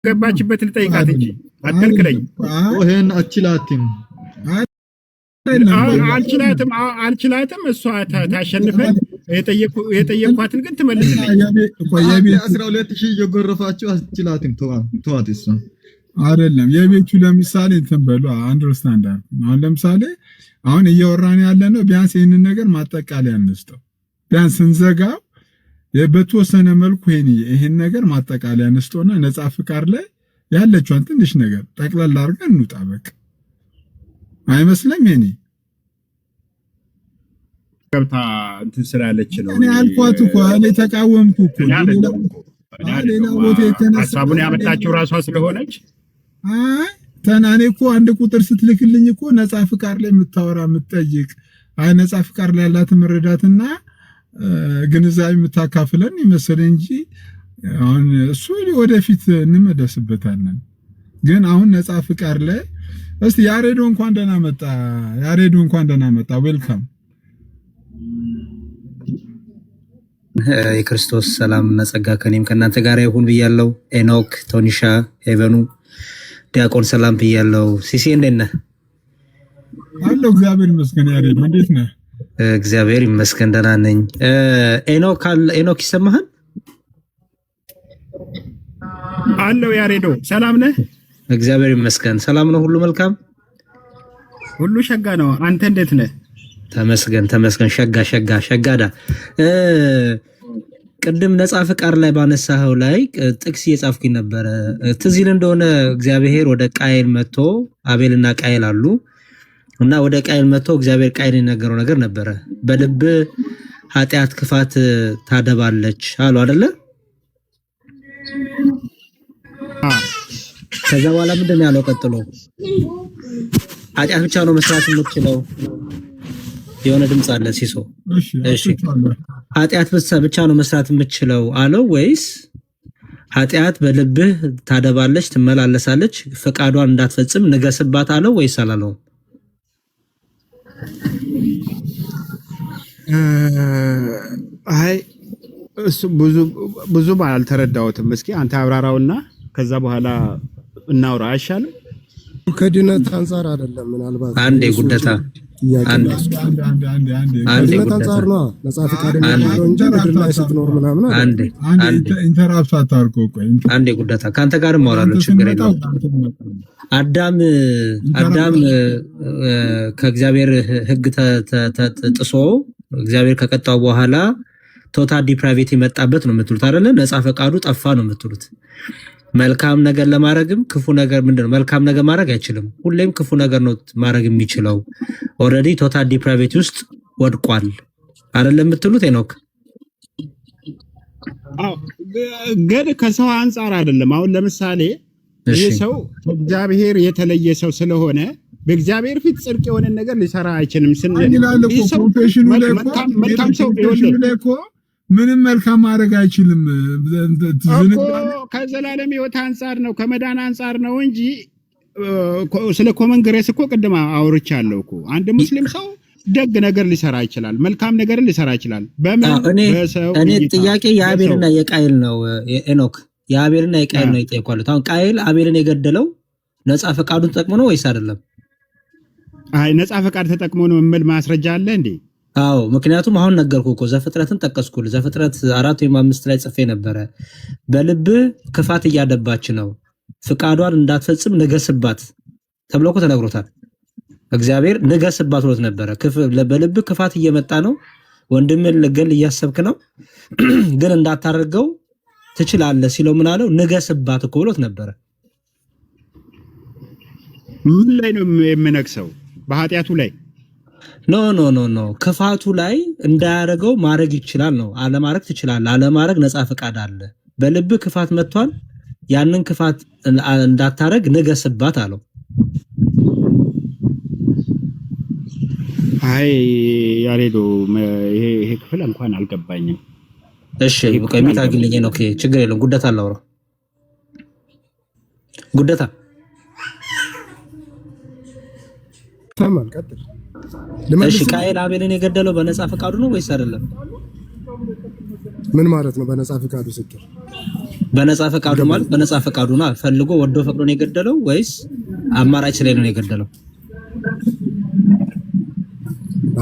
በገባችበት ልጠይቃት እንጂ አትከልክለኝ። ይሄን አችላትም አልችላትም። እሷ ታሸንፈን የጠየኳትን ግን ትመልስልኝ። 12,000 እየጎረፋችሁ አልችላትም። ተዋት። እሷ አይደለም የቤቱ ለምሳሌ እንትን በሉ አንደርስታንድ። አሁን ለምሳሌ አሁን እያወራን ያለ ነው ቢያንስ ይሄንን ነገር ማጠቃለያ እንስጠው። ቢያንስ እንዘጋው በተወሰነ መልኩ ይሄን ነገር ማጠቃለያ እንስጠውና ነፃ ፍቃድ ላይ ያለችዋን ትንሽ ነገር ጠቅላላ አድርገን እንውጣ በቃ። አይመስልም? የኔ ገብታ እንትን ስላለች ነው እኔ አልኳት እኮ እኔ ተቃወምኩ እኮ ሌላ ቦታ የተነሳ ሐሳቡን ያመጣችው ራሷ ስለሆነች ተናኔ እኮ አንድ ቁጥር ስትልክልኝ እኮ ነፃ ፍቃድ ላይ የምታወራ የምትጠይቅ ነፃ ፍቃድ ላይ ያላት መረዳትና ግንዛቤ የምታካፍለን ይመስል እንጂ አሁን እሱ ወደፊት እንመለስበታለን። ግን አሁን ነፃ ፍቃድ ላይ እስቲ ያሬዶ እንኳን ደህና መጣ። ዌልካም። የክርስቶስ ሰላም እና ጸጋ ከኔም ከእናንተ ጋር ይሁን ብያለሁ። ኤኖክ፣ ቶኒሻ፣ ሄቨኑ፣ ዲያቆን ሰላም ብያለሁ። ሲሲ እንዴት ነህ? አለሁ እግዚአብሔር ይመስገን። ያሬዶ እንዴት ነህ? እግዚአብሔር ይመስገን ደህና ነኝ። ኤኖክ ይሰማሃል? አለሁ ያሬዶ ሰላም ነህ? እግዚአብሔር ይመስገን ሰላም ነው። ሁሉ መልካም፣ ሁሉ ሸጋ ነው። አንተ እንዴት ነህ? ተመስገን። ሸጋዳ። ቅድም ነፃ ፍቃድ ላይ ባነሳኸው ላይ ጥቅስ እየጻፍኩኝ ነበረ። ትዝ ይል እንደሆነ እግዚአብሔር ወደ ቃየል መጥቶ አቤልና ቃየል አሉ እና ወደ ቃየል መጥቶ እግዚአብሔር ቃየልን የነገረው ነገር ነበረ። በልብ ኃጢአት ክፋት ታደባለች አሉ አይደለ? ከዛ በኋላ ምንድን ነው ያለው? ቀጥሎ ኃጢአት ብቻ ነው መስራት የምትችለው። የሆነ ድምፅ አለ ሲሶ። እሺ ኃጢአት ብቻ ነው መስራት የምትችለው አለው ወይስ ኃጢአት በልብህ ታደባለች ትመላለሳለች ፈቃዷን እንዳትፈጽም ንገስባት አለው ወይስ አላለው? አይ እሱ ብዙ አልተረዳሁትም። እስኪ አንተ አብራራውና ከዛ በኋላ እናውራ አይሻልም? ከድነት አንፃር አይደለም። ምናልባት አንዴ ጉደታ አንዴ አንፃር ነው ነፃ ፍቃድ ነው እንጂ ምድር ላይ ስትኖር ምናምን አንዴ ኢንተራፕት አታርቆ። ቆይ አንዴ ጉደታ ካንተ ጋር ማውራለሁ፣ ችግር የለውም። አዳም ከእግዚአብሔር ሕግ ጥሶ እግዚአብሔር ከቀጣው በኋላ ቶታል ዲፕራቪቲ መጣበት ነው የምትሉት አይደለ? ነፃ ፈቃዱ ጠፋ ነው የምትሉት። መልካም ነገር ለማድረግም ክፉ ነገር ምንድነው? መልካም ነገር ማድረግ አይችልም። ሁሌም ክፉ ነገር ነው ማድረግ የሚችለው። ኦልሬዲ ቶታል ዲፕራቪቲ ውስጥ ወድቋል አይደለም የምትሉት ኤኖክ? ግን ከሰው አንፃር አይደለም። አሁን ለምሳሌ ይህ ሰው እግዚአብሔር የተለየ ሰው ስለሆነ በእግዚአብሔር ፊት ጽድቅ የሆነ ነገር ሊሰራ አይችልም ስንል ይህ ሰው መልካም ሰው እኮ ምንም መልካም ማድረግ አይችልም እኮ ከዘላለም ሕይወት አንጻር ነው ከመዳን አንጻር ነው እንጂ ስለ ኮመን ግሬስ እኮ ቅድም አውርቻለሁ እኮ አንድ ሙስሊም ሰው ደግ ነገር ሊሰራ ይችላል መልካም ነገር ሊሰራ ይችላል በምን በሰው እኔ ጥያቄ የአቤልና የቃይል ነው ኤኖክ የአቤልና የቃይል ነው የጠየኳሉት አሁን ቃይል አቤልን የገደለው ነፃ ፈቃዱን ተጠቅሞ ነው ወይስ አይደለም አይ ነፃ ፈቃድ ተጠቅሞ ነው የሚል ማስረጃ አለ እንዴ አዎ ምክንያቱም አሁን ነገርኩ እኮ ዘፍጥረትን ጠቀስኩልህ ዘፍጥረት 4 ወይም 5 ላይ ጽፌ ነበረ በልብ ክፋት እያደባች ነው ፍቃዷን እንዳትፈጽም ንገስባት ተብሎ እኮ ተነግሮታል እግዚአብሔር ንገስባት ብሎት ነበረ በልብ ክፋት እየመጣ ነው ወንድምን ለገል እያሰብክ ነው ግን እንዳታረገው ትችላለህ ሲለው ምን አለው ንገስባት እኮ ብሎት ነበረ ምን ላይ ነው የምነክሰው በኃጢያቱ ላይ ኖ ክፋቱ ላይ እንዳያረገው ማድረግ ይችላል ነው አለማድረግ ትችላለህ አለማድረግ ነፃ ፈቃድ አለ በልብ ክፋት መጥቷል ያንን ክፋት እንዳታረግ ንገስባት አለው አይ ያሬዶ ይሄ ክፍል እንኳን አልገባኝም እሺ በቃ የሚታግልኝ ነው ኦኬ ችግር የለም ጉደታ አላውራ ጉደታ ተማም ቀጥል እሺ ቃይል አቤልን የገደለው በነፃ ፈቃዱ ነው ወይስ አይደለም ምን ማለት ነው በነፃ ፈቃዱ ስትል በነፃ ፈቃዱ ማለት በነፃ ፈቃዱ ነው ፈልጎ ወዶ ፈቅዶ ነው የገደለው ወይስ አማራጭ ላይ ነው የገደለው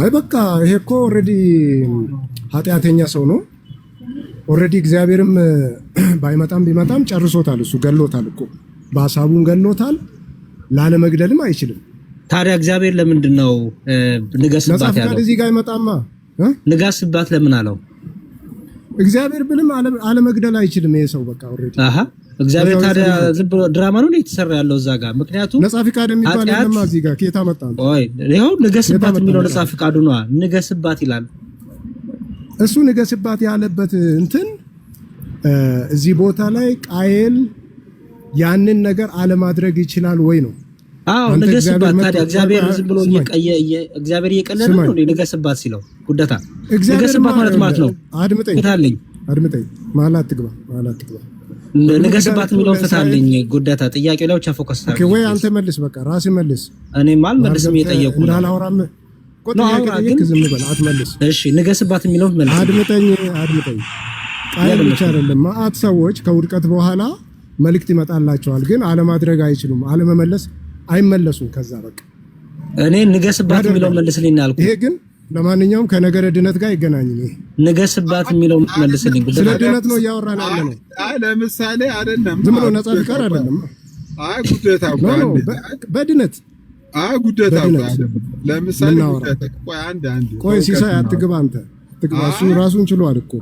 አይ በቃ ይሄ እኮ ኦሬዲ ኃጢአተኛ ሰው ነው ኦሬዲ እግዚአብሔርም ቢመጣም ጨርሶታል እሱ ገሎታል እኮ በሐሳቡን ገሎታል ላለመግደልም አይችልም ታዲያ እግዚአብሔር ለምንድነው ንገስባት ያለው እዚህ ጋር ይመጣማ ንገስባት ለምን አለው እግዚአብሔር ብንም አለመግደል አይችልም ይሄ ሰው በቃ ኦሬዲ አሃ እግዚአብሔር ታዲያ ዝም ብሎ ድራማ ነው የተሰራ ያለው እዛ ጋር ምክንያቱም ነፃ ፈቃድ የሚባል የለም እዚህ ጋር ከየት አመጣ ነው ኦይ ይሄው ንገስባት የሚለው ነፃ ፈቃዱ ነው ንገስባት ይላል እሱ ንገስባት ያለበት እንትን እዚህ ቦታ ላይ ቃየል ያንን ነገር አለማድረግ ይችላል ወይ ነው አዎ ንገስባት ታዲያ እግዚአብሔር ዝም ብሎ እግዚአብሔር እየቀለለ ነው ንገስባት ሲለው ጉደታ ንገስባት ማለት ነው አድምጠኝ ማለት ትግባ ንገስባት የሚለው ፈታልኝ ጉደታ ጥያቄው ላይ ብቻ ፎከስ ታርግ ወይ አንተ መልስ በቃ ራስህ መልስ እኔ ማል መልስም እየጠየቁ ነው እንዳላወራም ቆጥያቄ ዝም በል አትመልስ እሺ ንገስባት የሚለው መልስ አድምጠኝ ቃየል ብቻ አይደለም ማአት ሰዎች ከውድቀት በኋላ መልእክት ይመጣላቸዋል ግን አለማድረግ አይችሉም አለመመለስ አይመለሱም ከዛ በቃ እኔ ንገስባት የሚለው መልስልኝ አልኩ ይሄ ግን ለማንኛውም ከነገረ ድነት ጋር ይገናኝ ነው ንገስባት የሚለው መልስልኝ ስለ ድነት ነው ያወራን ያለ ነው አይ ለምሳሌ አይደለም ዝም ብሎ ነፃ ፍቃድ አይደለም አይ ጉደታ በድነት አይ ጉደታ ለምሳሌ ጉደታ ቆይ ሲሳይ አትግባ አንተ ትግባ እሱ ራሱን ችሏል እኮ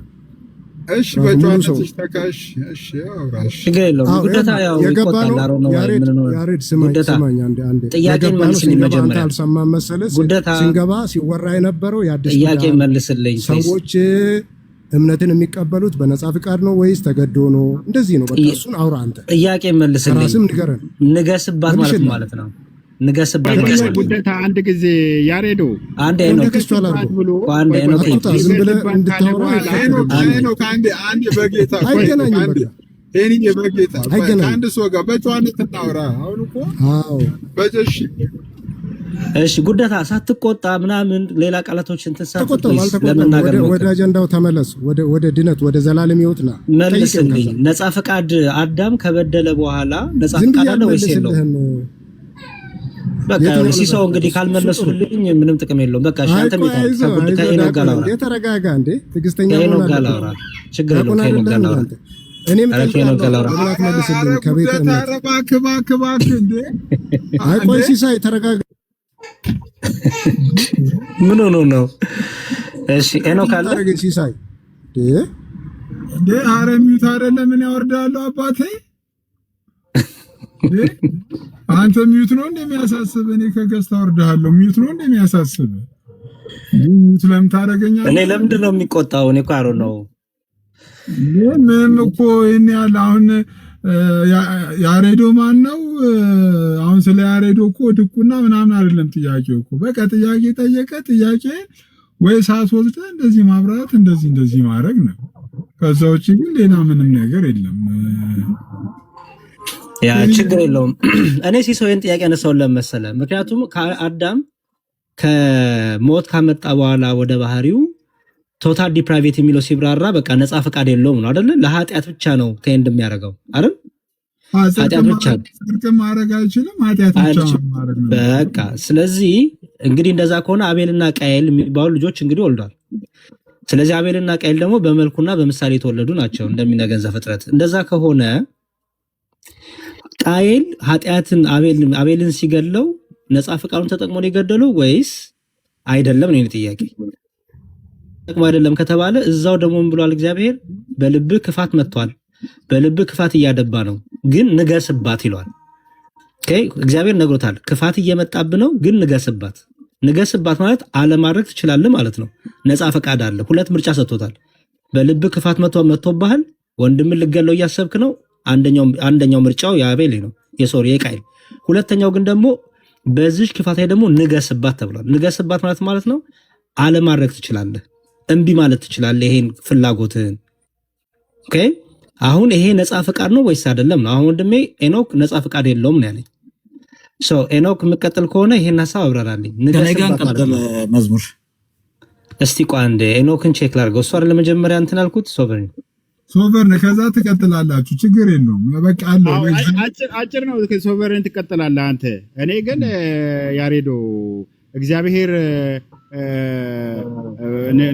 እሺ በጨዋታሽ ተካሽ እሺ አውራሽ ችግር የለውም ጉደታ ያው ይቆጣል አሮ ነው ያሬድ ስማኝ አንዴ ጥያቄ መልስልኝ መጀመሪያ አልሰማም መሰለህ ሲንገባ ሲወራ የነበረው ያድስ ጥያቄ መልስልኝ ሰዎች እምነትን የሚቀበሉት በነፃ ፍቃድ ነው ወይስ ተገዶ ነው እንደዚህ ነው በቃ እሱን አውራ አንተ ጥያቄ መልስልኝ ራስም ንገረን ንገስባት ማለት ነው ንገስባት ጉደታ አንድ ጊዜ ያሬዶ አንዴ ነው አንዴ ነው ዝም ብለህ እንድታወራ ነው አንዴ በጌታ አይገናኝም በቃ እኔ በጌታ አንድ ሰው ጋር በጨዋነት እናወራ አሁን እኮ አዎ በጀሽ እሺ ጉደታ ሳትቆጣ ምናምን ሌላ ቃላቶችን ተሳትፎ ለመናገር ነው ወደ አጀንዳው ተመለስ ወደ ድነት ወደ ዘላለም ህይወት ና መልስልኝ ነፃ ፈቃድ አዳም ከበደለ በኋላ ነፃ ፈቃድ አለ ወይስ የለውም በቃ ሲሶ እንግዲህ ካልመለሱልኝ ምንም ጥቅም የለውም በቃ ሻንተ ከሄኖክ ጋር ላውራ ተረጋጋ እንዴ ትግስተኛ ከሄኖክ ጋር ላውራ ችግር የለውም ከሄኖክ ጋር ላውራ እኔም ተረጋጋ መልስልኝ ከቤት እባክህ እንዴ አይ ቆይ ሲሳይ ተረጋጋ ምን ሆኖ ነው እሺ ሄኖክ አለ ሲሳይ እንዴ አረሚት አይደለም ምን ያወርዳለሁ አባቴ አንተ ሚዩት ነው እንደሚያሳስብ እኔ ከገስታ ወርዳለሁ ሚዩት ነው እንደሚያሳስብ ሚዩት ለምን ታረጋኛለህ እኔ ለምንድን ነው የሚቆጣው እኔ እኮ አሮ ነው ምንም እኮ እኔ ያለ አሁን ያሬዶ ማን ነው? አሁን ስለ ያሬዶ እኮ ድቁና ምናምን አይደለም ጥያቄው እኮ በቃ ጥያቄ ጠየቀ። ጥያቄ ወይ ሳስወስደ እንደዚህ ማብራት እንደዚህ ማድረግ ነው። ከዛ ውጪ ግን ሌላ ምንም ነገር የለም። ያ ችግር የለውም። እኔ ሲሶየን ጥያቄ አነሳውን ለመሰለ ምክንያቱም ከአዳም ከሞት ካመጣ በኋላ ወደ ባህሪው ቶታል ዲፕራይቬት የሚለው ሲብራራ በቃ ነፃ ፈቃድ የለውም ነው አይደል? ለኃጢአት ብቻ ነው ተንድ የሚያደርገው አይደል? ኃጢአት ብቻ ጽድቅ ማድረግ አይችልም፣ ኃጢአት ብቻ ማድረግ ነው በቃ። ስለዚህ እንግዲህ እንደዛ ከሆነ አቤልና ቃየል የሚባሉ ልጆች እንግዲህ ወልዷል። ስለዚህ አቤልና ቃየል ደግሞ በመልኩና በምሳሌ የተወለዱ ናቸው እንደሚነገር ዘፍጥረት። እንደዛ ከሆነ ቃየል ኃጢአትን አቤልን ሲገለው ነፃ ፈቃዱን ተጠቅሞ ነው የገደለው ወይስ አይደለም ነው ጥያቄ። ተጠቅሞ አይደለም ከተባለ እዛው ደግሞ ምን ብሏል እግዚአብሔር? በልብህ ክፋት መጥቷል፣ በልብህ ክፋት እያደባ ነው፣ ግን ንገስባት ይሏል። ኦኬ እግዚአብሔር ነግሮታል። ክፋት እየመጣብ ነው፣ ግን ንገስባት። ንገስባት ማለት አለማድረግ ትችላለህ ማለት ነው። ነፃ ፈቃድ አለ። ሁለት ምርጫ ሰጥቶታል። በልብህ ክፋት መጥቶብሃል፣ ወንድምን ልገለው እያሰብክ ነው። አንደኛው ምርጫው የአቤል ነው የቃየል። ሁለተኛው ግን ደግሞ በዚህ ክፋት ላይ ደግሞ ንገስባት ተብሏል። ንገስባት ማለት ነው አለማድረግ ትችላለህ፣ እምቢ ማለት ትችላለህ ይሄን ፍላጎትህን። ኦኬ አሁን ይሄ ነፃ ፈቃድ ነው ወይስ አይደለም ነው? አሁን ወንድሜ ኤኖክ ነፃ ፈቃድ የለውም ነው ያለኝ። ኤኖክ የምቀጥል ከሆነ ይሄን ሐሳብ አብራራልኝ። መዝሙር እስቲ ቆይ አንዴ ኤኖክን ቼክ ላድርገው። እሱ አይደል መጀመሪያ እንትን አልኩት ሶቨርን ከዛ ትቀጥላላችሁ፣ ችግር የለውም። በቃ አለው አጭር ነው። ሶቨርን ትቀጥላለህ አንተ። እኔ ግን ያሬዶ እግዚአብሔር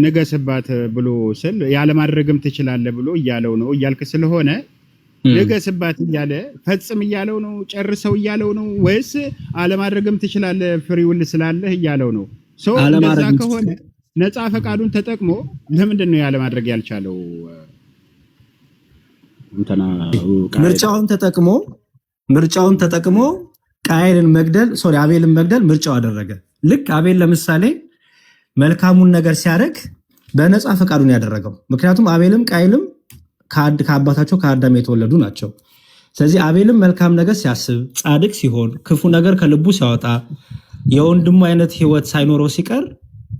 ንገስባት ብሎ ስል ያለማድረግም ትችላለህ ብሎ እያለው ነው እያልክ ስለሆነ ንገስባት እያለ ፈጽም እያለው ነው፣ ጨርሰው እያለው ነው ወይስ አለማድረግም ትችላለህ ፍሪ ዊል ስላለህ እያለው ነው? እንደዛ ከሆነ ነፃ ፈቃዱን ተጠቅሞ ለምንድን ነው ያለማድረግ ያልቻለው? ምርጫውን ተጠቅሞ አቤልን መግደል ምርጫው አደረገ። ልክ አቤል ለምሳሌ መልካሙን ነገር ሲያደርግ በነፃ ፈቃዱን ያደረገው። ምክንያቱም አቤልም ቃየልም ከአባታቸው ከአዳም የተወለዱ ናቸው። ስለዚህ አቤልም መልካም ነገር ሲያስብ፣ ጻድቅ ሲሆን፣ ክፉ ነገር ከልቡ ሲያወጣ፣ የወንድሙ አይነት ህይወት ሳይኖረው ሲቀር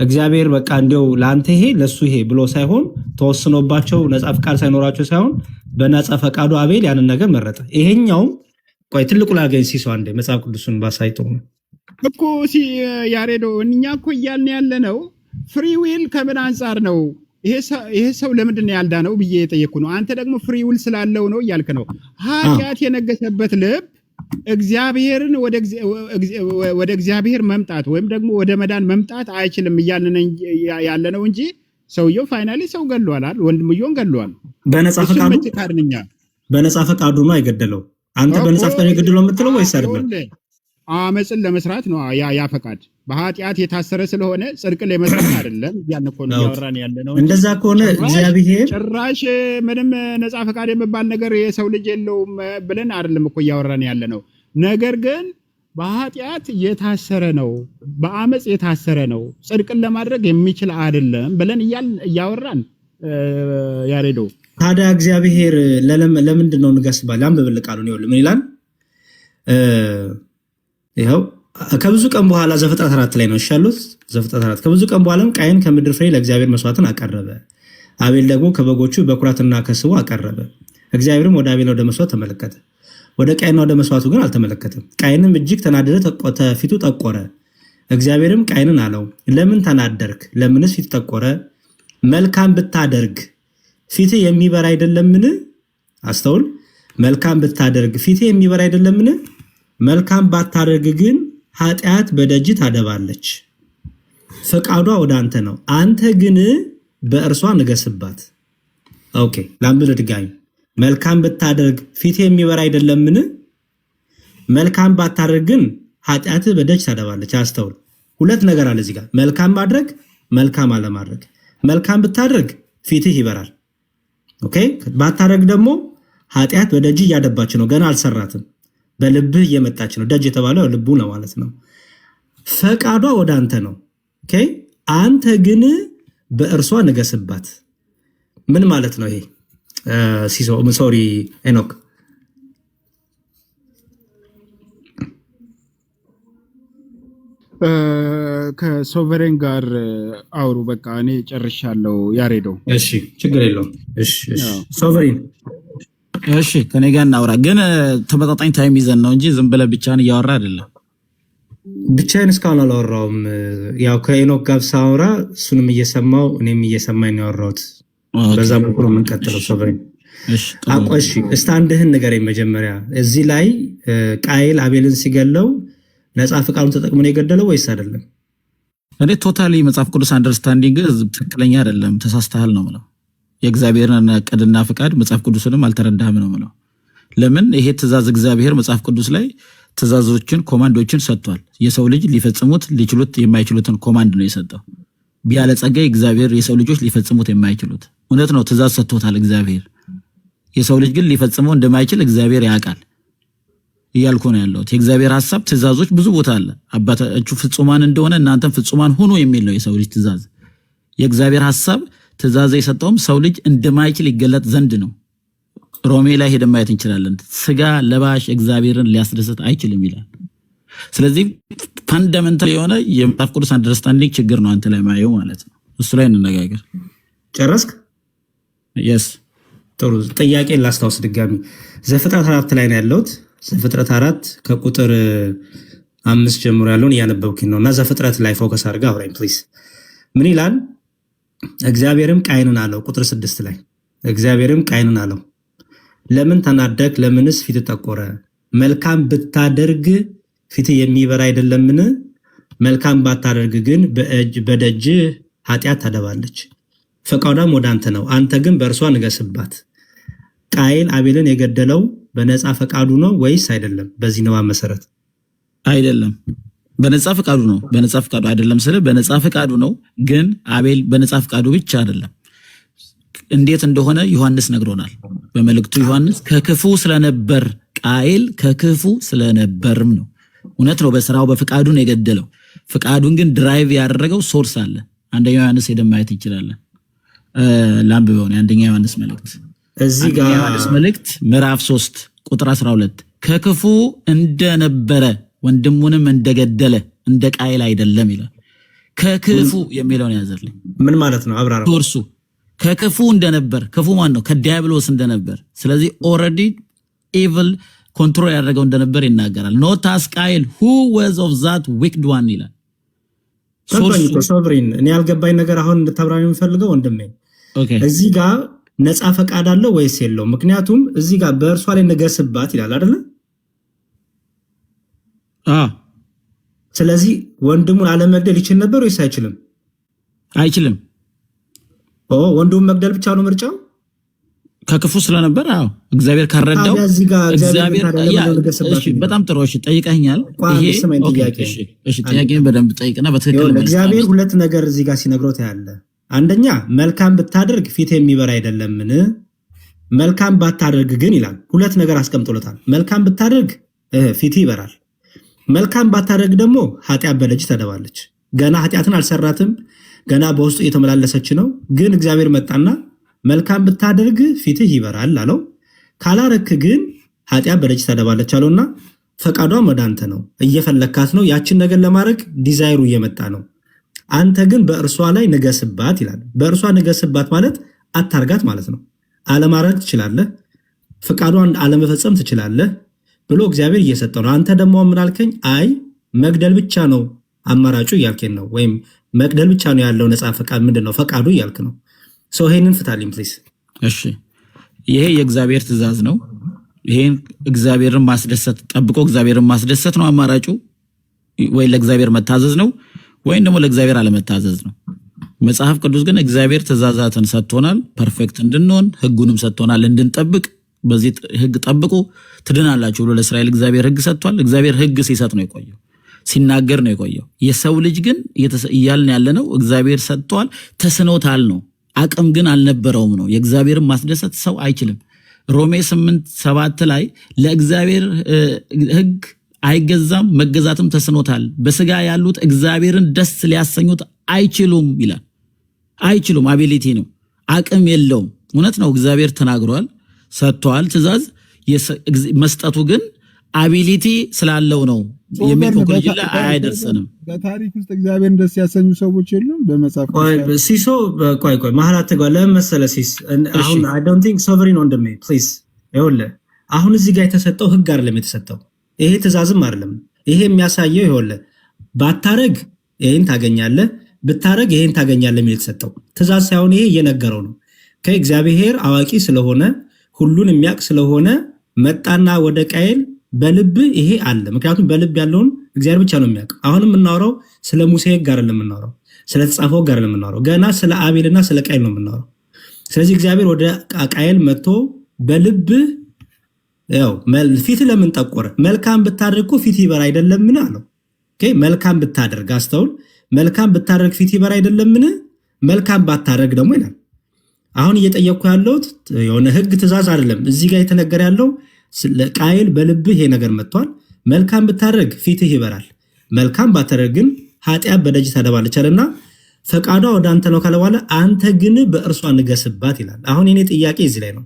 እግዚአብሔር በቃ እንዲያው ለአንተ ይሄ ለሱ ይሄ ብሎ ሳይሆን ተወስኖባቸው ነፃ ፈቃድ ሳይኖራቸው ሳይሆን በነፃ ፈቃዱ አቤል ያንን ነገር መረጠ። ይሄኛውም ቆይ ትልቁ ላገኝ ሲሶ አንዴ መጽሐፍ ቅዱስን ባሳይተው ነው እኮ ያሬዶ እኛ እኮ እያልን ያለ ነው ፍሪ ዊል ከምን አንጻር ነው? ይሄ ሰው ለምንድን ነው ያልዳነው ብዬ የጠየቅኩ ነው። አንተ ደግሞ ፍሪ ዊል ስላለው ነው እያልክ ነው። ኃጢአት የነገሰበት ልብ እግዚአብሔርን ወደ እግዚአብሔር መምጣት ወይም ደግሞ ወደ መዳን መምጣት አይችልም እያልን ያለ ነው እንጂ ሰውየው ፋይናሊ ሰው ገሏል አይደል? ወንድምየውን ገሏል። በነፃ ፈቃዱ ነው አይገደለው። አንተ በነፃ ፈቃዱ የገደለው የምትለው ወይስ አይደለም? አመፅን ለመስራት ነው ያ ፈቃድ። በኃጢአት የታሰረ ስለሆነ ጽድቅን ለመስራት አይደለም እያልን እኮ ነው ያወራን ያለ ነው። እንደዛ ከሆነ እግዚአብሔር ጭራሽ ምንም ነፃ ፈቃድ የሚባል ነገር የሰው ልጅ የለውም ብለን አይደለም እኮ እያወራን ያለ ነው። ነገር ግን በኃጢአት የታሰረ ነው፣ በአመፅ የታሰረ ነው፣ ጽድቅን ለማድረግ የሚችል አይደለም ብለን እያወራን ያሬዶ። ታዲያ እግዚአብሔር ለምንድን ነው ንገስባል? አንብብል ቃሉን ይኸውልህ ምን ይላል? ይኸው ከብዙ ቀን በኋላ ዘፍጥረት 4 ላይ ነው ያሉት። ዘፍጥረት 4 ከብዙ ቀን በኋላም ቃየን ከምድር ፍሬ ለእግዚአብሔር መስዋዕትን አቀረበ፣ አቤል ደግሞ ከበጎቹ በኩራትና ከስቡ አቀረበ። እግዚአብሔርም ወደ አቤል ወደ መስዋዕት ተመለከተ፣ ወደ ቃየንና ወደ መስዋዕቱ ግን አልተመለከተም። ቃየንም እጅግ ተናደደ፣ ፊቱ ጠቆረ። እግዚአብሔርም ቃየንን አለው፣ ለምን ተናደርክ? ለምንስ ፊት ጠቆረ? መልካም ብታደርግ ፊት የሚበራ አይደለምን? አስተውል። መልካም ብታደርግ ፊት የሚበራ አይደለምን? መልካም ባታደርግ ግን ኃጢአት በደጅ ታደባለች። ፈቃዷ ወደ አንተ ነው፣ አንተ ግን በእርሷ ንገስባት። ኦኬ ላምብል ድጋሚ። መልካም ብታደርግ ፊት የሚበራ አይደለምን? መልካም ባታደርግ ግን ኃጢአት በደጅ ታደባለች። አስተውል። ሁለት ነገር አለ እዚህ ጋር፣ መልካም ማድረግ፣ መልካም አለማድረግ። መልካም ብታደርግ ፊትህ ይበራል። ኦኬ ባታደርግ ደግሞ ኃጢአት በደጅ እያደባች ነው፣ ገና አልሰራትም፣ በልብህ እየመጣች ነው። ደጅ የተባለው ልቡ ነው ማለት ነው። ፈቃዷ ወደ አንተ ነው። ኦኬ አንተ ግን በእርሷ ንገስባት። ምን ማለት ነው ይሄ? ሶሪ ኤኖክ ከሶቨሬን ጋር አውሩ። በቃ እኔ ጨርሻለሁ። ያሬዶ እሺ፣ ችግር የለውም። እሺ ሶቨሬን እሺ፣ ከኔ ጋር እናውራ፣ ግን ተመጣጣኝ ታይም ይዘን ነው እንጂ ዝም ብለህ ብቻህን እያወራ አይደለም። ብቻዬን እስካሁን አላወራውም። ያው ከኤኖክ ጋር ሳወራ እሱንም እየሰማው እኔም እየሰማኝ ነው ያወራሁት። በዛ በኩል የምንቀጥለው ሶቨሬን። እሺ እስቲ አንድህን ንገረኝ መጀመሪያ። እዚህ ላይ ቃየል አቤልን ሲገለው ነፃ ፈቃዱን ተጠቅሞ ነው የገደለው ወይስ አይደለም? እኔ ቶታሊ መጽሐፍ ቅዱስ አንደርስታንዲንግ ትክክለኛ አይደለም፣ ተሳስተሃል ነው የምለው። የእግዚአብሔርን ዕቅድና ፈቃድ መጽሐፍ ቅዱስንም አልተረዳህም ነው የምለው። ለምን ይሄ ትእዛዝ እግዚአብሔር መጽሐፍ ቅዱስ ላይ ትእዛዞችን ኮማንዶችን ሰጥቷል። የሰው ልጅ ሊፈጽሙት ሊችሉት የማይችሉትን ኮማንድ ነው የሰጠው። ቢያለ ጸጋ እግዚአብሔር የሰው ልጆች ሊፈጽሙት የማይችሉት እውነት ነው፣ ትእዛዝ ሰጥቶታል እግዚአብሔር። የሰው ልጅ ግን ሊፈጽመው እንደማይችል እግዚአብሔር ያውቃል እያልኩ ነው ያለሁት። የእግዚአብሔር ሐሳብ ትእዛዞች ብዙ ቦታ አለ። አባታችሁ ፍጹማን እንደሆነ እናንተም ፍጹማን ሁኑ የሚል ነው የሰው ልጅ ትእዛዝ። የእግዚአብሔር ሐሳብ ትእዛዝ የሰጠውም ሰው ልጅ እንደማይችል ይገለጥ ዘንድ ነው። ሮሜ ላይ ሄደን ማየት እንችላለን። ስጋ ለባሽ እግዚአብሔርን ሊያስደስት አይችልም ይላል። ስለዚህ ፋንዳሜንታል የሆነ የመጽሐፍ ቅዱስ አንደርስታንዲንግ ችግር ነው አንተ ላይ ማየው ማለት ነው። እሱ ላይ እንነጋገር። ጨረስክ? የስ ጥሩ። ጥያቄ ላስታውስ ድጋሚ። ዘፍጥረት 4 ላይ ነው ያለሁት። ዘፍጥረት 4 ከቁጥር 5 ጀምሮ ያለውን እያነበብኩኝ ነው እና ዘፍጥረት ላይ ፎከስ አድርጋ አውራኝ ፕሊዝ። ምን ይላል? እግዚአብሔርም ቃይንን አለው። ቁጥር 6 ላይ እግዚአብሔርም ቃይንን አለው፣ ለምን ተናደክ? ለምንስ ፊት ጠቆረ? መልካም ብታደርግ ፊት የሚበራ አይደለምን? መልካም ባታደርግ ግን በደጅ ኃጢአት ታደባለች፣ ፈቃዷም ወደ አንተ ነው፣ አንተ ግን በእርሷ ንገስባት። ቃየል አቤልን የገደለው በነፃ ፈቃዱ ነው ወይስ አይደለም? በዚህ ንባብ መሰረት አይደለም፣ በነፃ ፈቃዱ ነው። በነፃ ፈቃዱ አይደለም ስለ በነፃ ፈቃዱ ነው። ግን አቤል በነፃ ፈቃዱ ብቻ አይደለም። እንዴት እንደሆነ ዮሐንስ ነግሮናል በመልእክቱ። ዮሐንስ ከክፉ ስለነበር ቃየል ከክፉ ስለነበርም ነው። እውነት ነው፣ በስራው በፈቃዱ ነው የገደለው። ፈቃዱን ግን ድራይቭ ያደረገው ሶርስ አለ። አንደኛ ዮሐንስ ሄደን ማየት እንችላለን። ላንብበው ነው አንደኛ ዮሐንስ መልእክት። እዚህ ጋር ዮሐንስ መልእክት ምዕራፍ 3 ቁጥር 12 ከክፉ እንደነበረ ወንድሙንም እንደገደለ እንደ ቃየል አይደለም ይላል። ከክፉ የሚለውን ያዘልኝ ምን ማለት ነው? አብራራ። ሶርሱ ከክፉ እንደነበር፣ ክፉ ማን ነው? ከዲያብሎስ እንደነበር። ስለዚህ ኦልሬዲ ኢቪል ኮንትሮል ያደረገው እንደነበር ይናገራል። ኖት አስ ቃየል who was of that wicked one ይላል። ሶቨሬን እኔ ያልገባኝ ነገር አሁን እንድታብራሪ የምፈልገው ወንድሜ፣ እዚህ ጋር ነፃ ፈቃድ አለው ወይስ የለውም? ምክንያቱም እዚህ ጋር በእርሷ ላይ ንገስባት ይላል አይደለ? ስለዚህ ወንድሙን አለመግደል ይችል ነበር ወይስ አይችልም? አይችልም። ወንድሙን መግደል ብቻ ነው ምርጫው? ከክፉ ስለነበር እግዚአብሔር ካረዳው በጣም ጥሩ። እሺ ጠይቀኛል። ጥያቄን በደንብ ጠይቅና በትክክል እግዚአብሔር ሁለት ነገር እዚህ ጋር ሲነግሮት ያለ፣ አንደኛ መልካም ብታደርግ ፊት የሚበራ አይደለምን? መልካም ባታደርግ ግን ይላል። ሁለት ነገር አስቀምጦለታል። መልካም ብታደርግ ፊት ይበራል፣ መልካም ባታደርግ ደግሞ ኃጢአት በደጅ ተደባለች። ገና ኃጢአትን አልሰራትም፣ ገና በውስጡ እየተመላለሰች ነው። ግን እግዚአብሔር መጣና መልካም ብታደርግ ፊትህ ይበራል አለው። ካላረክ ግን ኃጢአት በደጅ ተደባለች አለውና ፈቃዷም ወደ አንተ ነው፣ እየፈለካት ነው። ያችን ነገር ለማድረግ ዲዛይሩ እየመጣ ነው። አንተ ግን በእርሷ ላይ ንገስባት ይላል። በእርሷ ንገስባት ማለት አታርጋት ማለት ነው። አለማድረግ ትችላለህ፣ ፈቃዷን አለመፈጸም ትችላለህ ብሎ እግዚአብሔር እየሰጠው ነው። አንተ ደግሞ ምን አልከኝ? አይ መግደል ብቻ ነው አማራጩ እያልከኝ ነው። ወይም መግደል ብቻ ነው ያለው ነፃ ፈቃድ ምንድን ነው ፈቃዱ እያልክ ነው። ሰው ይሄንን ፍታልኝ ፕሊዝ። እሺ ይሄ የእግዚአብሔር ትእዛዝ ነው። ይሄን እግዚአብሔርን ማስደሰት ጠብቆ እግዚአብሔርን ማስደሰት ነው አማራጩ፣ ወይ ለእግዚአብሔር መታዘዝ ነው ወይም ደግሞ ለእግዚአብሔር አለመታዘዝ ነው። መጽሐፍ ቅዱስ ግን እግዚአብሔር ትእዛዛትን ሰጥቶናል፣ ፐርፌክት እንድንሆን ህጉንም ሰጥቶናል እንድንጠብቅ። በዚህ ህግ ጠብቁ ትድናላችሁ ብሎ ለእስራኤል እግዚአብሔር ህግ ሰጥቷል። እግዚአብሔር ህግ ሲሰጥ ነው የቆየው፣ ሲናገር ነው የቆየው። የሰው ልጅ ግን እያልን ያለ ነው እግዚአብሔር ሰጥቷል፣ ተስኖታል ነው፣ አቅም ግን አልነበረውም ነው። የእግዚአብሔርን ማስደሰት ሰው አይችልም። ሮሜ 8:7 ላይ ለእግዚአብሔር ህግ አይገዛም መገዛትም ተስኖታል፣ በስጋ ያሉት እግዚአብሔርን ደስ ሊያሰኙት አይችሉም ይላል። አይችሉም፣ አቢሊቲ ነው፣ አቅም የለውም። እውነት ነው፣ እግዚአብሔር ተናግሯል፣ ሰጥቷል ትእዛዝ። መስጠቱ ግን አቢሊቲ ስላለው ነው የሚል ኮንክሉዥን ላይ አይደርስንም። በታሪክ ውስጥ እግዚአብሔርን ደስ ያሰኙ ሰዎች የሉም በመጽሐፍ ሲሶ ቆይ መሀል አትግባ። ለምን መሰለህ ሲስ አሁን አይ ዶንት ቲንክ ሶቨሪን ኦን ሚ ፕሊዝ ይኸውልህ አሁን እዚህ ጋር የተሰጠው ህግ አይደለም የተሰጠው ይሄ ትእዛዝም አይደለም ይሄ የሚያሳየው ይኸውልህ ባታረግ ይሄን ታገኛለህ ብታረግ ይሄን ታገኛለህ የሚል የተሰጠው ትእዛዝ ሳይሆን ይሄ እየነገረው ነው ከእግዚአብሔር አዋቂ ስለሆነ ሁሉን የሚያውቅ ስለሆነ መጣና ወደ ቃየል በልብ ይሄ አለ ምክንያቱም በልብ ያለውን እግዚአብሔር ብቻ ነው የሚያውቅ አሁንም እናወራው ስለ ሙሴ ህግ አይደለም እናወራው ስለ ተጻፈው ጋር አይደለም እናወራው ገና ስለ አቤልና ስለ ቃየል ነው እናወራው ስለዚህ እግዚአብሔር ወደ ቃየል መጥቶ በልብ ያው ፊት ለምን ጠቆረ መልካም ብታደርግ ፊት ይበር አይደለምን አለው ኦኬ መልካም ብታደርግ አስተውል መልካም ብታደርግ ፊት ይበር አይደለምን መልካም ባታደርግ ደግሞ ይላል አሁን እየጠየቅኩ ያለሁት የሆነ ህግ ትእዛዝ አይደለም እዚህ ጋር የተነገረ ያለው ቃየል በልብህ ይሄ ነገር መጥቷል መልካም ብታደርግ ፊትህ ይበራል መልካም ባታደርግ ግን ኃጢአት በደጅ ታደባለች አለና ፈቃዷ ወደ አንተ ነው ካለ በኋላ አንተ ግን በእርሷ ንገስባት ይላል አሁን የኔ ጥያቄ እዚህ ላይ ነው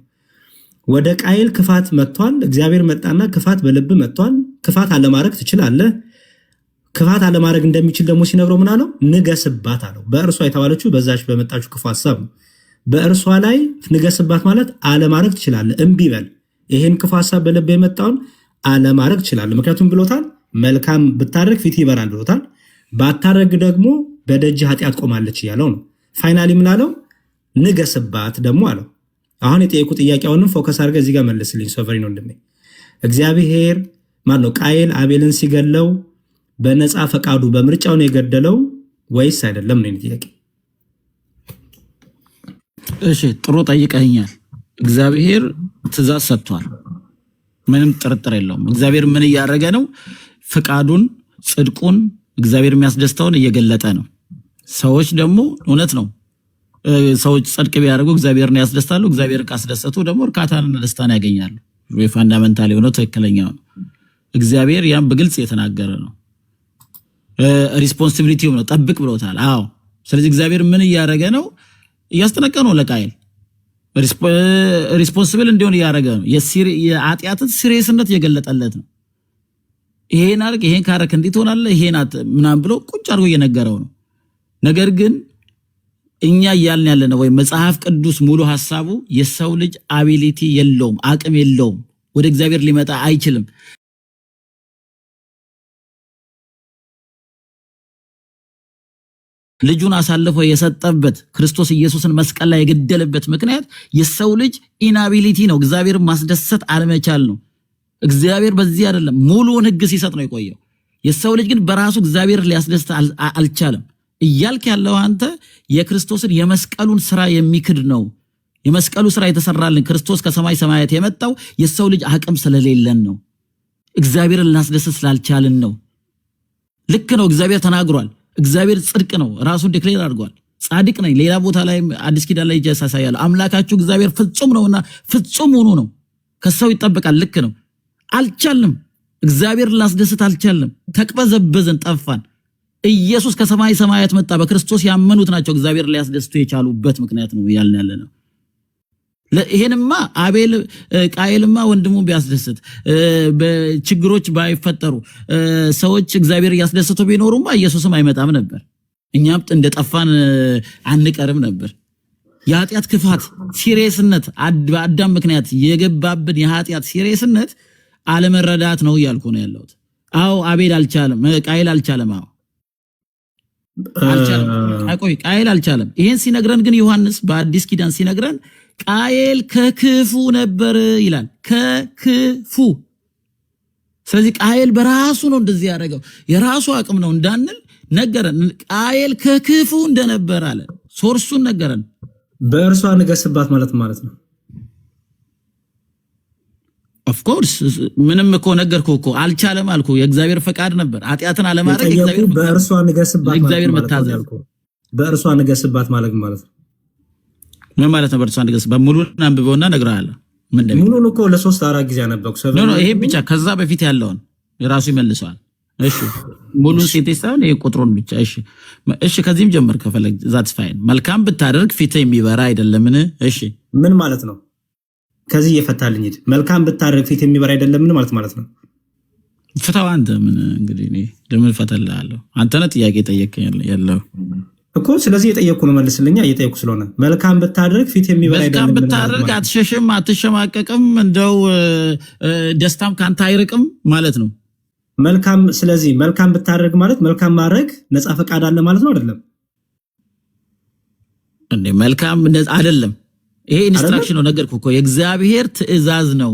ወደ ቃየል ክፋት መጥቷል እግዚአብሔር መጣና ክፋት በልብህ መጥቷል ክፋት አለማድረግ ትችላለህ ክፋት አለማድረግ እንደሚችል ደግሞ ሲነግረው ምን አለው ንገስባት አለው በእርሷ የተባለችው በዛች በመጣችው ክፉ ሐሳብ በእርሷ ላይ ንገስባት ማለት አለማድረግ ትችላለህ እምቢ በል ይሄን ክፉ ሐሳብ በልብ የመጣውን አለማድረግ ትችላለህ ምክንያቱም ብሎታል መልካም ብታደርግ ፊት ይበራል ብሎታል ባታደርግ ደግሞ በደጅ ኃጢአት ቆማለች እያለው ነው ፋይናሊ ምን አለው ንገስባት ደግሞ አለው አሁን የጠየቁ ጥያቄውንም ፎከስ አድርገህ እዚህ ጋር መልስልኝ ሶቨሪን ወንድሜ እግዚአብሔር ማን ነው ቃየል አቤልን ሲገለው በነፃ ፈቃዱ በምርጫው ነው የገደለው ወይስ አይደለም ነው ጥያቄ እሺ ጥሩ ጠይቀኛል እግዚአብሔር ትእዛዝ ሰጥቷል ምንም ጥርጥር የለውም እግዚአብሔር ምን እያደረገ ነው ፍቃዱን ጽድቁን እግዚአብሔር የሚያስደስተውን እየገለጠ ነው ሰዎች ደግሞ እውነት ነው ሰዎች ጽድቅ ቢያደርጉ እግዚአብሔርን ያስደስታሉ እግዚአብሔርን ካስደሰቱ ደግሞ እርካታንና ደስታን ያገኛሉ የፋንዳመንታል የሆነው ትክክለኛው ነው እግዚአብሔር ያን በግልጽ የተናገረ ነው ሪስፖንሲቢሊቲው ነው ጠብቅ ብሎታል አዎ ስለዚህ እግዚአብሔር ምን እያደረገ ነው እያስጠነቀቀ ነው ለቃየል ሪስፖንሲብል እንዲሆን እያደረገ ነው የኃጢአትን ሲሪየስነት እየገለጠለት ነው ይሄን አርግ ይሄን ካረክ እንዴት ሆናለህ ይሄን ምናምን ብሎ ቁጭ አድርጎ እየነገረው ነው ነገር ግን እኛ እያልን ያለነው ወይ መጽሐፍ ቅዱስ ሙሉ ሐሳቡ የሰው ልጅ አቢሊቲ የለውም አቅም የለውም ወደ እግዚአብሔር ሊመጣ አይችልም ልጁን አሳልፎ የሰጠበት ክርስቶስ ኢየሱስን መስቀል ላይ የገደለበት ምክንያት የሰው ልጅ ኢናቢሊቲ ነው እግዚአብሔርን ማስደሰት አለመቻል ነው እግዚአብሔር በዚህ አይደለም ሙሉውን ህግ ሲሰጥ ነው የቆየው የሰው ልጅ ግን በራሱ እግዚአብሔር ሊያስደስት አልቻለም እያልክ ያለው አንተ የክርስቶስን የመስቀሉን ስራ የሚክድ ነው የመስቀሉ ስራ የተሰራልን ክርስቶስ ከሰማይ ሰማያት የመጣው የሰው ልጅ አቅም ስለሌለን ነው እግዚአብሔርን ልናስደስት ስላልቻልን ነው ልክ ነው እግዚአብሔር ተናግሯል እግዚአብሔር ጽድቅ ነው ራሱን ዲክሌር አድርጓል ጻድቅ ነኝ ሌላ ቦታ ላይ አዲስ ኪዳን ላይ ያሳያል አምላካችሁ እግዚአብሔር ፍጹም ነውና ፍጹም ሆኖ ነው ከሰው ይጠበቃል ልክ ነው አልቻልንም እግዚአብሔር ላስደስት አልቻልንም ተቅበዘበዘን ጠፋን ኢየሱስ ከሰማይ ሰማያት መጣ በክርስቶስ ያመኑት ናቸው እግዚአብሔር ሊያስደስቱ የቻሉበት ምክንያት ነው ያልን ያለነው ይሄንማ አቤል ቃየልማ ወንድሙን ቢያስደስት በችግሮች ባይፈጠሩ ሰዎች እግዚአብሔር ያስደስቱ ቢኖሩማ ኢየሱስም አይመጣም ነበር እኛም እንደጠፋን አንቀርም ነበር የኃጢአት ክፋት ሲሪየስነት በአዳም ምክንያት የገባብን የኃጢአት ሲሪየስነት አለመረዳት ነው እያልኩ ነው ያለሁት አዎ አቤል አልቻለም ቃየል አልቻለም አዎ ቃየል አልቻለም ይሄን ሲነግረን ግን ዮሐንስ በአዲስ ኪዳን ሲነግረን ቃየል ከክፉ ነበር ይላል ከክፉ ስለዚህ ቃየል በራሱ ነው እንደዚህ ያደረገው የራሱ አቅም ነው እንዳንል ነገረን ቃየል ከክፉ እንደነበር አለ ሶርሱን ነገረን በእርሷ ንገስባት ማለት ነው ኦፍ ኮርስ ምንም እኮ ነገርኩ እኮ አልቻለም አልኩ የእግዚአብሔር ፈቃድ ነበር ኃጢአትን አለማድረግ እግዚአብሔር በእርሷ ንገስባት እግዚአብሔር መታዘዝ በእርሷ ንገስባት ማለት ነው ምን ማለት ነው በእርሷ ንገስባት ሙሉን አንብበውና እነግርሃለሁ ሙሉን እኮ ለ3-4 ጊዜ አነበብኩ ኖ ይሄ ብቻ ከዛ በፊት ያለውን የራሱ ይመልሰዋል እሺ ሙሉን ሲተሳውን ይሄ ቁጥሩን ብቻ እሺ ከዚህም ጀምር ከፈለግ ዛትስ ፋይን መልካም ብታደርግ ፊት የሚበራ አይደለምን እሺ ምን ማለት ነው ከዚህ እየፈታልኝ ሄድ መልካም ብታደርግ ፊት የሚበራ አይደለምን ማለት ነው ፍታው አንተ ምን እንግዲህ እኔ ለምን ፈተልሃለሁ? አንተ ነህ ጥያቄ ጠየቀኝ ያለው እኮ። ስለዚህ የጠየኩ ነው መልስልኛ። እየጠየኩ ስለሆነ መልካም ብታደርግ ፊት የሚበራ አይደለም። መልካም ብታደርግ አትሸሽም፣ አትሸማቀቅም፣ እንደው ደስታም ካንተ አይርቅም ማለት ነው። መልካም ስለዚህ መልካም ብታደርግ ማለት መልካም ማድረግ ነፃ ፈቃድ አለ ማለት ነው አይደለም እንዴ? መልካም አይደለም። ይሄ ኢንስትራክሽን ነው፣ ነገርኩህ እኮ የእግዚአብሔር ትእዛዝ ነው።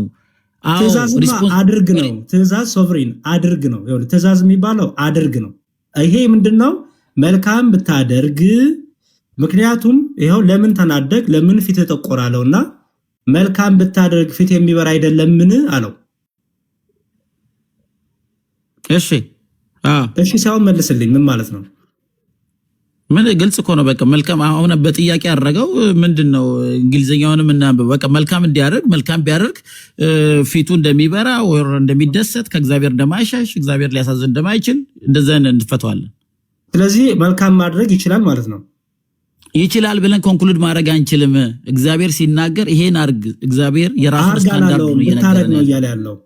ትእዛዝ አድርግ ነው። ትእዛዝ ሶቨሪን አድርግ ነው። ትእዛዝ የሚባለው አድርግ ነው። ይሄ ምንድነው? መልካም ብታደርግ። ምክንያቱም ይኸው ለምን ተናደግ ለምን ፊት ተቆራለውና መልካም ብታደርግ ፊት የሚበራ አይደለምን አለው። እሺ ሳይሆን መልስልኝ ምን ማለት ነው? ምን ግልጽ እኮ ነው። በቃ መልካም አሁን በጥያቄ አደረገው ምንድነው? እንግሊዘኛውንም እናንብብ። በቃ መልካም እንዲያደርግ መልካም ቢያደርግ ፊቱ እንደሚበራ ወይ እንደሚደሰት ከእግዚአብሔር እንደማይሸሽ እግዚአብሔር ሊያሳዝን እንደማይችል እንደዛ እንፈተዋለን። ስለዚህ መልካም ማድረግ ይችላል ማለት ነው። ይችላል ብለን ኮንክሉድ ማድረግ አንችልም። እግዚአብሔር ሲናገር ይሄን አርግ እግዚአብሔር የራሱ ስታንዳርድ ነው እያለ ያለው።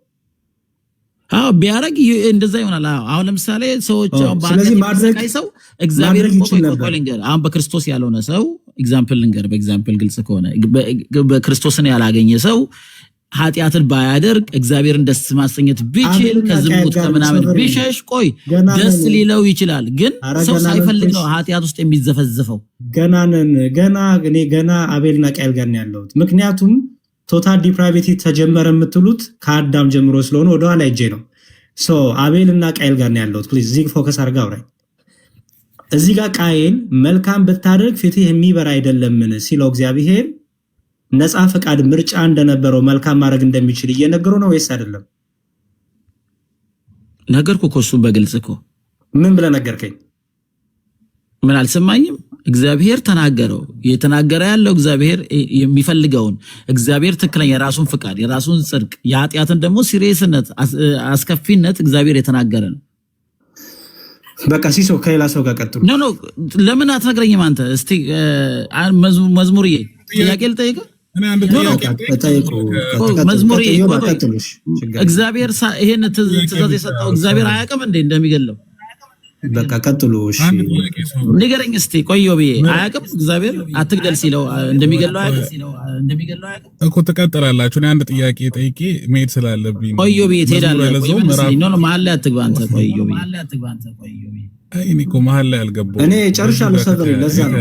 ቢያረግ እንደዛ ይሆናል። አሁን ለምሳሌ ሰዎች ስለዚህ ማድረግ ሰው እግዚአብሔር አሁን በክርስቶስ ያልሆነ ሰው ኤግዛምፕል ልንገር፣ በኤግዛምፕል ግልጽ ከሆነ በክርስቶስን ያላገኘ ሰው ኃጢአትን ባያደርግ እግዚአብሔርን ደስ ማሰኘት ቢችል ከዝሙት ከምናምን ቢሸሽ ደስ ሊለው ይችላል። ግን ሰው ሳይፈልግ ነው ኃጢአት ውስጥ የሚዘፈዘፈው። ገና አቤልና ቃየል ጋር ነው ያለሁት። ምክንያቱም ቶታል ዲፕራይቬቲ ተጀመረ የምትሉት ከአዳም ጀምሮ ስለሆነ ወደኋላ እጄ ነው። አቤልና ቃየል ጋር ነው ያለሁት። ፕሊዝ እዚህ ፎከስ አድርጋ አውራኝ። እዚህ ጋር ቃየል መልካም ብታደርግ ፊትህ የሚበራ አይደለምን ሲለው እግዚአብሔር ነፃ ፈቃድ ምርጫ እንደነበረው መልካም ማድረግ እንደሚችል እየነገረው ነው ወይስ አይደለም? ነገርኩ እኮ እሱን በግልጽ እኮ። ምን ብለህ ነገርከኝ? ምን አልሰማኝም? እግዚአብሔር ተናገረው። የተናገረ ያለው እግዚአብሔር የሚፈልገውን እግዚአብሔር ትክክለኛ የራሱን ፍቃድ የራሱን ጽድቅ የኃጢአትን ደግሞ ሲሪየስነት አስከፊነት እግዚአብሔር የተናገረ ነው። በቃ ሲሶ ከሌላ ሰው ጋር ቀጥሉ። ኖ ለምን አትነግረኝም አንተ? እስቲ መዝሙርዬ ጥያቄ ልጠይቅህ። መዝሙርዬ እግዚአብሔር ይሄን ትእዛዝ የሰጠው እግዚአብሔር አያውቅም እንዴ እንደሚገለው? በቃ ቀጥሉ። እሺ ንገረኝ እስቲ። ቆዮ ብዬ አያውቅም እግዚአብሔር አትግደል ሲለው እንደሚገለው አያውቅም እኮ። ትቀጥላላችሁ። እኔ አንድ ጥያቄ ጠይቄ መሄድ ስላለብኝ ቆዮ ብዬ ትሄዳለህ። ኖ መሀል ላይ አትግባ አንተ። ቆዮ ብዬ እኔ እኮ መሀል ላይ አልገባሁም። እኔ ጨርሻለሁ። ሰብሪ ለዛ ነው።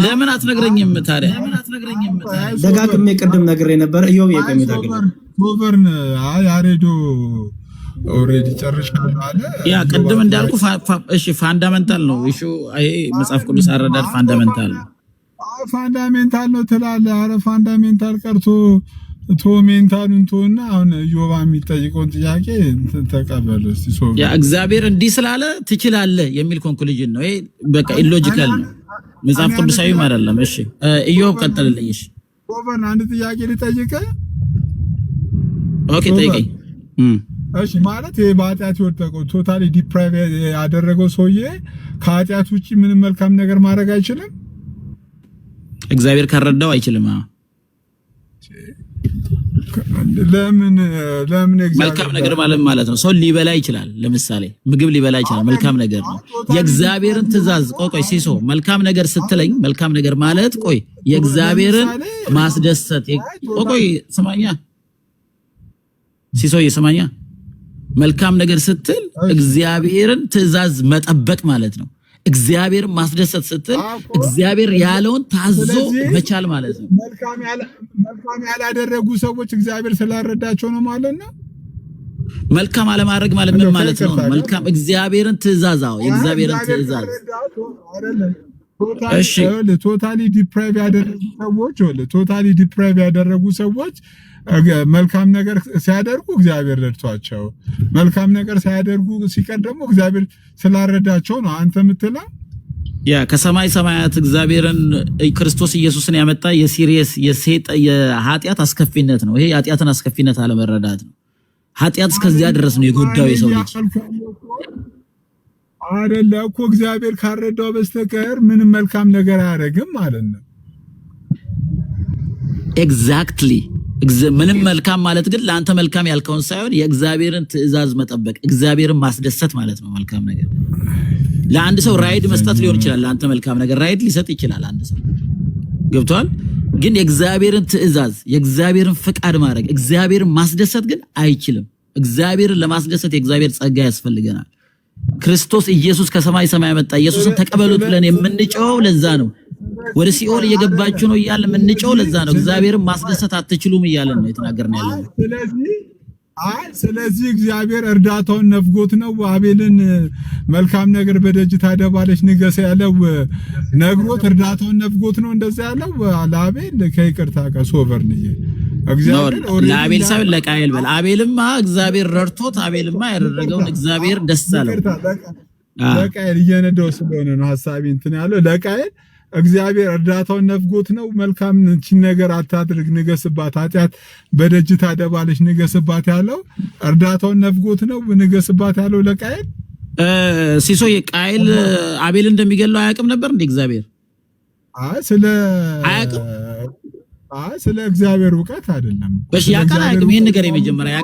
ለምን አትነግረኝም ታዲያ? ደጋግሜ ቅድም ነግሬ ነበር። ኢዮብ የቀሚታ ግን ጎቨርን ያሬዶ ኦሬዲ ጨርሻለሁ አለ። ያ ቅድም እንዳልኩ እሺ ፋንዳሜንታል ነው። እሺ አይ መጽሐፍ ቅዱስ አረዳድ ፋንዳሜንታል ነው። ፋንዳሜንታል ነው ትላለህ። አረ ፋንዳሜንታል ቀርቶ ሜንታሉን ተውና አሁን ዮባ የሚጠይቀውን ጥያቄ ተቀበል እስቲ። ያ እግዚአብሔር እንዲህ ስላለ ትችላለህ የሚል ኮንክሉዥን ነው። ይሄ በቃ ኢሎጂካል ነው፣ መጽሐፍ ቅዱሳዊም አይደለም። እሺ ኢዮብ ቀጥልልኝ። እሺ ጎቨርን አንድ ጥያቄ ልጠይቅህ። ኦኬ ጠይቀኝ። እሺ ማለት ይሄ በኃጢአት የወደቀው ቶታሊ ዲፕራይቭ ያደረገው ሰውዬ ከኃጢአት ውጪ ምንም መልካም ነገር ማድረግ አይችልም? እግዚአብሔር ካረዳው አይችልም። ለምን መልካም ነገር ማለት ነው ሰው ሊበላ ይችላል። ለምሳሌ ምግብ ሊበላ ይችላል፣ መልካም ነገር ነው። የእግዚአብሔርን ትእዛዝ ቆይ ሲሶ መልካም ነገር ስትለኝ መልካም ነገር ማለት የእግዚአብሔርን ማስደሰት ቆይ ስማኛ ሲሶ ይሰማኛ። መልካም ነገር ስትል እግዚአብሔርን ትእዛዝ መጠበቅ ማለት ነው። እግዚአብሔርን ማስደሰት ስትል እግዚአብሔር ያለውን ታዞ መቻል ማለት ነው። መልካም ያላደረጉ ሰዎች እግዚአብሔር ስላረዳቸው ነው ማለት ነው። መልካም አለማድረግ ማለት ምን ማለት ነው? መልካም እግዚአብሔርን ትእዛዝ የእግዚአብሔርን ትእዛዝ እሺ ቶታሊ ዲፕራይቭ ያደረጉ ሰዎች መልካም ነገር ሲያደርጉ እግዚአብሔር ረድቷቸው፣ መልካም ነገር ሳያደርጉ ሲቀር ደግሞ እግዚአብሔር ስላረዳቸው ነው አንተ የምትለው። ያ ከሰማይ ሰማያት እግዚአብሔርን ክርስቶስ ኢየሱስን ያመጣ የሲሪየስ የኃጢአት አስከፊነት ነው። ይሄ የኃጢአትን አስከፊነት አለመረዳት ነው። ኃጢአት እስከዚያ ድረስ ነው የጎዳው የሰው ልጅ አይደለ እኮ። እግዚአብሔር ካረዳው በስተቀር ምንም መልካም ነገር አያደርግም ማለት ነው። ኤግዛክትሊ ምንም መልካም ማለት ግን ለአንተ መልካም ያልከውን ሳይሆን የእግዚአብሔርን ትእዛዝ መጠበቅ እግዚአብሔርን ማስደሰት ማለት ነው መልካም ነገር። ለአንድ ሰው ራይድ መስጠት ሊሆን ይችላል። ለአንተ መልካም ነገር ራይድ ሊሰጥ ይችላል አንድ ሰው ገብቷል። ግን የእግዚአብሔርን ትእዛዝ የእግዚአብሔርን ፍቃድ ማድረግ እግዚአብሔርን ማስደሰት ግን አይችልም። እግዚአብሔርን ለማስደሰት የእግዚአብሔር ጸጋ ያስፈልገናል። ክርስቶስ ኢየሱስ ከሰማይ ሰማይ መጣ ኢየሱስን ተቀበሉት ብለን የምንጮው ለዛ ነው። ወደ ሲኦል እየገባችሁ ነው እያለ የምንጮው ለዛ ነው። እግዚአብሔርን ማስደሰት አትችሉም እያለን ነው የተናገርን ያለው። ስለዚህ እግዚአብሔር እርዳታውን ነፍጎት ነው አቤልን መልካም ነገር በደጅ ታደባለች ንገሰ ያለው ነግሮት እርዳታውን ነፍጎት ነው እንደዛ ያለው ለአቤል ከይቅርታ ጋር ሶቨር ነው እግዚአብሔር ለአቤል ሳይሆን ለቃየል በል። አቤልማ እግዚአብሔር ረድቶት አቤልማ ያደረገውን እግዚአብሔር ደስ አለው። ለቃየል እየነዳው ስለሆነ ነው ሐሳቢ እንትን ያለው ለቃየል እግዚአብሔር እርዳታውን ነፍጎት ነው መልካም ነገር አታድርግ ንገስባት ኃጢአት በደጅ ታደባለች ንገስባት ያለው እርዳታውን ነፍጎት ነው ንገስባት ያለው ለቃየል። ሲሶይ ቃየል አቤል እንደሚገለው አያውቅም ነበር እንዴ እግዚአብሔር? ስለ እግዚአብሔር ዕውቀት አይደለም። በሽ ያውቃል አያውቅም? ይሄን ነገር የመጀመሪያ